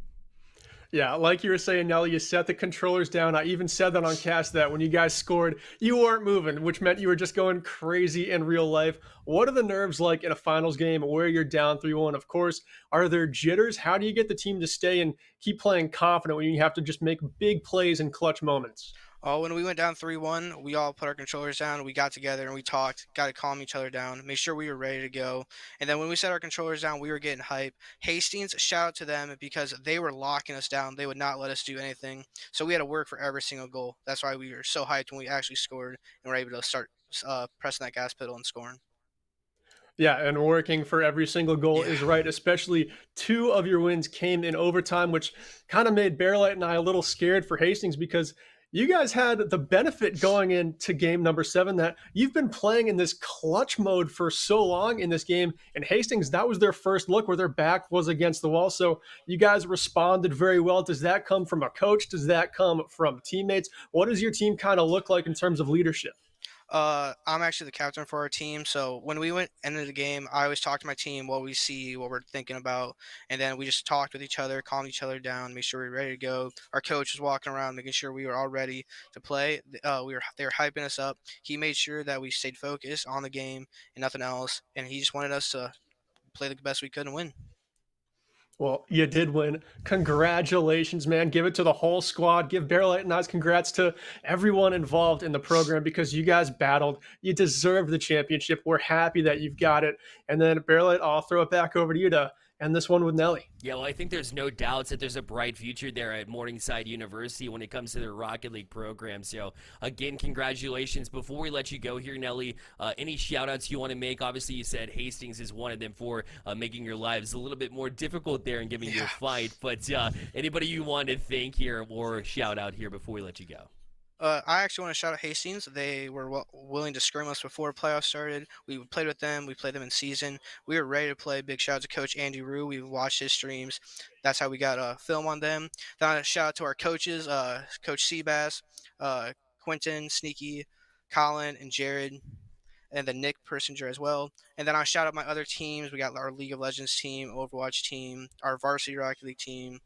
Speaker 2: Yeah, like you were saying, Nelly, you set the controllers down. I even said that on cast that when you guys scored, you weren't moving, which meant you were just going crazy in real life. What are the nerves like in a finals game where you're down 3-1? Of course, are there jitters? How do you get the team to stay and keep playing confident when you have to just make big plays in clutch moments?
Speaker 5: When we went down 3-1, we all put our controllers down. We got together and we talked, got to calm each other down, make sure we were ready to go. And then when we set our controllers down, we were getting hype. Hastings, shout out to them because they were locking us down. They would not let us do anything. So we had to work for every single goal. That's why we were so hyped when we actually scored and were able to start pressing that gas pedal and scoring.
Speaker 2: Yeah, and working for every single goal is right, especially 2 of your wins came in overtime, which kind of made Bearlight and I a little scared for Hastings because you guys had the benefit going into game number 7 that you've been playing in this clutch mode for so long in this game. And Hastings, that was their first look where their back was against the wall. So you guys responded very well. Does that come from a coach? Does that come from teammates? What does your team kind of look like in terms of leadership?
Speaker 5: I'm actually the captain for our team, so when we went into the game, I always talk to my team what we see, what we're thinking about, and then we just talked with each other, calmed each other down, made sure we were ready to go. Our coach was walking around, making sure we were all ready to play. They were hyping us up. He made sure that we stayed focused on the game and nothing else, and he just wanted us to play the best we could and win.
Speaker 2: Well, you did win. Congratulations, man. Give it to the whole squad. Give Bearlight and Oz congrats to everyone involved in the program because you guys battled. You deserve the championship. We're happy that you've got it. And then, Bearlight, I'll throw it back over to you to end this one with Nelly.
Speaker 1: Yeah, well, I think there's no doubts that there's a bright future there at Morningside University when it comes to their Rocket League program. So, again, congratulations. Before we let you go here, Nelly, any shout-outs you want to make? Obviously, you said Hastings is one of them for making your lives a little bit more difficult there and giving you a fight. But anybody you want to thank here or shout out here before we let you go?
Speaker 5: I actually want to shout out Hastings. They were willing to scrim us before playoffs started. We played with them. We played them in season. We were ready to play. Big shout out to Coach Andy Rue. We watched his streams. That's how we got a film on them. Then a shout out to our coaches, Coach Seabass, Quentin, Sneaky, Colin, and Jared, and then Nick Persinger as well. And then I'll shout out my other teams. We got our League of Legends team, Overwatch team, our Varsity Rocket League team,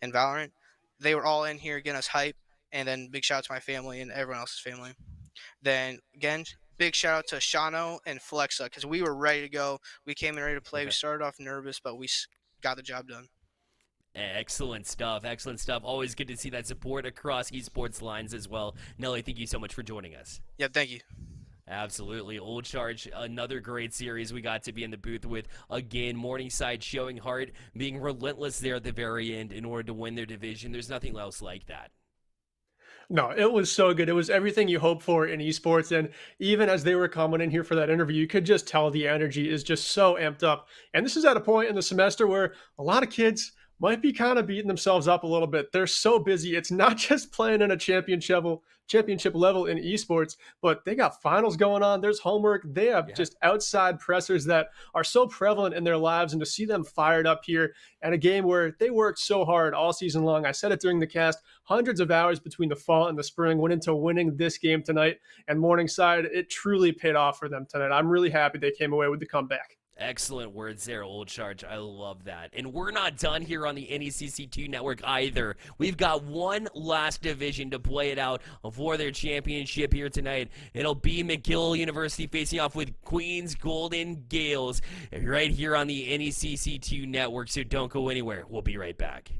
Speaker 5: and Valorant. They were all in here getting us hype. And then big shout out to my family and everyone else's family. Then, again, big shout out to Shano and Flexa because we were ready to go. We came in ready to play. Okay. We started off nervous, but we got the job done.
Speaker 1: Excellent stuff. Excellent stuff. Always good to see that support across esports lines as well. Nelly, thank you so much for joining us.
Speaker 5: Yeah, thank you.
Speaker 1: Absolutely. Old Charge, another great series we got to be in the booth with. Again, Morningside showing heart, being relentless there at the very end in order to win their division. There's nothing else like that.
Speaker 2: No, it was so good. It was everything you hope for in esports. And even as they were coming in here for that interview, you could just tell the energy is just so amped up. And this is at a point in the semester where a lot of kids might be kind of beating themselves up a little bit. They're so busy. It's not just playing in a championship level in esports, but they got finals going on. There's homework. They have just outside pressers that are so prevalent in their lives. And to see them fired up here at a game where they worked so hard all season long, I said it during the cast, hundreds of hours between the fall and the spring went into winning this game tonight. And Morningside, it truly paid off for them tonight. I'm really happy they came away with the comeback.
Speaker 1: Excellent words there, Old Charge. I love that. And we're not done here on the NECC2 network either. We've got one last division to play it out for their championship here tonight. It'll be McGill University facing off with Queens Golden Gales right here on the NECC2 network. So don't go anywhere. We'll be right back.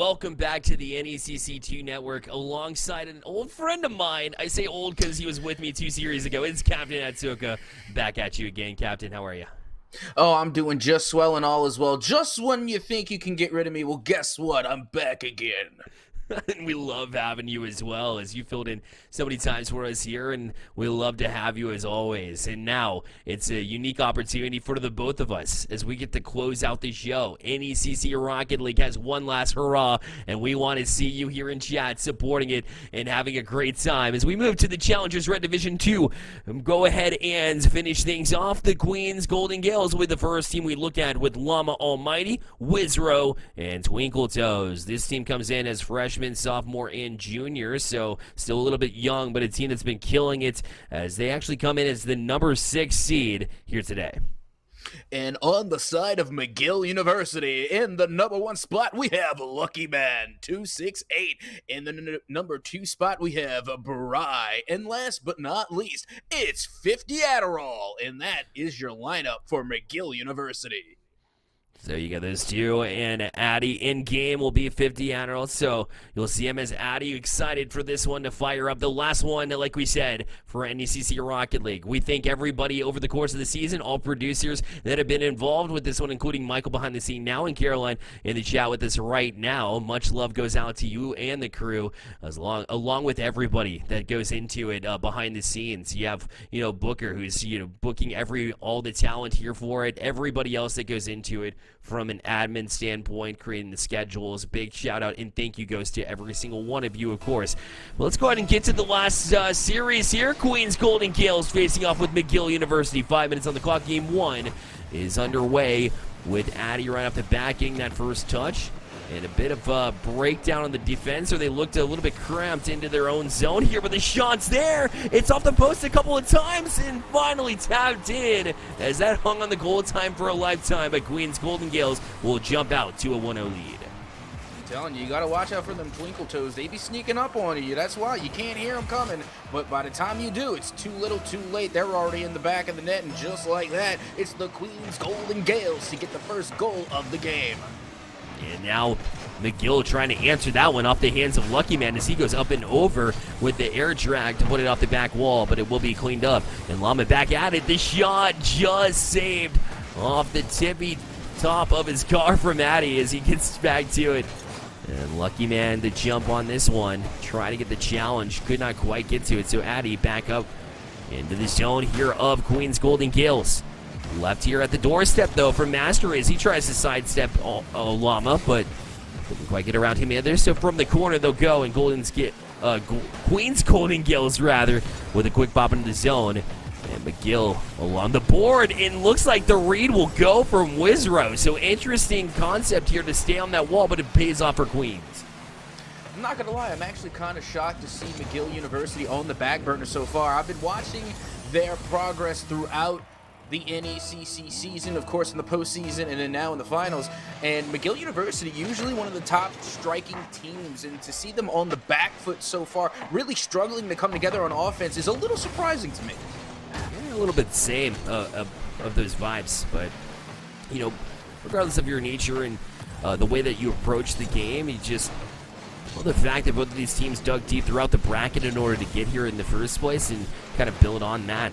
Speaker 1: welcome back to the NECC2 Network alongside an old friend of mine. I say old because he was with me 2 series ago. It's Captain Atsoca. Back at you again, Captain. How are you?
Speaker 6: Oh, I'm doing just swell and all as well. Just when you think you can get rid of me, well, guess what? I'm back again.
Speaker 1: And we love having you as well, as you filled in so many times for us here, and we love to have you as always. And now it's a unique opportunity for the both of us as we get to close out the show. NECC Rocket League has one last hurrah, and we want to see you here in chat supporting it and having a great time. As we move to the Challengers Red Division 2, go ahead and finish things off. The Queens Golden Gales with the first team we look at with Llama Almighty, Wizro, and Twinkle Toes. This team comes in as freshmen, sophomore, and junior, so still a little bit young, but a team that's been killing it as they actually come in as the number 6 seed here today.
Speaker 6: And on the side of McGill University, in the number 1 spot, we have LuckyMan 268. In the number 2 spot, we have Bry. And last but not least, it's 50 Adderall. And that is your lineup for McGill University.
Speaker 1: So you got those two, and Addy in game will be 50 Adderall, so you'll see him as Addy, excited for this one to fire up. The last one, like we said, for NECC Rocket League. We thank everybody over the course of the season, all producers that have been involved with this one, including Michael behind the scene now and Caroline in the chat with us right now. Much love goes out to you and the crew, along with everybody that goes into it behind the scenes. You have, Booker, who's, booking all the talent here for it, everybody else that goes into it from an admin standpoint, creating the schedules. Big shout out and thank you goes to every single one of you, of course. But let's go ahead and get to the last series here. Queens Golden Gales facing off with McGill University. 5 minutes on the clock. Game 1 is underway with Addy right off the bat getting that first touch. And a bit of a breakdown on the defense, or they looked a little bit cramped into their own zone here, but the shot's there. It's off the post a couple of times and finally tapped in as that hung on the goal time for a lifetime. But Queens Golden Gales will jump out to a 1-0 lead.
Speaker 6: I'm telling you, you got to watch out for them Twinkle Toes. They be sneaking up on you. That's why you can't hear them coming. But by the time you do, it's too little too late. They're already in the back of the net, and just like that, it's the Queens Golden Gales to get the first goal of the game.
Speaker 1: And now McGill trying to answer that one off the hands of LuckyMan as he goes up and over with the air drag to put it off the back wall, but it will be cleaned up. And Llama back at it. The shot just saved off the tippy top of his car from Addy as he gets back to it. And LuckyMan to jump on this one, try to get the challenge, could not quite get to it. So Addy back up into the zone here of Queens Golden Gales. Left here at the doorstep, though, from Master as he tries to sidestep Llama, but didn't quite get around him either. So from the corner, they'll go, and Queens Golden Gales, rather, with a quick pop into the zone. And McGill along the board, and looks like the read will go from Wizro. So interesting concept here to stay on that wall, but it pays off for Queens.
Speaker 6: I'm not going to lie, I'm actually kind of shocked to see McGill University on the back burner so far. I've been watching their progress throughout the NECC season, of course, in the postseason, and then now in the finals. And McGill University, usually one of the top striking teams, and to see them on the back foot so far, really struggling to come together on offense, is a little surprising to me.
Speaker 1: Yeah, a little bit same of those vibes, but regardless of your nature and the way that you approach the game, the fact that both of these teams dug deep throughout the bracket in order to get here in the first place and kind of build on that.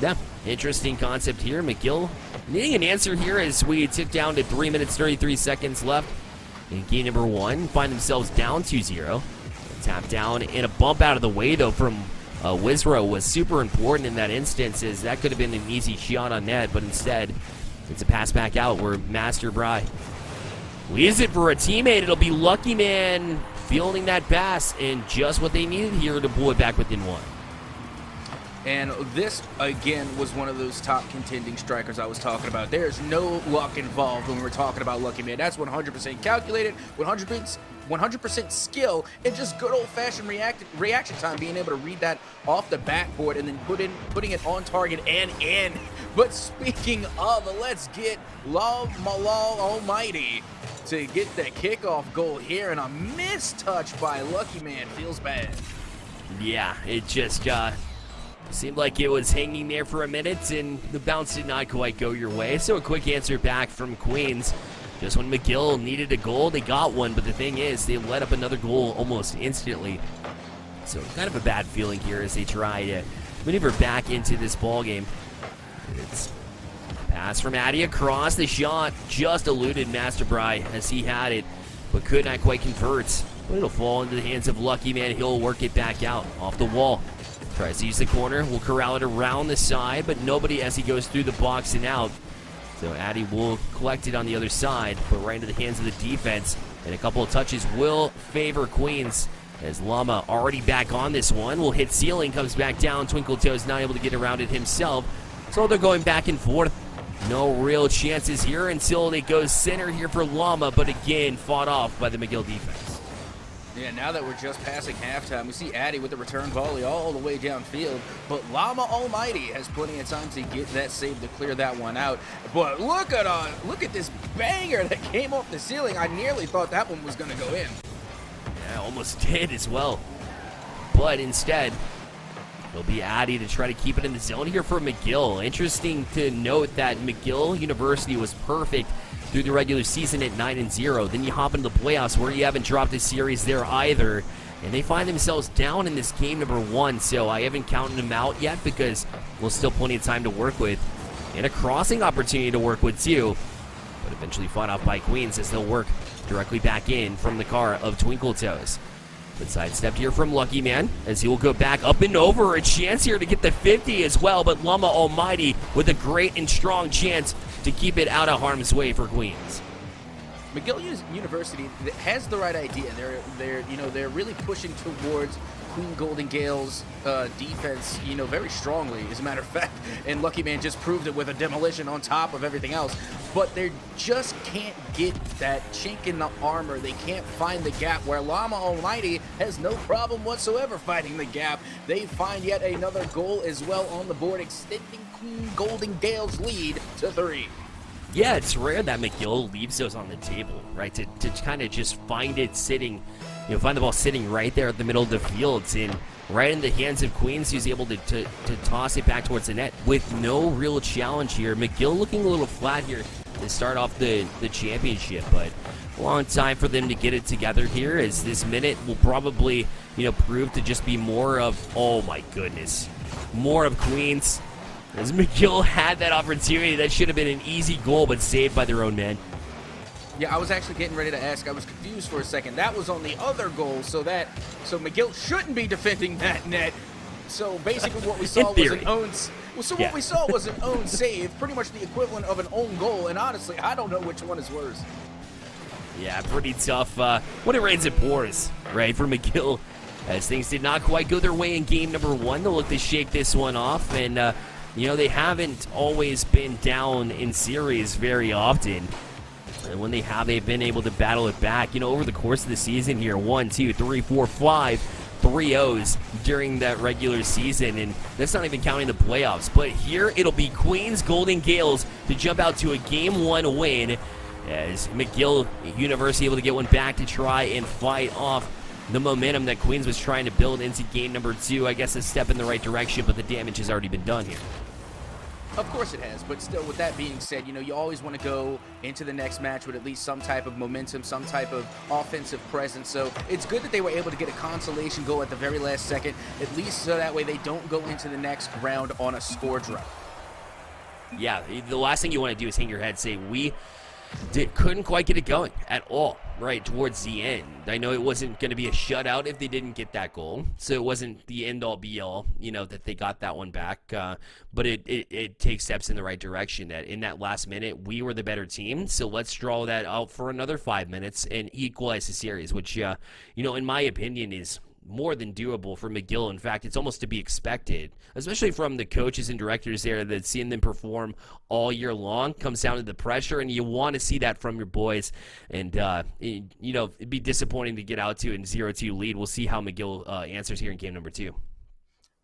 Speaker 1: Yeah, interesting concept here. McGill needing an answer here as we tick down to 3 minutes, 33 seconds left in game number 1. Find themselves down 2-0. Tap down and a bump out of the way, though, from Wizro was super important in that instance, as that could have been an easy shot on net, but instead it's a pass back out where Master Bry leaves it for a teammate. It'll be LuckyMan fielding that pass, and just what they needed here to pull it back within 1.
Speaker 6: And this, again, was one of those top contending strikers I was talking about. There's no luck involved when we're talking about LuckyMan. That's 100% calculated, 100% skill, and just good old-fashioned reaction time, being able to read that off the backboard and then putting it on target and in. But speaking of, let's get Malal Almighty to get the kickoff goal here, and a mistouch by LuckyMan feels bad.
Speaker 1: Yeah, it just seemed like it was hanging there for a minute, and the bounce did not quite go your way. So a quick answer back from Queens. Just when McGill needed a goal, they got one, but the thing is, they let up another goal almost instantly. So kind of a bad feeling here as they try to maneuver back into this ball game. It's pass from Addy across. The shot just eluded Masterbry as he had it, but could not quite convert. But it'll fall into the hands of LuckyMan. He'll work it back out off the wall. Tries to use the corner. Will corral it around the side, but nobody as he goes through the box and out. So Addy will collect it on the other side, but right into the hands of the defense. And a couple of touches will favor Queens as Llama already back on this one. Will hit ceiling, comes back down. Twinkle Toes not able to get around it himself. So they're going back and forth. No real chances here until it goes center here for Llama, but again fought off by the McGill defense.
Speaker 6: Yeah, now that we're just passing halftime, we see Addy with the return volley all the way downfield, but Llama Almighty has plenty of time to get that save to clear that one out. But look at this banger that came off the ceiling. I nearly thought that one was going to go in.
Speaker 1: Yeah, almost did as well. But instead, it'll be Addy to try to keep it in the zone here for McGill. Interesting to note that McGill University was perfect through the regular season at 9-0. Then you hop into the playoffs where you haven't dropped a series there either. And they find themselves down in this game number 1. So I haven't counted them out yet because we'll still plenty of time to work with. And a crossing opportunity to work with too. But eventually fought off by Queens as they'll work directly back in from the car of Twinkle Toes. But sidestepped here from LuckyMan as he will go back up and over. A chance here to get the 50 as well, but Llama Almighty with a great and strong chance to keep it out of harm's way for Queens.
Speaker 6: McGill University has the right idea. They're really pushing towards Queen Golden Gale's defense, very strongly, as a matter of fact. And LuckyMan just proved it with a demolition on top of everything else. But they just can't get that chink in the armor. They can't find the gap where Llama Almighty has no problem whatsoever finding the gap. They find yet another goal as well on the board, extending Queen Golden Gale's lead to 3.
Speaker 1: Yeah, it's rare that McGill leaves those on the table, right? To kind of just find it sitting, find the ball sitting right there at the middle of the field and right in the hands of Queens, who's able to toss it back towards the net with no real challenge here. McGill looking a little flat here to start off the championship, but a long time for them to get it together here, as this minute will probably, prove to just be more of, oh my goodness, more of Queens. As McGill had that opportunity, that should have been an easy goal, but saved by their own man.
Speaker 6: Yeah, I was actually getting ready to ask. I was confused for a second. That was on the other goal, so McGill shouldn't be defending that net. So basically, what we saw was an own. What we saw was an own save, pretty much the equivalent of an own goal. And honestly, I don't know which one is worse.
Speaker 1: Yeah, pretty tough. When it rains, it pours, right, for McGill. As things did not quite go their way in game number 1, they'll look to shake this one off, and they haven't always been down in series very often. And when they have, they've been able to battle it back. Over the course of the season here, 1, 2, 3, 4, 5, 3-0s during that regular season. And that's not even counting the playoffs. But here, it'll be Queens Golden Gales to jump out to a Game 1 win. As McGill University able to get one back to try and fight off the momentum that Queens was trying to build into game number 2. I guess a step in the right direction, but the damage has already been done here.
Speaker 6: Of course it has, but still, with that being said, you always want to go into the next match with at least some type of momentum, some type of offensive presence. So it's good that they were able to get a consolation goal at the very last second, at least so that way they don't go into the next round on a score drop.
Speaker 1: Yeah, the last thing you want to do is hang your head, say we couldn't quite get it going at all right towards the end. I know it wasn't going to be a shutout if they didn't get that goal, so it wasn't the end-all be-all, that they got that one back, but it takes steps in the right direction, that in that last minute, we were the better team, so let's draw that out for another 5 minutes and equalize the series, which, in my opinion, is more than doable for McGill. In fact, it's almost to be expected, especially from the coaches and directors there that seeing them perform all year long. Comes down to the pressure, and you want to see that from your boys. And, it'd be disappointing to get out to a 0-2 lead. We'll see how McGill answers here in game number 2.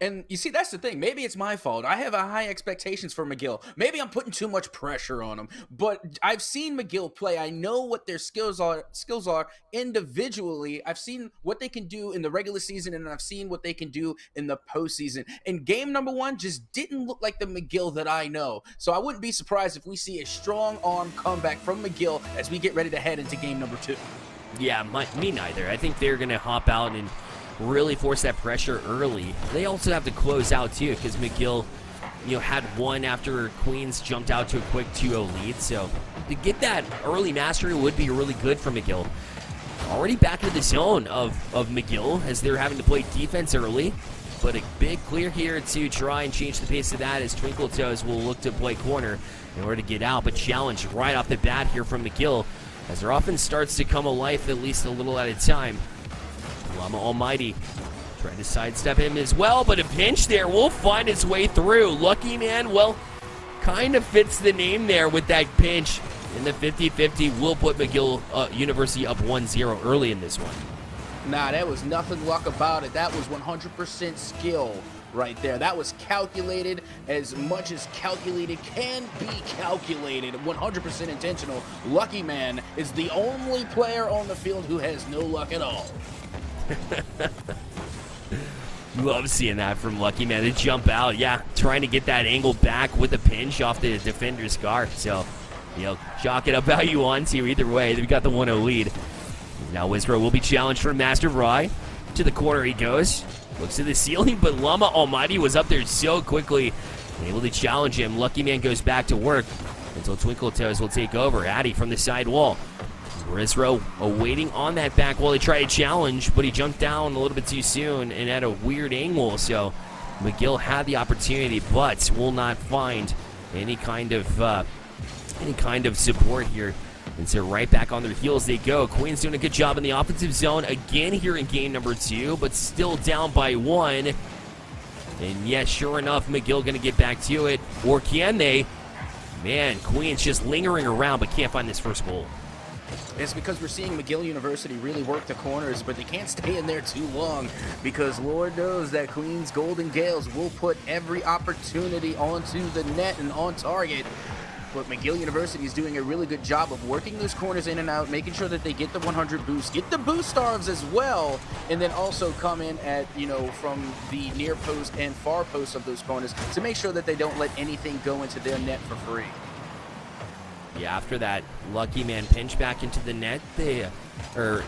Speaker 6: And you see, that's the thing. Maybe it's my fault. I have high expectations for McGill. Maybe I'm putting too much pressure on them. But I've seen McGill play. I know what their skills are individually. I've seen what they can do in the regular season, and I've seen what they can do in the postseason. And game number 1 just didn't look like the McGill that I know. So I wouldn't be surprised if we see a strong arm comeback from McGill as we get ready to head into game number 2.
Speaker 1: Yeah, me neither. I think they're going to hop out and really force that pressure early. They also have to close out too, because McGill, had one after Queens jumped out to a quick 2-0 lead. So to get that early mastery would be really good for McGill. Already back into the zone of McGill as they're having to play defense early. But a big clear here to try and change the pace of that as Twinkle Toes will look to play corner in order to get out. But challenge right off the bat here from McGill as their offense starts to come alive at least a little at a time. Llama Almighty trying to sidestep him as well, but a pinch there will find its way through. Lucky Man, well, kind of fits the name there with that pinch. In the 50-50 will put McGill University up 1-0 early in this one.
Speaker 6: Nah, there was nothing luck about it. That was 100% skill right there. That was calculated as much as calculated can be calculated. 100% intentional. Lucky Man is the only player on the field who has no luck at all.
Speaker 1: Love seeing that from Lucky Man. To jump out, yeah, trying to get that angle back with a pinch off the defender's guard. So, chalk it up how you want to. Either way, they've got the 1-0 lead. Now Wizrow will be challenged from Master Rye. To the corner he goes. Looks to the ceiling, but Llama Almighty was up there so quickly. Able to challenge him. Lucky Man goes back to work until Twinkle Toes will take over. Addy from the side wall. Wizrow awaiting on that back wall. He tried to challenge, but he jumped down a little bit too soon and at a weird angle. So McGill had the opportunity, but will not find any kind of support here. And so right back on their heels they go. Queen's doing a good job in the offensive zone again here in game number 2, but still down by 1. And yes, sure enough, McGill going to get back to it. Or can they? Man, Queen's just lingering around, but can't find this first goal.
Speaker 6: It's because we're seeing McGill University really work the corners, but they can't stay in there too long because Lord knows that Queens Golden Gales will put every opportunity onto the net and on target. But McGill University is doing a really good job of working those corners in and out, making sure that they get the 100 boost, get the boost stars as well, and then also come in at, from the near post and far post of those corners to make sure that they don't let anything go into their net for free.
Speaker 1: Yeah, after that Lucky Man pinch back into the net,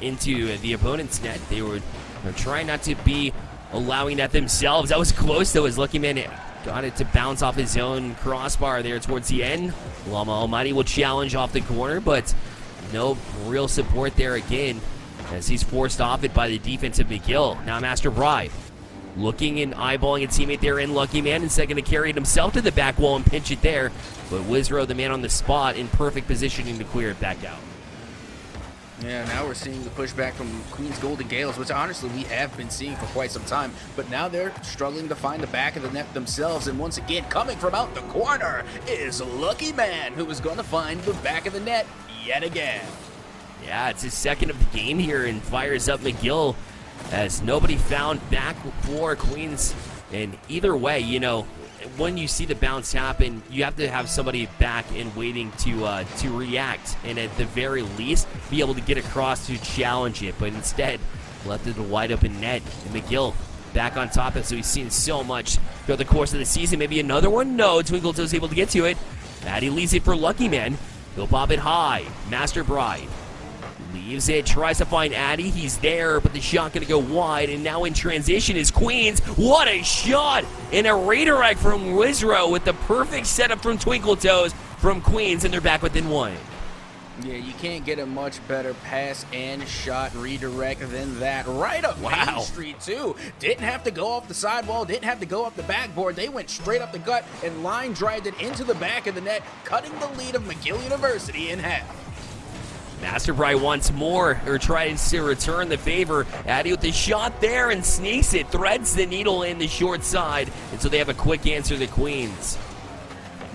Speaker 1: into the opponent's net, they're trying not to be allowing that themselves. That was close though, as Lucky Man got it to bounce off his own crossbar there towards the end. Llama Almighty will challenge off the corner, but no real support there again as he's forced off it by the defense of McGill. Now Master Bry looking and eyeballing a teammate there in Lucky Man, instead going to carry it himself to the back wall and pinch it there. But Wizrow, the man on the spot, in perfect positioning to clear it back out.
Speaker 6: Yeah, now we're seeing the pushback from Queens Golden Gales, which honestly we have been seeing for quite some time. But now they're struggling to find the back of the net themselves. And once again, coming from out the corner is Lucky Man, who is going to find the back of the net yet again.
Speaker 1: Yeah, it's his second of the game here and fires up McGill as nobody found back for Queens. And either way, when you see the bounce happen, you have to have somebody back and waiting to react, and at the very least be able to get across to challenge it. But instead, left it wide open net, and McGill back on top of it. So he's seen so much throughout the course of the season. Maybe another one? No, Twinkletoes able to get to it. Maddie leaves it for Lucky Man. He'll pop it high. Master Bride leaves it, tries to find Addy. He's there, but the shot going to go wide. And now in transition is Queens. What a shot! And a redirect from Wizrow with the perfect setup from Twinkletoes from Queens, and they're back within 1.
Speaker 6: Yeah, you can't get a much better pass and shot redirect than that. Right up Main Street, too. Didn't have to go off the sidewall, didn't have to go up the backboard. They went straight up the gut and line drive it into the back of the net, cutting the lead of McGill University in half.
Speaker 1: Master Bright once more, or tries to return the favor. Addy with the shot there and sneaks it, threads the needle in the short side, and so they have a quick answer to Queens.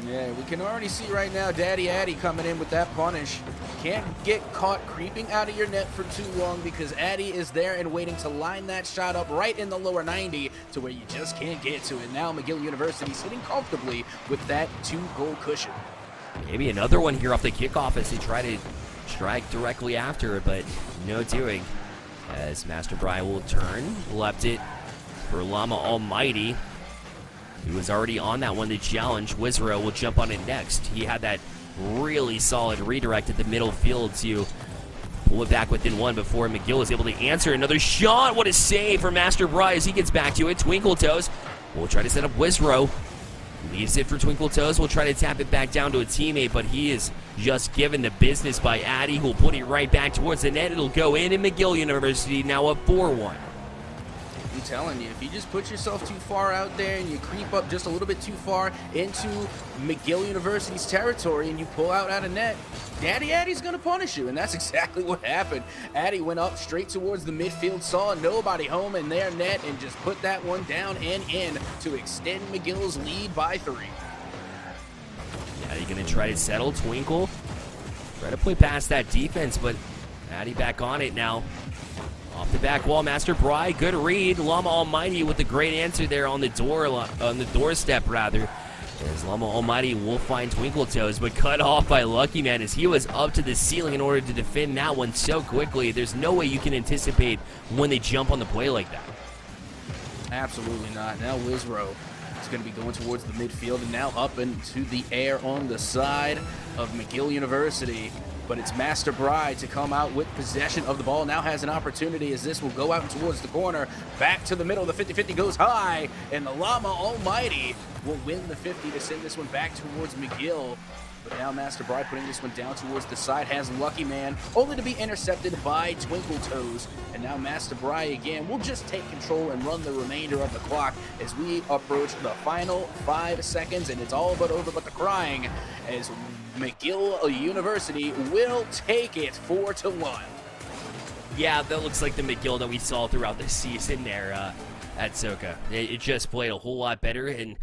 Speaker 6: Yeah, we can already see right now Daddy Addy coming in with that punish. Can't get caught creeping out of your net for too long because Addy is there and waiting to line that shot up right in the lower 90 to where you just can't get to it. Now McGill University sitting comfortably with that 2-goal cushion.
Speaker 1: Maybe another one here off the kickoff as they try to strike directly after it, but no doing. As Master Bry will turn, left it for Llama Almighty. He was already on that one to challenge. Wizro will jump on it next. He had that really solid redirect at the middle field to pull it back within one before McGill was able to answer another shot. What a save for Master Bry as he gets back to it. Twinkle Toes will try to set up Wizro. Leaves it for Twinkle Toes. Will try to tap it back down to a teammate, but he is just given the business by Addy, who will put it right back towards the net. It'll go in, and McGill University now up 4-1.
Speaker 6: I'm telling you, if you just put yourself too far out there and you creep up just a little bit too far into McGill University's territory and you pull out of net, Daddy Addy's going to punish you, and that's exactly what happened. Addy went up straight towards the midfield, saw nobody home in their net, and just put that one down and in to extend McGill's lead by 3.
Speaker 1: Yeah, you're going to try to settle Twinkle. Try to play past that defense, but Addy back on it now. Off the back wall, Master Bry, good read. Llama Almighty with a great answer there on the doorstep rather. As Llama Almighty will find Twinkle Toes, but cut off by Lucky Man as he was up to the ceiling in order to defend that one so quickly. There's no way you can anticipate when they jump on the play like that.
Speaker 6: Absolutely not. Now Wizro is going to be going towards the midfield and now up into the air on the side of McGill University. But it's Master Bry to come out with possession of the ball. Now has an opportunity as this will go out towards the corner. Back to the middle. The 50-50 goes high. And the Llama Almighty will win the 50 to send this one back towards McGill. But now Master Bry putting this one down towards the side has Lucky Man, only to be intercepted by Twinkle Toes. And now Master Bry again will just take control and run the remainder of the clock as we approach the final 5 seconds. And it's all but over but the crying as McGill University will take it 4-1.
Speaker 1: Yeah, that looks like the McGill that we saw throughout the season there at Atsoca. It just played a whole lot better and,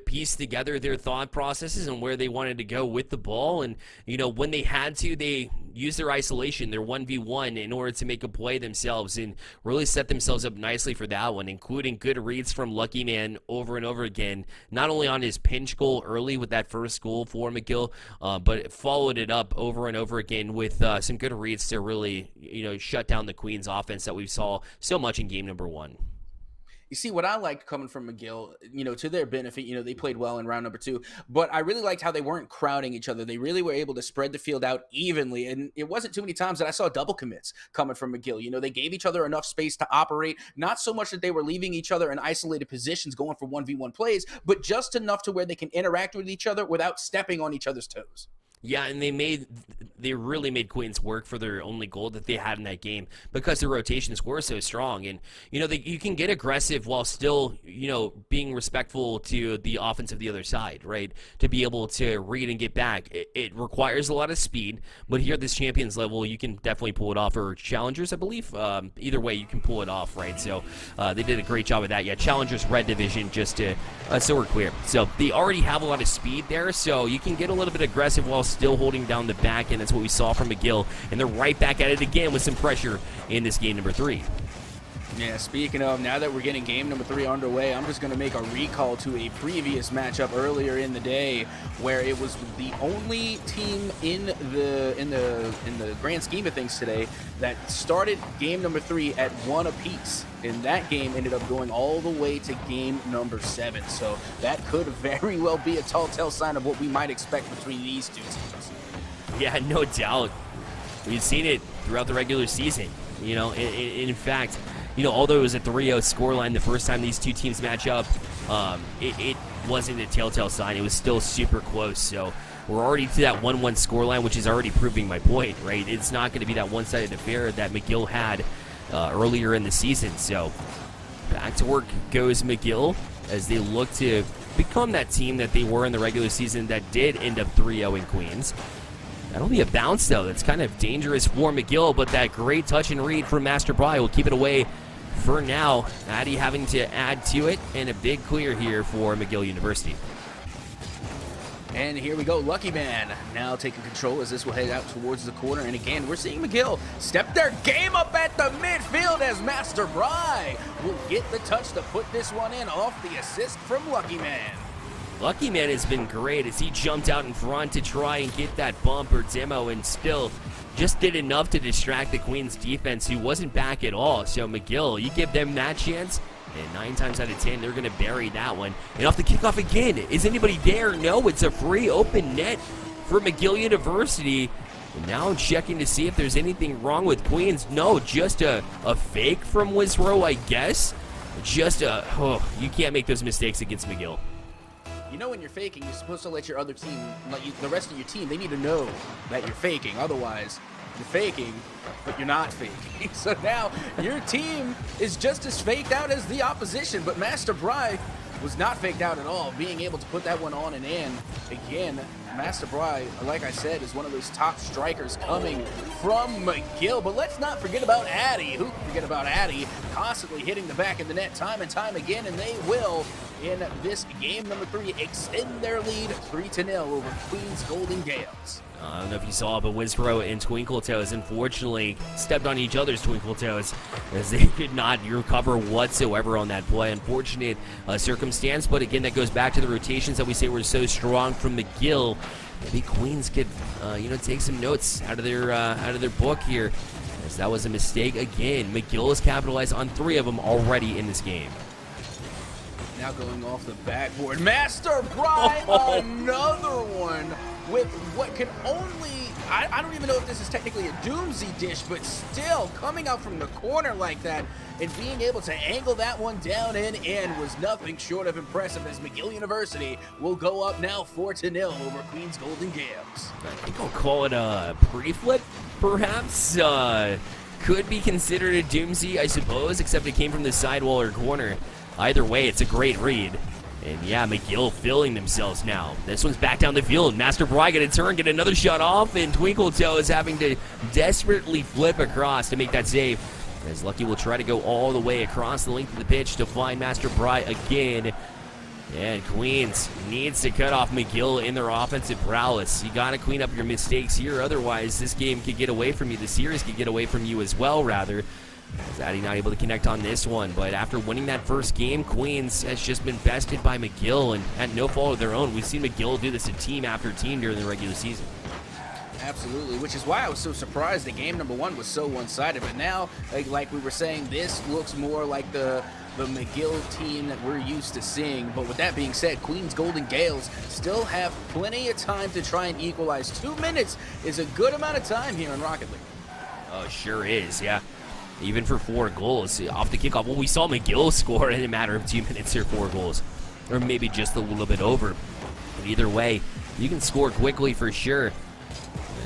Speaker 1: pieced together their thought processes and where they wanted to go with the ball. And, when they had to, they used their isolation, their 1v1 in order to make a play themselves and really set themselves up nicely for that one, including good reads from Lucky Man over and over again, not only on his pinch goal early with that first goal for McGill, but followed it up over and over again with some good reads to really, shut down the Queens offense that we saw so much in game number 1.
Speaker 6: You see, what I liked coming from McGill, to their benefit, they played well in round number 2, but I really liked how they weren't crowding each other. They really were able to spread the field out evenly, and it wasn't too many times that I saw double commits coming from McGill. They gave each other enough space to operate, not so much that they were leaving each other in isolated positions going for 1v1 plays, but just enough to where they can interact with each other without stepping on each other's toes.
Speaker 1: Yeah, and they really made Queens work for their only goal that they had in that game because the rotations were so strong. And, you can get aggressive while still, being respectful to the offense of the other side, right? To be able to read and get back. It requires a lot of speed, but here at this Champions level, you can definitely pull it off. Or Challengers, I believe. Either way, you can pull it off, right? So they did a great job of that. Yeah, Challengers Red Division, just to, so we're clear. So they already have a lot of speed there, so you can get a little bit aggressive while still holding down the back, and that's what we saw from McGill, and they're right back at it again with some pressure in this game number 3.
Speaker 6: Yeah, speaking of, now that we're getting game number 3 underway, I'm just going to make a recall to a previous matchup earlier in the day where it was the only team in the grand scheme of things today that started game number 3 at 1 apiece. And that game ended up going all the way to game number 7. So that could very well be a telltale sign of what we might expect between these two teams.
Speaker 1: Yeah, no doubt. We've seen it throughout the regular season. In fact, although it was a 3-0 scoreline the first time these two teams match up, it wasn't a telltale sign. It was still super close. So we're already to that 1-1 scoreline, which is already proving my point, right? It's not going to be that one-sided affair that McGill had earlier in the season. So back to work goes McGill as they look to become that team that they were in the regular season that did end up 3-0 in Queens. That'll be a bounce, though. That's kind of dangerous for McGill, but that great touch and read from Master Bry will keep it away for now. Addy having to add to it, and a big clear here for McGill University.
Speaker 6: And here we go, Lucky Man now taking control as this will head out towards the corner. And again, we're seeing McGill step their game up at the midfield as Master Bry will get the touch to put this one in off the assist from Lucky Man.
Speaker 1: Lucky Man has been great as he jumped out in front to try and get that bump or demo, and still just did enough to distract the Queens defense, who wasn't back at all. So McGill, you give them that chance, and 9 times out of 10, they're going to bury that one. And off the kickoff again, is anybody there? No, it's a free open net for McGill University. And now I'm checking to see if there's anything wrong with Queens. No, just a fake from Wisrow, I guess. Just you can't make those mistakes against McGill.
Speaker 6: You know, when you're faking, you're supposed to let your other team, the rest of your team, they need to know that you're faking. Otherwise, you're faking, but you're not faking. So now your team is just as faked out as the opposition, but Master Bry was not faked out at all, being able to put that one on and in. Again, Master Bry, like I said, is one of those top strikers coming from McGill. But let's not forget about Addy. Who can forget about Addy? Constantly hitting the back of the net time and time again, and they will, in this game number 3, extend their lead 3-0 over Queens Golden Gales.
Speaker 1: I don't know if you saw, but Wisrow and Twinkle Toes unfortunately stepped on each other's Twinkle Toes as they could not recover whatsoever on that play. Unfortunate circumstance, but again, that goes back to the rotations that we say were so strong from McGill. Maybe Queens could, take some notes out of their book here, as that was a mistake again. McGill has capitalized on 3 of them already in this game.
Speaker 6: Now going off the backboard, Master Bry, another one with what can only, I don't even know if this is technically a doomsy dish, but still coming out from the corner like that and being able to angle that one down and in was nothing short of impressive, as McGill University will go up now 4-0 over Queens Golden Gales.
Speaker 1: I think I'll call it a pre-flip, perhaps. Could be considered a doomsy, I suppose, except it came from the sidewall or corner. Either way, it's a great read. And yeah, McGill filling themselves now. This one's back down the field. Master Bry gonna turn, get another shot off, and Twinkle Toe is having to desperately flip across to make that save, as Lucky will try to go all the way across the length of the pitch to find Master Bry again. And Queens needs to cut off McGill in their offensive prowess. You gotta clean up your mistakes here, otherwise this game could get away from you. The series could get away from you as well, rather. Zaddy not able to connect on this one, but after winning that first game, Queens has just been bested by McGill, and at no fault of their own. We've seen McGill do this to team after team during the regular season.
Speaker 6: Absolutely, which is why I was so surprised that game number 1 was so one-sided. But now, like we were saying, this looks more like the McGill team that we're used to seeing. But with that being said, Queens Golden Gales still have plenty of time to try and equalize. 2 minutes is a good amount of time here in Rocket League.
Speaker 1: Oh, sure is, yeah. Even for 4 goals off the kickoff. Well, we saw McGill score in a matter of 2 minutes here, 4 goals. Or maybe just a little bit over. But either way, you can score quickly for sure.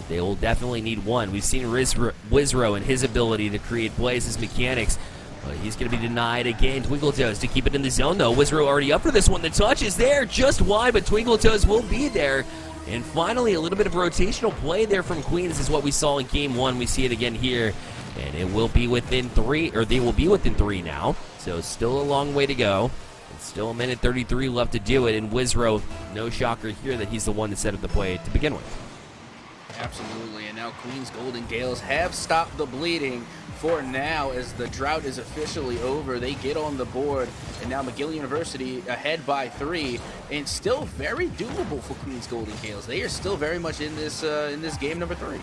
Speaker 1: They will definitely need one. We've seen Wisrow and his ability to create plays, his mechanics. But he's going to be denied again. Twinkle Toes to keep it in the zone, though. Wisrow already up for this one. The touch is there, just wide, but Twinkle Toes will be there. And finally, a little bit of rotational play there from Queens is what we saw in game 1. We see it again here. And it will be within 3, or they will be within 3 now. So still a long way to go. It's still 1:33 left to do it. And Wisrow, no shocker here that he's the one that set up the play to begin with.
Speaker 6: Absolutely, and now Queens Golden Gales have stopped the bleeding for now, as the drought is officially over. They get on the board, and now McGill University ahead by 3, and still very doable for Queens Golden Gales. They are still very much in this game number 3.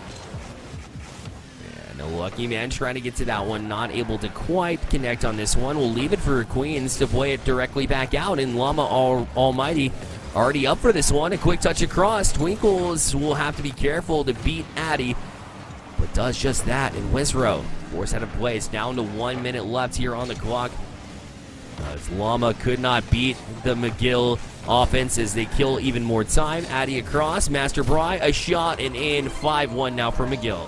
Speaker 1: No Lucky Man trying to get to that one, not able to quite connect on this one. We'll leave it for Queens to play it directly back out, and Llama Almighty already up for this one. A quick touch across. Twinkles will have to be careful to beat Addy, but does just that. And Wisrow forced out of play. It's down to 1 minute left here on the clock. As Llama could not beat the McGill offense as they kill even more time. Addy across. Master Bry, a shot and in. 5-1 now for McGill.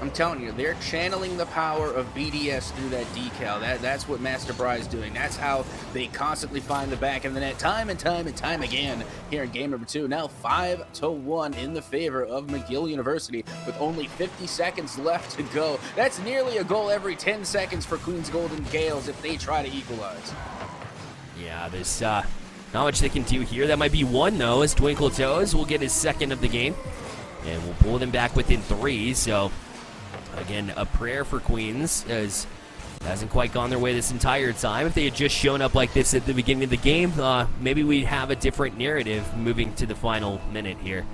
Speaker 6: I'm telling you, they're channeling the power of BDS through that decal. That's what Master Bry is doing. That's how they constantly find the back of the net time and time and time again here in game number 2. Now 5-1 in the favor of McGill University with only 50 seconds left to go. That's nearly a goal every 10 seconds for Queens Golden Gales if they try to equalize.
Speaker 1: Yeah, this Not much they can do here. That might be one, though, as Twinkle Toes will get his second of the game. And we'll pull them back within 3. So, again, a prayer for Queens, as it hasn't quite gone their way this entire time. If they had just shown up like this at the beginning of the game, maybe we'd have a different narrative moving to the final minute here.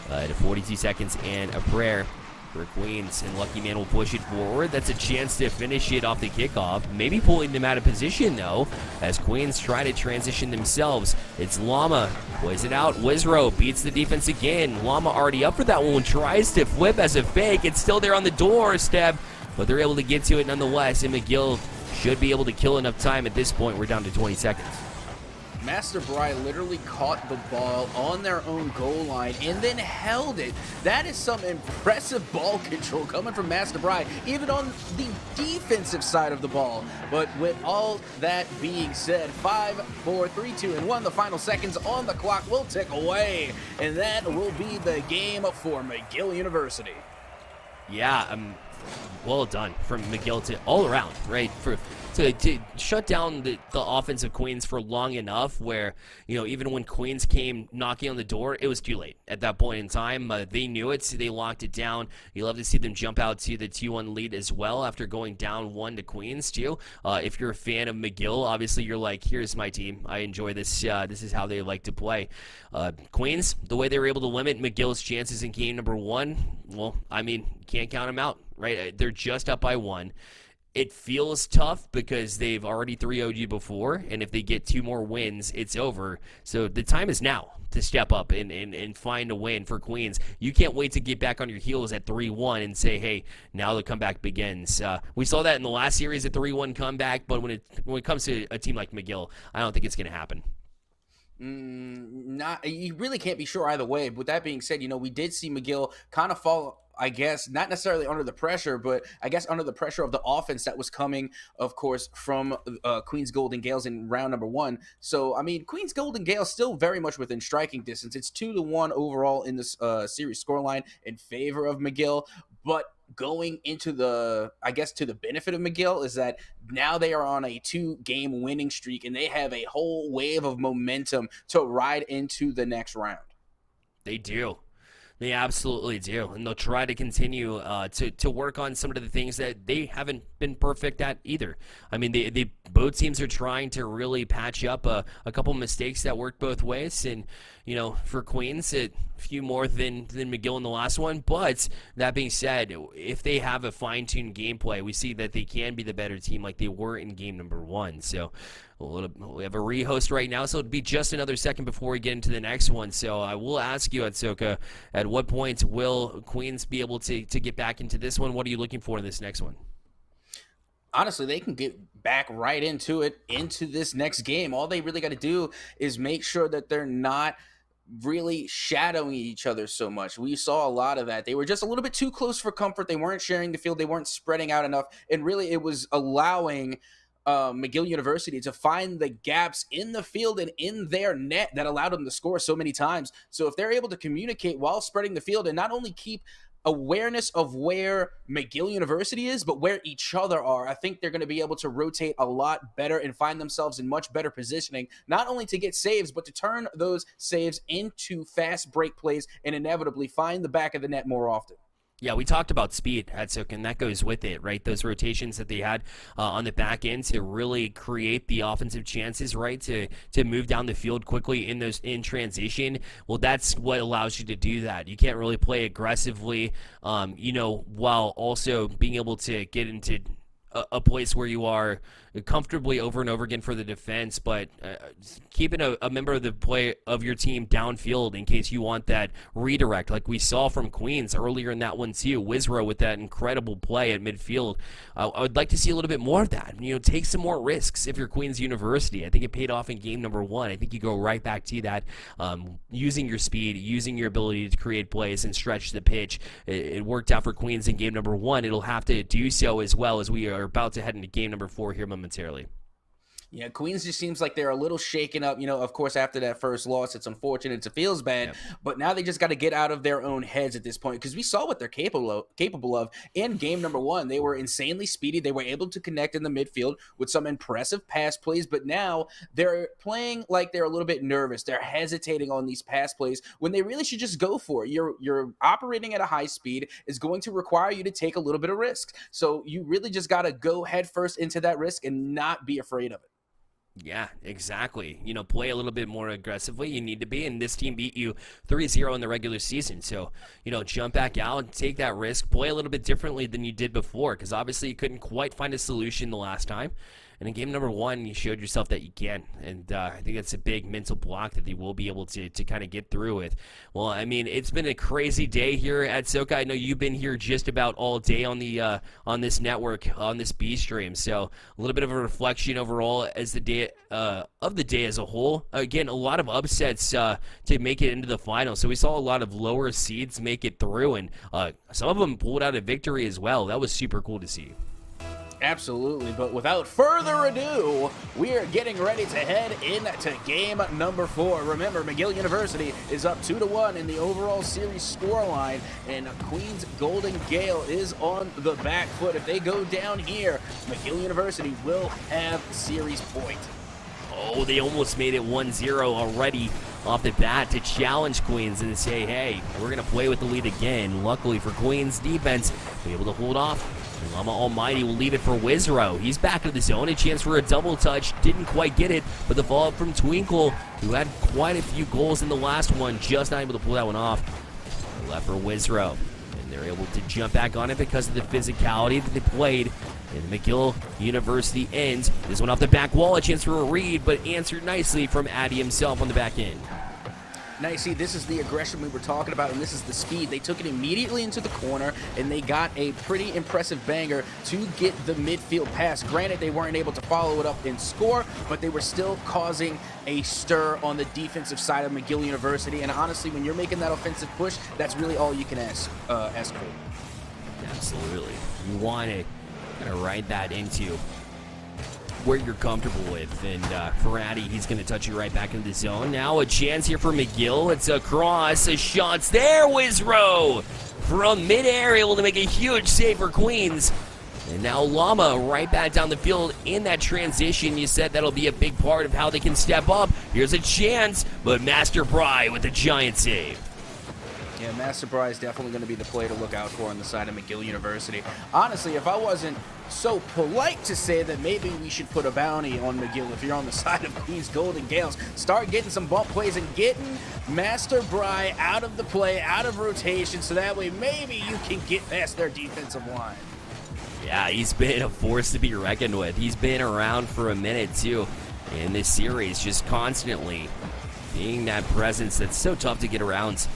Speaker 1: To 42 seconds and a prayer for Queens, and Lucky Man will push it forward. That's a chance to finish it off the kickoff. Maybe pulling them out of position, though, as Queens try to transition themselves. It's Llama, plays it out. Wizro beats the defense again. Llama already up for that one, tries to flip as a fake. It's still there on the doorstep, but they're able to get to it nonetheless, and McGill should be able to kill enough time at this point. We're down to 20 seconds.
Speaker 6: Master Bry literally caught the ball on their own goal line and then held it. That is some impressive ball control coming from Master Bry, even on the defensive side of the ball. But with all that being said, 5, 4, 3, 2, and 1, the final seconds on the clock will tick away, and that will be the game for McGill University.
Speaker 1: Yeah, well done from McGill to all around, right? To shut down the offensive Queens for long enough where, even when Queens came knocking on the door, it was too late at that point in time. They knew it, so they locked it down. You love to see them jump out to the 2-1 lead as well after going down 1 to Queens, too. If you're a fan of McGill, obviously you're like, here's my team. I enjoy this. This is how they like to play. Queens, the way they were able to limit McGill's chances in game number 1, well, can't count them out, right? They're just up by 1. It feels tough because they've already 3-0'd you before, and if they get 2 more wins, it's over. So the time is now to step up and find a win for Queens. You can't wait to get back on your heels at 3-1 and say, hey, now the comeback begins. We saw that in the last series, a 3-1 comeback, but when it comes to a team like McGill, I don't think it's going to happen.
Speaker 6: You really can't be sure either way. But with that being said, we did see McGill kind of fall, I guess, not necessarily under the pressure, but I guess under the pressure of the offense that was coming, of course, from Queens Golden Gales in round number 1. So, Queens Golden Gales still very much within striking distance. It's 2-1 overall in this series scoreline in favor of McGill. But going into to the benefit of McGill is that now they are on a 2-game winning streak, and they have a whole wave of momentum to ride into the next round.
Speaker 1: They do. They absolutely do, and they'll try to continue to work on some of the things that they haven't been perfect at either. They both teams are trying to really patch up a couple mistakes that worked both ways, and for Queens, a few more than McGill in the last one. But that being said, if they have a fine-tuned gameplay, we see that they can be the better team like they were in game number 1. So we have a rehost right now, so it'll be just another second before we get into the next one. So I will ask you, Atsoca, at what point will Queens be able to get back into this one? What are you looking for in this next one?
Speaker 6: Honestly, they can get back right into it, into this next game. All they really got to do is make sure that they're not really shadowing each other so much. We saw a lot of that. They were just a little bit too close for comfort. They weren't sharing the field. They weren't spreading out enough. And really, it was allowing McGill University to find the gaps in the field and in their net that allowed them to score so many times. So if they're able to communicate while spreading the field and not only keep awareness of where McGill University is, but where each other are, I think they're going to be able to rotate a lot better and find themselves in much better positioning, not only to get saves, but to turn those saves into fast break plays and inevitably find the back of the net more often.
Speaker 1: Yeah, we talked about speed, Atsoca, and that goes with it, right? Those rotations that they had on the back end to really create the offensive chances, right? To move down the field quickly in transition. Well, that's what allows you to do that. You can't really play aggressively, while also being able to get into a place where you are comfortably over and over again for the defense, but keeping a member of the play of your team downfield in case you want that redirect, like we saw from Queens earlier in that one too. Wizro with that incredible play at midfield. I would like to see a little bit more of that. Take some more risks if you're Queens University. I think it paid off in game number 1. I think you go right back to that, using your speed, using your ability to create plays and stretch the pitch. It worked out for Queens in game number 1. It'll have to do so as well as we are about to head into game number 4 here momentarily.
Speaker 6: Yeah, Queens just seems like they're a little shaken up. Of course, after that first loss, it's unfortunate. It feels bad.
Speaker 1: Yep.
Speaker 6: But now they just got to get out of their own heads at this point, because we saw what they're capable of in game number one. They were insanely speedy. They were able to connect in the midfield with some impressive pass plays. But now they're playing like they're a little bit nervous. They're hesitating on these pass plays when they really should just go for it. You're operating at a high speed is going to require you to take a little bit of risk. So you really just got to go head first into that risk and not be afraid of it.
Speaker 1: Yeah, exactly. Play a little bit more aggressively. You need to be, and this team beat you 3-0 in the regular season. So, jump back out and take that risk. Play a little bit differently than you did before, because obviously you couldn't quite find a solution the last time. And in game number one, you showed yourself that you can. And I think that's a big mental block that they will be able to kind of get through with. Well, I mean, it's been a crazy day here at Atsoca. I know you've been here just about all day on the on this network, on this B stream. So a little bit of a reflection overall as the day of the day as a whole. Again, a lot of upsets to make it into the final. So we saw a lot of lower seeds make it through, and some of them pulled out a victory as well. That was super cool to see.
Speaker 6: Absolutely, but without further ado, we are getting ready to head into game number 4. Remember, McGill University is up 2-1 in the overall series scoreline, and Queens Golden Gale is on the back foot. If they go down here, McGill University will have series point.
Speaker 1: Oh, they almost made it 1-0 already off the bat to challenge Queens and say, hey, we're going to play with the lead again. Luckily for Queens defense, be able to hold off. Llama Almighty will leave it for Wizrow. He's back in the zone. A chance for a double touch. Didn't quite get it, but the follow-up from Twinkle, who had quite a few goals in the last one, just not able to pull that one off. Left for Wizrow. And they're able to jump back on it because of the physicality that they played. And McGill University ends. This one off the back wall. A chance for a read, but answered nicely from Addy himself on the back end.
Speaker 6: Now, you see, this is the aggression we were talking about, and this is the speed. They took it immediately into the corner, and they got a pretty impressive banger to get the midfield pass. Granted, they weren't able to follow it up and score, but they were still causing a stir on the defensive side of McGill University. And honestly, when you're making that offensive push, that's really all you can ask for.
Speaker 1: Absolutely. You want to kind of ride that into where you're comfortable with, and for Addy, he's going to touch you right back into the zone. Now a chance here for McGill. It's a cross, a shot's there. Wizrow from midair, able to make a huge save for Queens. And now Llama right back down the field in that transition. You said that'll be a big part of how they can step up. Here's a chance, but Master Bry with a giant save.
Speaker 6: Yeah, Master Bry is definitely going to be the player to look out for on the side of McGill University. Honestly, if I wasn't so polite to say that maybe we should put a bounty on McGill if you're on the side of Queens Golden Gales, start getting some bump plays and getting Master Bry out of the play, out of rotation, so that way maybe you can get past their defensive line.
Speaker 1: Yeah, he's been a force to be reckoned with. He's been around for a minute, too, in this series, just constantly being that presence that's so tough to get around.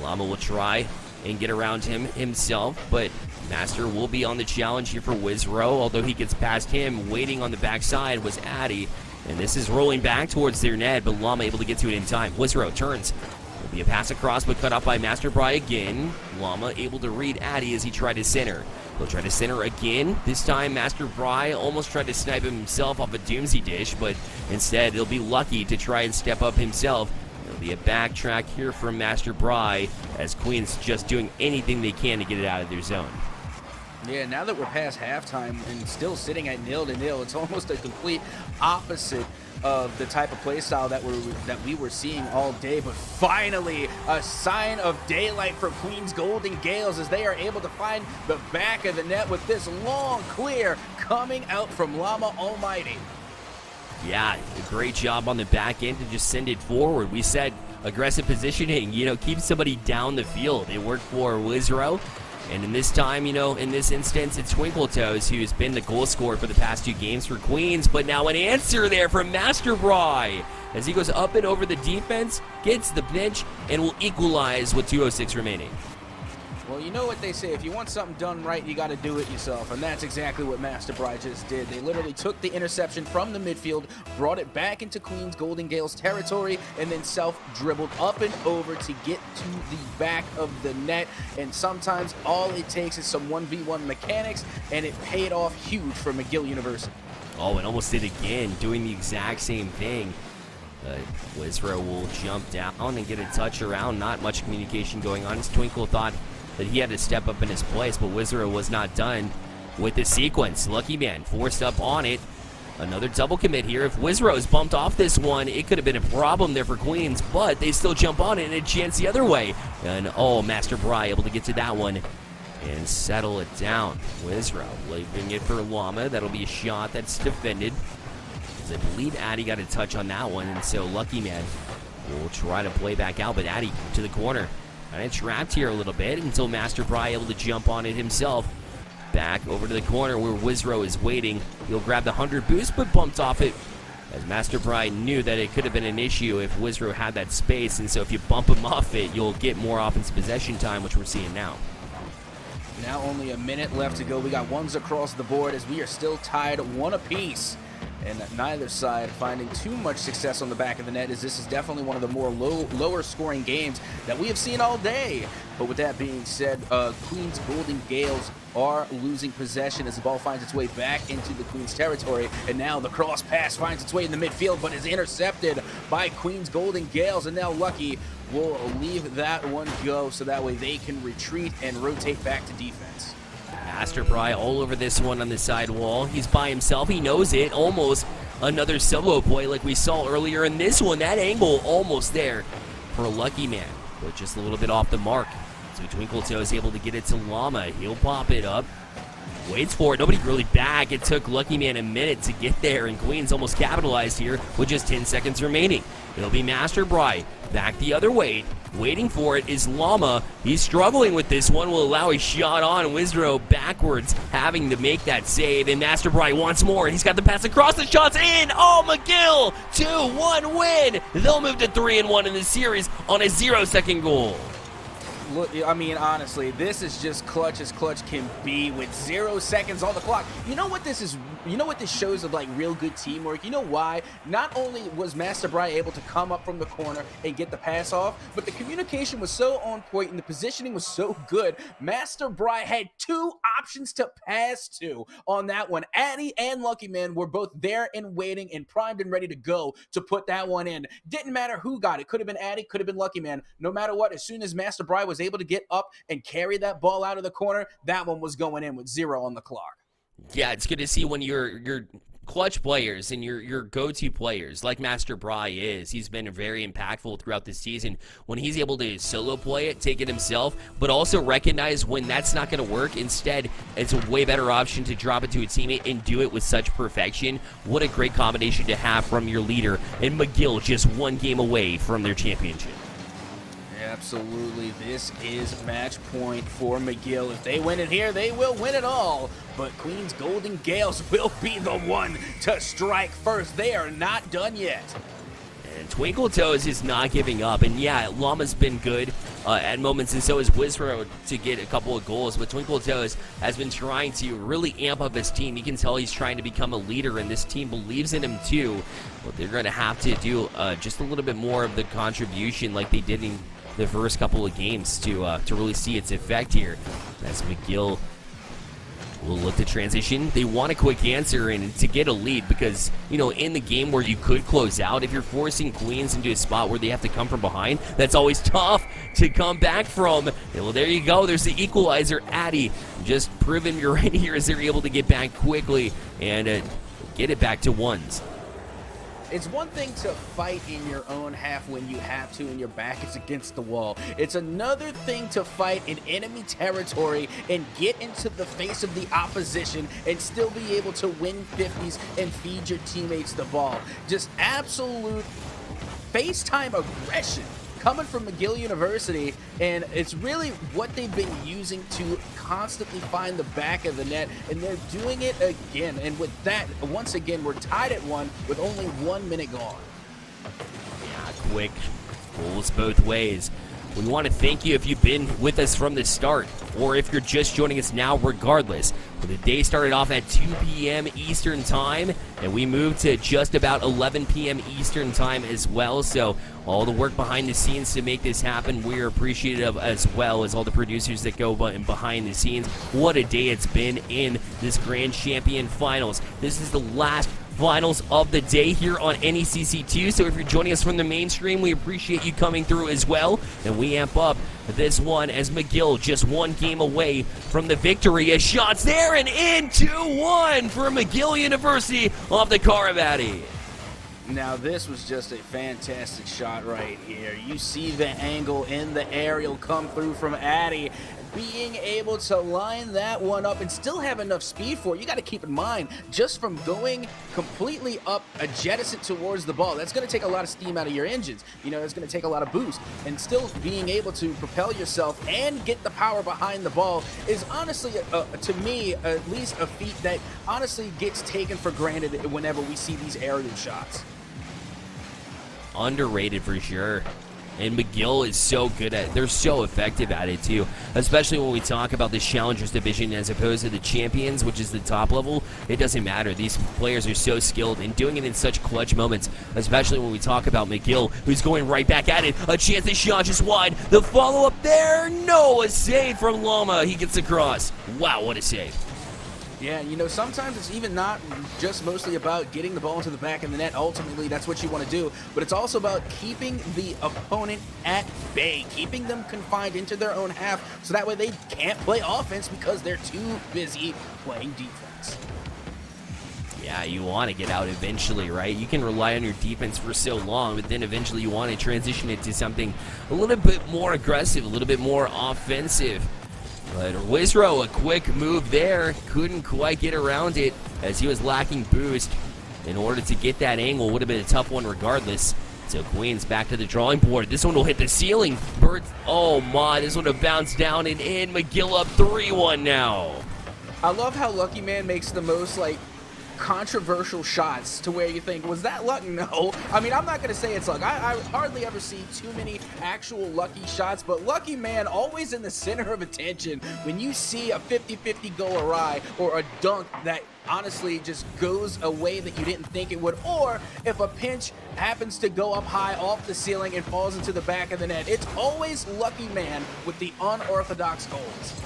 Speaker 1: Llama will try and get around him himself, but Master will be on the challenge here for Wizrow, although he gets past him. Waiting on the backside was Addy, and this is rolling back towards their net, but Llama able to get to it in time. Wizrow turns. Will be a pass across, but cut off by Master Bry again. Llama able to read Addy as he tried to center. He'll try to center again. This time, Master Bry almost tried to snipe him himself off a Doomsy dish, but instead, he'll be lucky to try and step up himself. There'll be a backtrack here from Master Bry as Queens just doing anything they can to get it out of their zone.
Speaker 6: Yeah, now that we're past halftime and still sitting at 0-0, it's almost a complete opposite of the type of play style that we were seeing all day. But finally, a sign of daylight for Queens Golden Gales as they are able to find the back of the net with this long clear coming out from Llama Almighty.
Speaker 1: Yeah, a great job on the back end to just send it forward. We said aggressive positioning, keep somebody down the field. It worked for Wizrow. And in this time, in this instance, it's Twinkletoes who's been the goal scorer for the past 2 games for Queens. But now an answer there from Master Bry as he goes up and over the defense, gets the pinch, and will equalize with 2:06 remaining.
Speaker 6: Well, you know what they say, if you want something done right, you got to do it yourself, and that's exactly what Master Bry just did. They literally took the interception from the midfield, brought it back into Queens Golden Gales territory, and then self-dribbled up and over to get to the back of the net. And sometimes all it takes is some 1v1 mechanics, and it paid off huge for McGill University.
Speaker 1: Oh, and almost did again, doing the exact same thing. Wizrow will jump down and get a touch around. Not much communication going on. As Twinkle thought that he had to step up in his place, but Wizrow was not done with the sequence. LuckyMan forced up on it. Another double commit here. If Wizrow's bumped off this one, it could have been a problem there for Queens, but they still jump on it and a chance the other way. And Master Bry able to get to that one and settle it down. Wizrow leaving it for Llama. That'll be a shot that's defended. I believe Addy got a touch on that one, and so LuckyMan will try to play back out, but Addy to the corner. Kind of trapped here a little bit until Master Bry able to jump on it himself. Back over to the corner where Wizrow is waiting. He'll grab the 100 boost, but bumped off it as Master Bry knew that it could have been an issue if Wizrow had that space, and so if you bump him off it, you'll get more offensive possession time, which we're seeing now.
Speaker 6: Now only a minute left to go. We got ones across the board as we are still tied 1 apiece. And neither side finding too much success on the back of the net, as this is definitely one of the more lower scoring games that we have seen all day. But with that being said, Queens Golden Gales are losing possession as the ball finds its way back into the Queens territory. And now the cross pass finds its way in the midfield, but is intercepted by Queens Golden Gales. And now Lucky will leave that one go so that way they can retreat and rotate back to defense.
Speaker 1: Master Bry all over this one on the side wall. He's by himself. He knows it. Almost another solo play like we saw earlier in this one. That angle almost there for LuckyMan, but just a little bit off the mark. So Twinkletoe is able to get it to Llama. He'll pop it up. Waits for it. Nobody really back. It took LuckyMan a minute to get there, and Queens almost capitalized here with just 10 seconds remaining. It'll be Master Bry back the other way. Waiting for it is Llama. He's struggling with this one. Will allow a shot on Wizrow backwards, having to make that save. And Master Bry wants more. He's got the pass across. The shot's in. Oh, McGill. 2-1 win. They'll move to 3-1 in the series on a 0-second goal.
Speaker 6: Look, I mean, honestly, this is just clutch as clutch can be with 0 seconds on the clock. You know what this is? You know what this shows of, like, real good teamwork? You know why? Not only was Master Bry able to come up from the corner and get the pass off, but the communication was so on point and the positioning was so good. Master Bry had 2 options to pass to on that one. Addy and LuckyMan were both there and waiting and primed and ready to go to put that one in. Didn't matter who got it. Could have been Addy, could have been LuckyMan. No matter what, as soon as Master Bry was able to get up and carry that ball out of the corner, that one was going in with 0 on the clock.
Speaker 1: Yeah, it's good to see when your clutch players and your go-to players, like Master Bry is. He's been very impactful throughout the season when he's able to solo play it, take it himself, but also recognize when that's not going to work. Instead, it's a way better option to drop it to a teammate and do it with such perfection. What a great combination to have from your leader, and McGill just 1 game away from their championship.
Speaker 6: Absolutely, this is match point for McGill. If they win it here, they will win it all. But Queens Golden Gales will be the one to strike first. They are not done yet.
Speaker 1: And Twinkletoes is not giving up. And yeah, Llama's been good at moments, and so is Wizrow to get a couple of goals. But Twinkletoes has been trying to really amp up his team. You can tell he's trying to become a leader, and this team believes in him too. But they're going to have to do just a little bit more of the contribution like they did in the first couple of games to really see its effect here. As McGill will look to transition. They want a quick answer and to get a lead because, you know, in the game where you could close out, if you're forcing Queens into a spot where they have to come from behind, that's always tough to come back from. Well, there you go. There's the equalizer. Addy just proving you're right here as they're able to get back quickly and get it back to ones.
Speaker 6: It's one thing to fight in your own half when you have to and your back is against the wall. It's another thing to fight in enemy territory and get into the face of the opposition and still be able to win 50s and feed your teammates the ball. Just absolute FaceTime aggression coming from McGill University, and it's really what they've been using to constantly find the back of the net, and they're doing it again. And with that, once again, we're tied at 1 with only 1 minute gone.
Speaker 1: Yeah, quick goals both ways. We want to thank you if you've been with us from the start, or if you're just joining us now, regardless. Well, the day started off at 2 p.m. Eastern Time, and we moved to just about 11 p.m. Eastern Time as well. So all the work behind the scenes to make this happen, we're appreciative of, as well as all the producers that go behind the scenes. What a day it's been in this Grand Champion Finals. This is the last finals of the day here on NECC 2, so if you're joining us from the mainstream, we appreciate you coming through as well, and we amp up this one as McGill just one game away from the victory. As shots there and in 2-1 for McGill University off the Karabati.
Speaker 6: Now this was just a fantastic shot right here. You see the angle in the aerial come through from Addy. Being able to line that one up and still have enough speed for it. You got to keep in mind, just from going completely up adjacent towards the ball, that's going to take a lot of steam out of your engines. You know, it's going to take a lot of boost. And still being able to propel yourself and get the power behind the ball is honestly, to me, at least a feat that honestly gets taken for granted whenever we see these aerial shots.
Speaker 1: Underrated for sure. And McGill is so good at it. They're so effective at it, too. Especially when we talk about the Challengers Division as opposed to the Champions, which is the top level. It doesn't matter. These players are so skilled and doing it in such clutch moments, especially when we talk about McGill, who's going right back at it. A chance to shot just wide. The follow-up there. No, a save from Lama. He gets across. Wow, what a save.
Speaker 6: Yeah, you know, sometimes it's even not just mostly about getting the ball into the back of the net. Ultimately, that's what you want to do. But it's also about keeping the opponent at bay, keeping them confined into their own half, so that way they can't play offense because they're too busy playing defense.
Speaker 1: Yeah, you want to get out eventually, right? You can rely on your defense for so long, but then eventually you want to transition it to something a little bit more aggressive, a little bit more offensive. But Wizro, a quick move there, couldn't quite get around it as he was lacking boost. In order to get that angle, would have been a tough one regardless. So Queens back to the drawing board. This one will hit the ceiling. Birds, oh my, this one will bounce down and in. McGill up 3-1 now.
Speaker 6: I love how Lucky Man makes the most, like, controversial shots to where you think, was that luck? No. I mean, I'm not going to say it's luck. I hardly ever see too many actual lucky shots, but Lucky Man always in the center of attention when you see a 50-50 go awry or a dunk that honestly just goes a way that you didn't think it would, or if a pinch happens to go up high off the ceiling and falls into the back of the net. It's always Lucky Man with the unorthodox goals.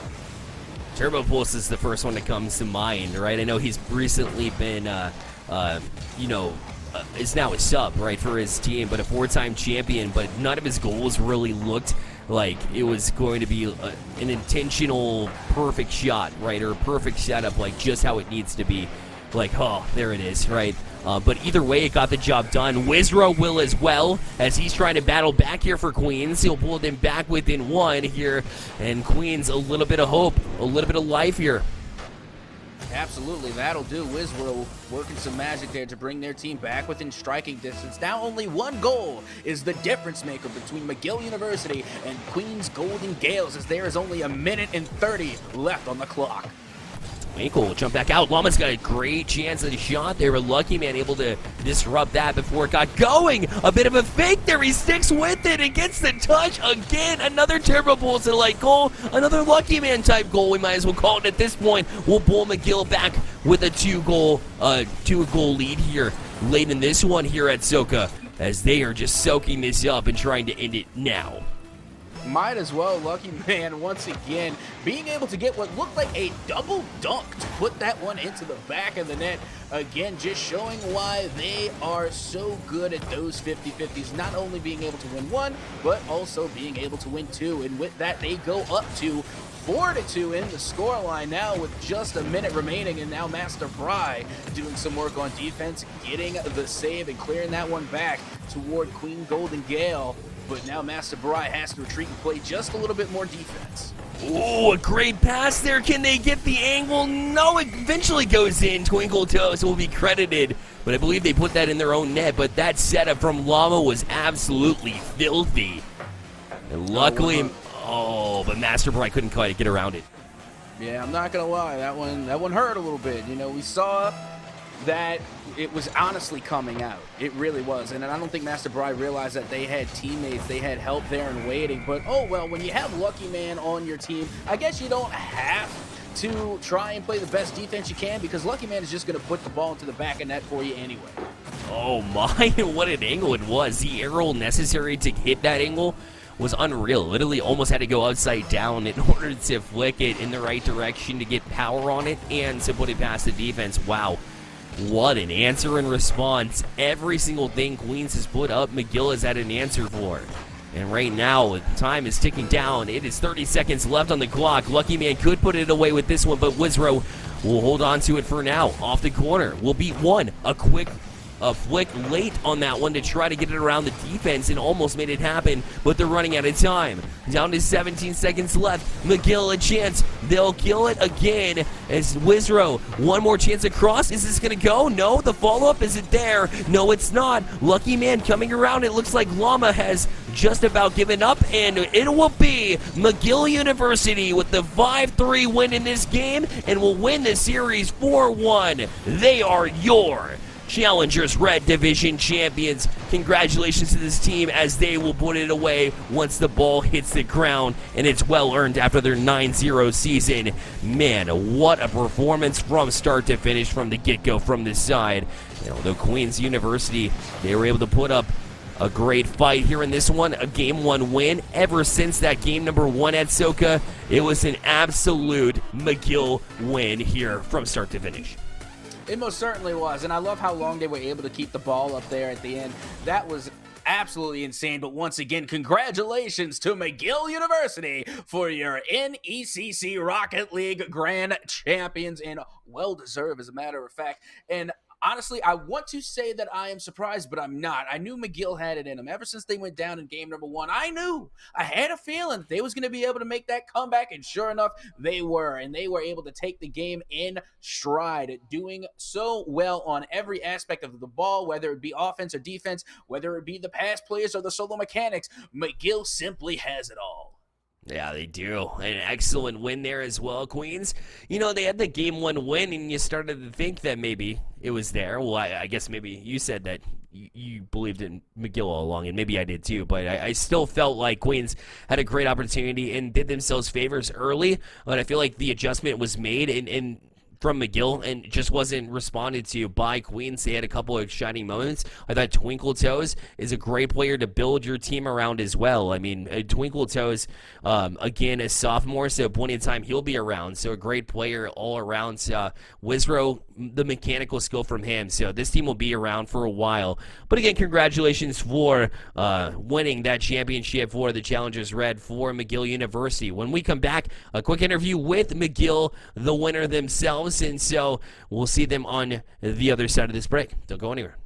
Speaker 1: Turbo Pulse is the first one that comes to mind, right? I know he's recently been, is now a sub, right, for his team, but a four-time champion, but none of his goals really looked like it was going to be an intentional perfect shot, right, or a perfect setup, like just how it needs to be. Like, oh, there it is, right? But either way, it got the job done. Wizro will as well, as he's trying to battle back here for Queens. He'll pull them back within one here, and Queens, a little bit of hope, a little bit of life here.
Speaker 6: Absolutely, that'll do. Wizro working some magic there to bring their team back within striking distance. Now only one goal is the difference maker between McGill University and Queens Golden Gales, as there is only a minute and 30 left on the clock.
Speaker 1: Winkle will jump back out. Llama's got a great chance at a shot there, but Lucky Man able to disrupt that before it got going. A bit of a fake there. He sticks with it and gets the touch again. Another Turbo Pulse and like goal. Another Lucky Man type goal, we might as well call it at this point. We'll pull McGill back with a two-goal lead here late in this one here at Atsoca, as they are just soaking this up and trying to end it now.
Speaker 6: Might as well. Lucky Man once again being able to get what looked like a double dunk to put that one into the back of the net. Again, just showing why they are so good at those 50-50s, not only being able to win one, but also being able to win two. And with that, they go up to 4-2 in the scoreline now with just a minute remaining, and now Master Bry doing some work on defense, getting the save and clearing that one back toward Queen Golden Gale. But now Master Bry has to retreat and play just a little bit more defense.
Speaker 1: Oh, a great pass there. Can they get the angle? No, it eventually goes in. Twinkle Toes will be credited, but I believe they put that in their own net. But that setup from Llama was absolutely filthy. And luckily, but Master Bry couldn't quite get around it.
Speaker 6: Yeah, I'm not gonna lie, that one hurt a little bit. You know, we saw that it was honestly coming out. It really was. And I don't think Master Bride realized that they had teammates, they had help there and waiting. But, oh, well, when you have Lucky Man on your team, I guess you don't have to try and play the best defense you can, because Lucky Man is just going to put the ball into the back of net for you anyway.
Speaker 1: Oh my, what an angle it was. The arrow necessary to hit that angle was unreal. Literally almost had to go upside down in order to flick it in the right direction to get power on it and to put it past the defense. Wow. What an answer and response. Every single thing Queens has put up, McGill has had an answer for. And right now, time is ticking down. It is 30 seconds left on the clock. Lucky Man could put it away with this one, but Wizrow will hold on to it for now. Off the corner, will beat one. A quick flick late on that one to try to get it around the defense and almost made it happen, but they're running out of time. Down to 17 seconds left. McGill a chance. They'll kill it again as Wizrow. One more chance across. Is this going to go? No. The follow-up, is it there? No, it's not. Lucky Man coming around. It looks like Llama has just about given up, and it will be McGill University with the 5-3 win in this game and will win the series 4-1. They are your Challengers Red Division champions. Congratulations to this team as they will put it away once the ball hits the ground, and it's well earned after their 9-0 season. Man, what a performance from start to finish from the get-go from this side. You know, the Queens University, they were able to put up a great fight here in this one, a game 1 win. Ever since that game number 1 at Atsoca, it was an absolute McGill win here from start to finish.
Speaker 6: It most certainly was, and I love how long they were able to keep the ball up there at the end. That was absolutely insane, but once again, congratulations to McGill University for your NECC Rocket League Grand Champions, and well-deserved, as a matter of fact. And honestly, I want to say that I am surprised, but I'm not. I knew McGill had it in them. Ever since they went down in game number 1, I had a feeling that they was going to be able to make that comeback, and sure enough, they were. And they were able to take the game in stride, doing so well on every aspect of the ball, whether it be offense or defense, whether it be the pass plays or the solo mechanics. McGill simply has it all.
Speaker 1: Yeah, they do. An excellent win there as well, Queens. You know, they had the game 1 win, and you started to think that maybe it was there. Well, I guess maybe you said that you believed in McGill all along, and maybe I did too, but I still felt like Queens had a great opportunity and did themselves favors early, but I feel like the adjustment was made and from McGill and just wasn't responded to by Queens. They had a couple of shining moments. I thought Twinkle Toes is a great player to build your team around as well. I mean, Twinkle Toes, again, a sophomore, so at a point in time he'll be around. So a great player all around. Wizrow, the mechanical skill from him. So this team will be around for a while. But again, congratulations for winning that championship for the Challengers Red for McGill University. When we come back, a quick interview with McGill, the winner themselves. And so we'll see them on the other side of this break. Don't go anywhere.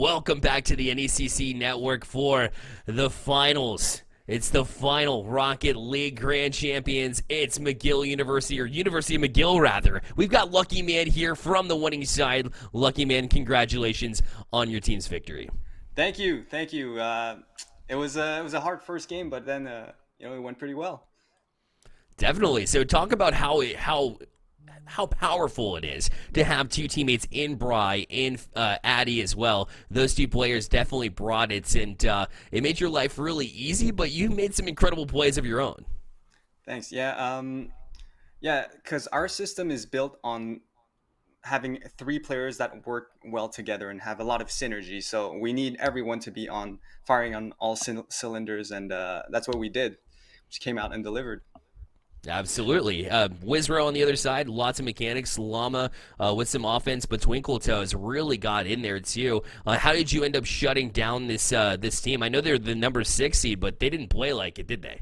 Speaker 1: welcome back to the NECC network for the finals. It's the final Rocket League Grand Champions. It's McGill University, or University of McGill, rather. We've got Lucky Man here from the winning side. Lucky Man, congratulations on your team's victory.
Speaker 7: Thank you. It was a hard first game, but then it went pretty well.
Speaker 1: Definitely. So talk about how powerful it is to have two teammates in Bry and Addy as well. Those two players definitely brought it, and it made your life really easy, but you made some incredible plays of your own.
Speaker 7: Thanks. Yeah. Because our system is built on having 3 players that work well together and have a lot of synergy. So we need everyone to be firing on all cylinders, and that's what we did, which came out and delivered.
Speaker 1: Absolutely. Wizro on the other side, lots of mechanics. Llama with some offense, but Twinkle Toes really got in there too. How did you end up shutting down this team? I know they're the number 6 seed, but they didn't play like it, did they?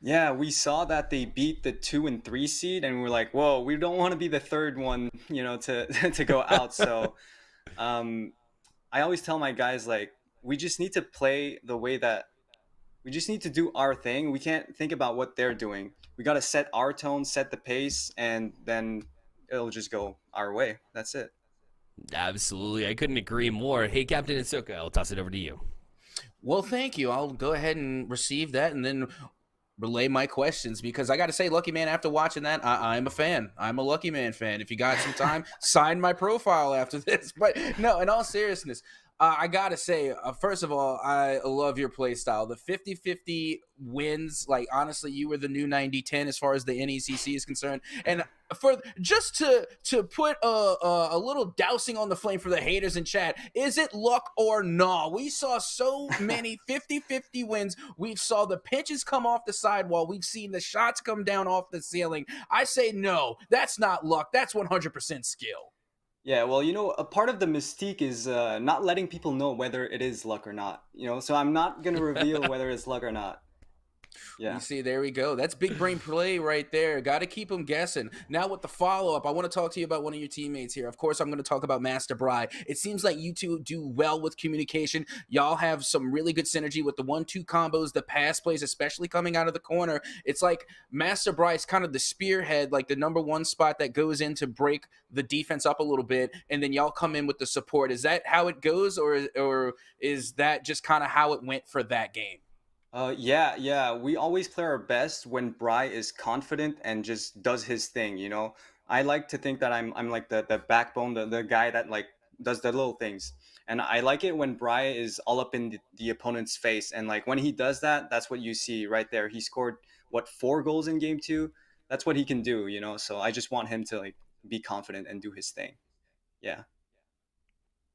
Speaker 7: Yeah, we saw that they beat the 2 and 3 seed, and we were like, whoa, we don't want to be the third one, to go out. So I always tell my guys, like, we just need to play the way that we just need to do our thing. We can't think about what they're doing. We got to set our tone, set the pace, and then it'll just go our way. That's it.
Speaker 1: Absolutely. I couldn't agree more. Hey, Captain Atsoca, I'll toss it over to you.
Speaker 6: Well, thank you. I'll go ahead and receive that and then relay my questions, because I got to say, Lucky Man, after watching that, I'm a fan. I'm a Lucky Man fan. If you got some time, sign my profile after this. But no, in all seriousness, I got to say, first of all, I love your play style. The 50-50 wins, like, honestly, you were the new 90-10 as far as the NECC is concerned. And for just to put a little dousing on the flame for the haters in chat, is it luck or no? We saw so many 50-50 wins. We saw the pitches come off the sidewall. We've seen the shots come down off the ceiling. I say no, that's not luck. That's 100% skill.
Speaker 7: Yeah, well, a part of the mystique is not letting people know whether it is luck or not. So I'm not going to reveal whether it's luck or not. Yeah.
Speaker 6: You see, there we go. That's big brain play right there. Got to keep them guessing. Now with the follow-up, I want to talk to you about one of your teammates here. Of course, I'm going to talk about Master Bry. It seems like you two do well with communication. Y'all have some really good synergy with the 1-2 combos, the pass plays, especially coming out of the corner. It's like Master Bry is kind of the spearhead, like the number 1 spot that goes in to break the defense up a little bit, and then y'all come in with the support. Is that how it goes, or is that just kind of how it went for that game?
Speaker 7: Yeah. We always play our best when Bry is confident and just does his thing. I like to think that I'm like the backbone, the guy that like does the little things. And I like it when Bry is all up in the opponent's face. And like when he does that, that's what you see right there. He scored 4 goals in game 2. That's what he can do, So I just want him to like be confident and do his thing. Yeah.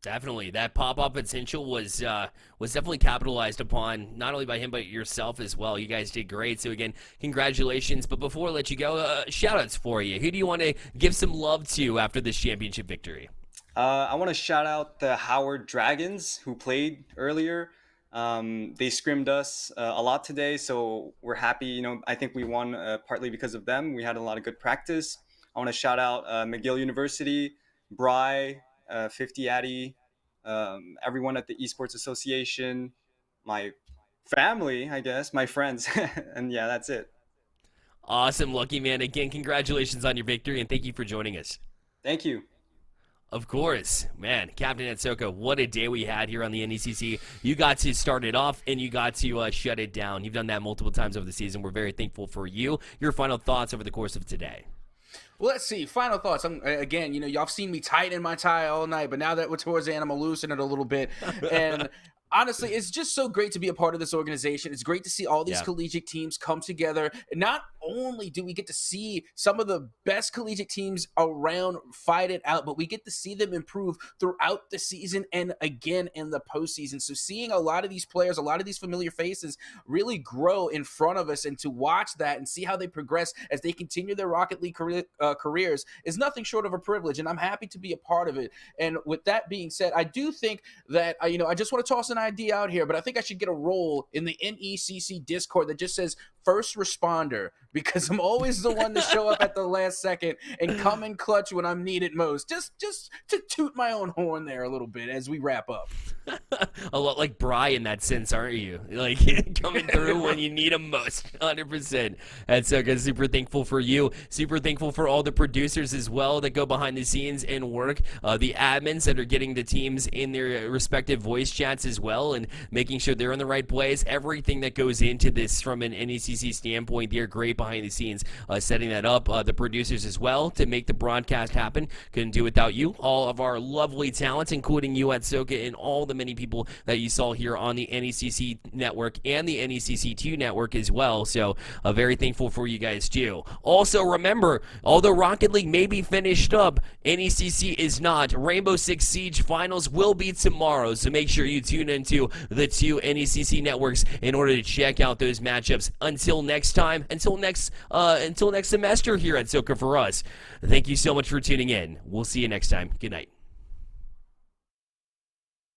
Speaker 1: Definitely, that pop-up potential was definitely capitalized upon, not only by him but yourself as well. You guys did great. So again, congratulations. But before I let you go, shout-outs for you. Who do you want to give some love to after this championship victory?
Speaker 7: I want to shout out the Howard Dragons who played earlier. They scrimmed us a lot today, so we're happy. I think we won partly because of them. We had a lot of good practice. I want to shout out McGill University, Bry, 50 Addy, everyone at the Esports Association, my family, I guess, my friends, and yeah, that's it.
Speaker 1: Awesome, Lucky Man. Again, congratulations on your victory, and thank you for joining us.
Speaker 7: Thank you.
Speaker 1: Of course. Man, Captain Atsoca, what a day we had here on the NECC. You got to start it off, and you got to shut it down. You've done that multiple times over the season. We're very thankful for you. Your final thoughts over the course of today.
Speaker 6: Well, let's see. Final thoughts. Again, y'all have seen me tighten my tie all night, but now that we're towards the end, I'm going to loosen it a little bit. And honestly, it's just so great to be a part of this organization. It's great to see all these collegiate teams come together. And not only do we get to see some of the best collegiate teams around fight it out, but we get to see them improve throughout the season and again in the postseason. So seeing a lot of these players, a lot of these familiar faces really grow in front of us, and to watch that and see how they progress as they continue their Rocket League careers is nothing short of a privilege, and I'm happy to be a part of it. And with that being said, I do think that, I just want to toss an idea out here, but I think I should get a role in the NECC Discord that just says first responder, because I'm always the one to show up at the last second and come in clutch when I'm needed most. Just to toot my own horn there a little bit as we wrap up.
Speaker 1: A lot like Bry in that sense, aren't you? Like coming through when you need him most, 100%. And so, guys, super thankful for you. Super thankful for all the producers as well that go behind the scenes and work. The admins that are getting the teams in their respective voice chats as well and making sure they're in the right place. Everything that goes into this from an NECC standpoint, they're great behind the scenes, setting that up. The producers as well to make the broadcast happen. Couldn't do without you. All of our lovely talents, including you, Atsoca, and all the many people that you saw here on the NECC network and the NECC2 network as well. So very thankful for you guys too. Also remember, although Rocket League may be finished up, NECC is not. Rainbow Six Siege finals will be tomorrow, so make sure you tune into the 2 NECC networks in order to check out those matchups. Until next time, until next semester here at Atsoca for us. Thank you so much for tuning in. We'll see you next time. Good night.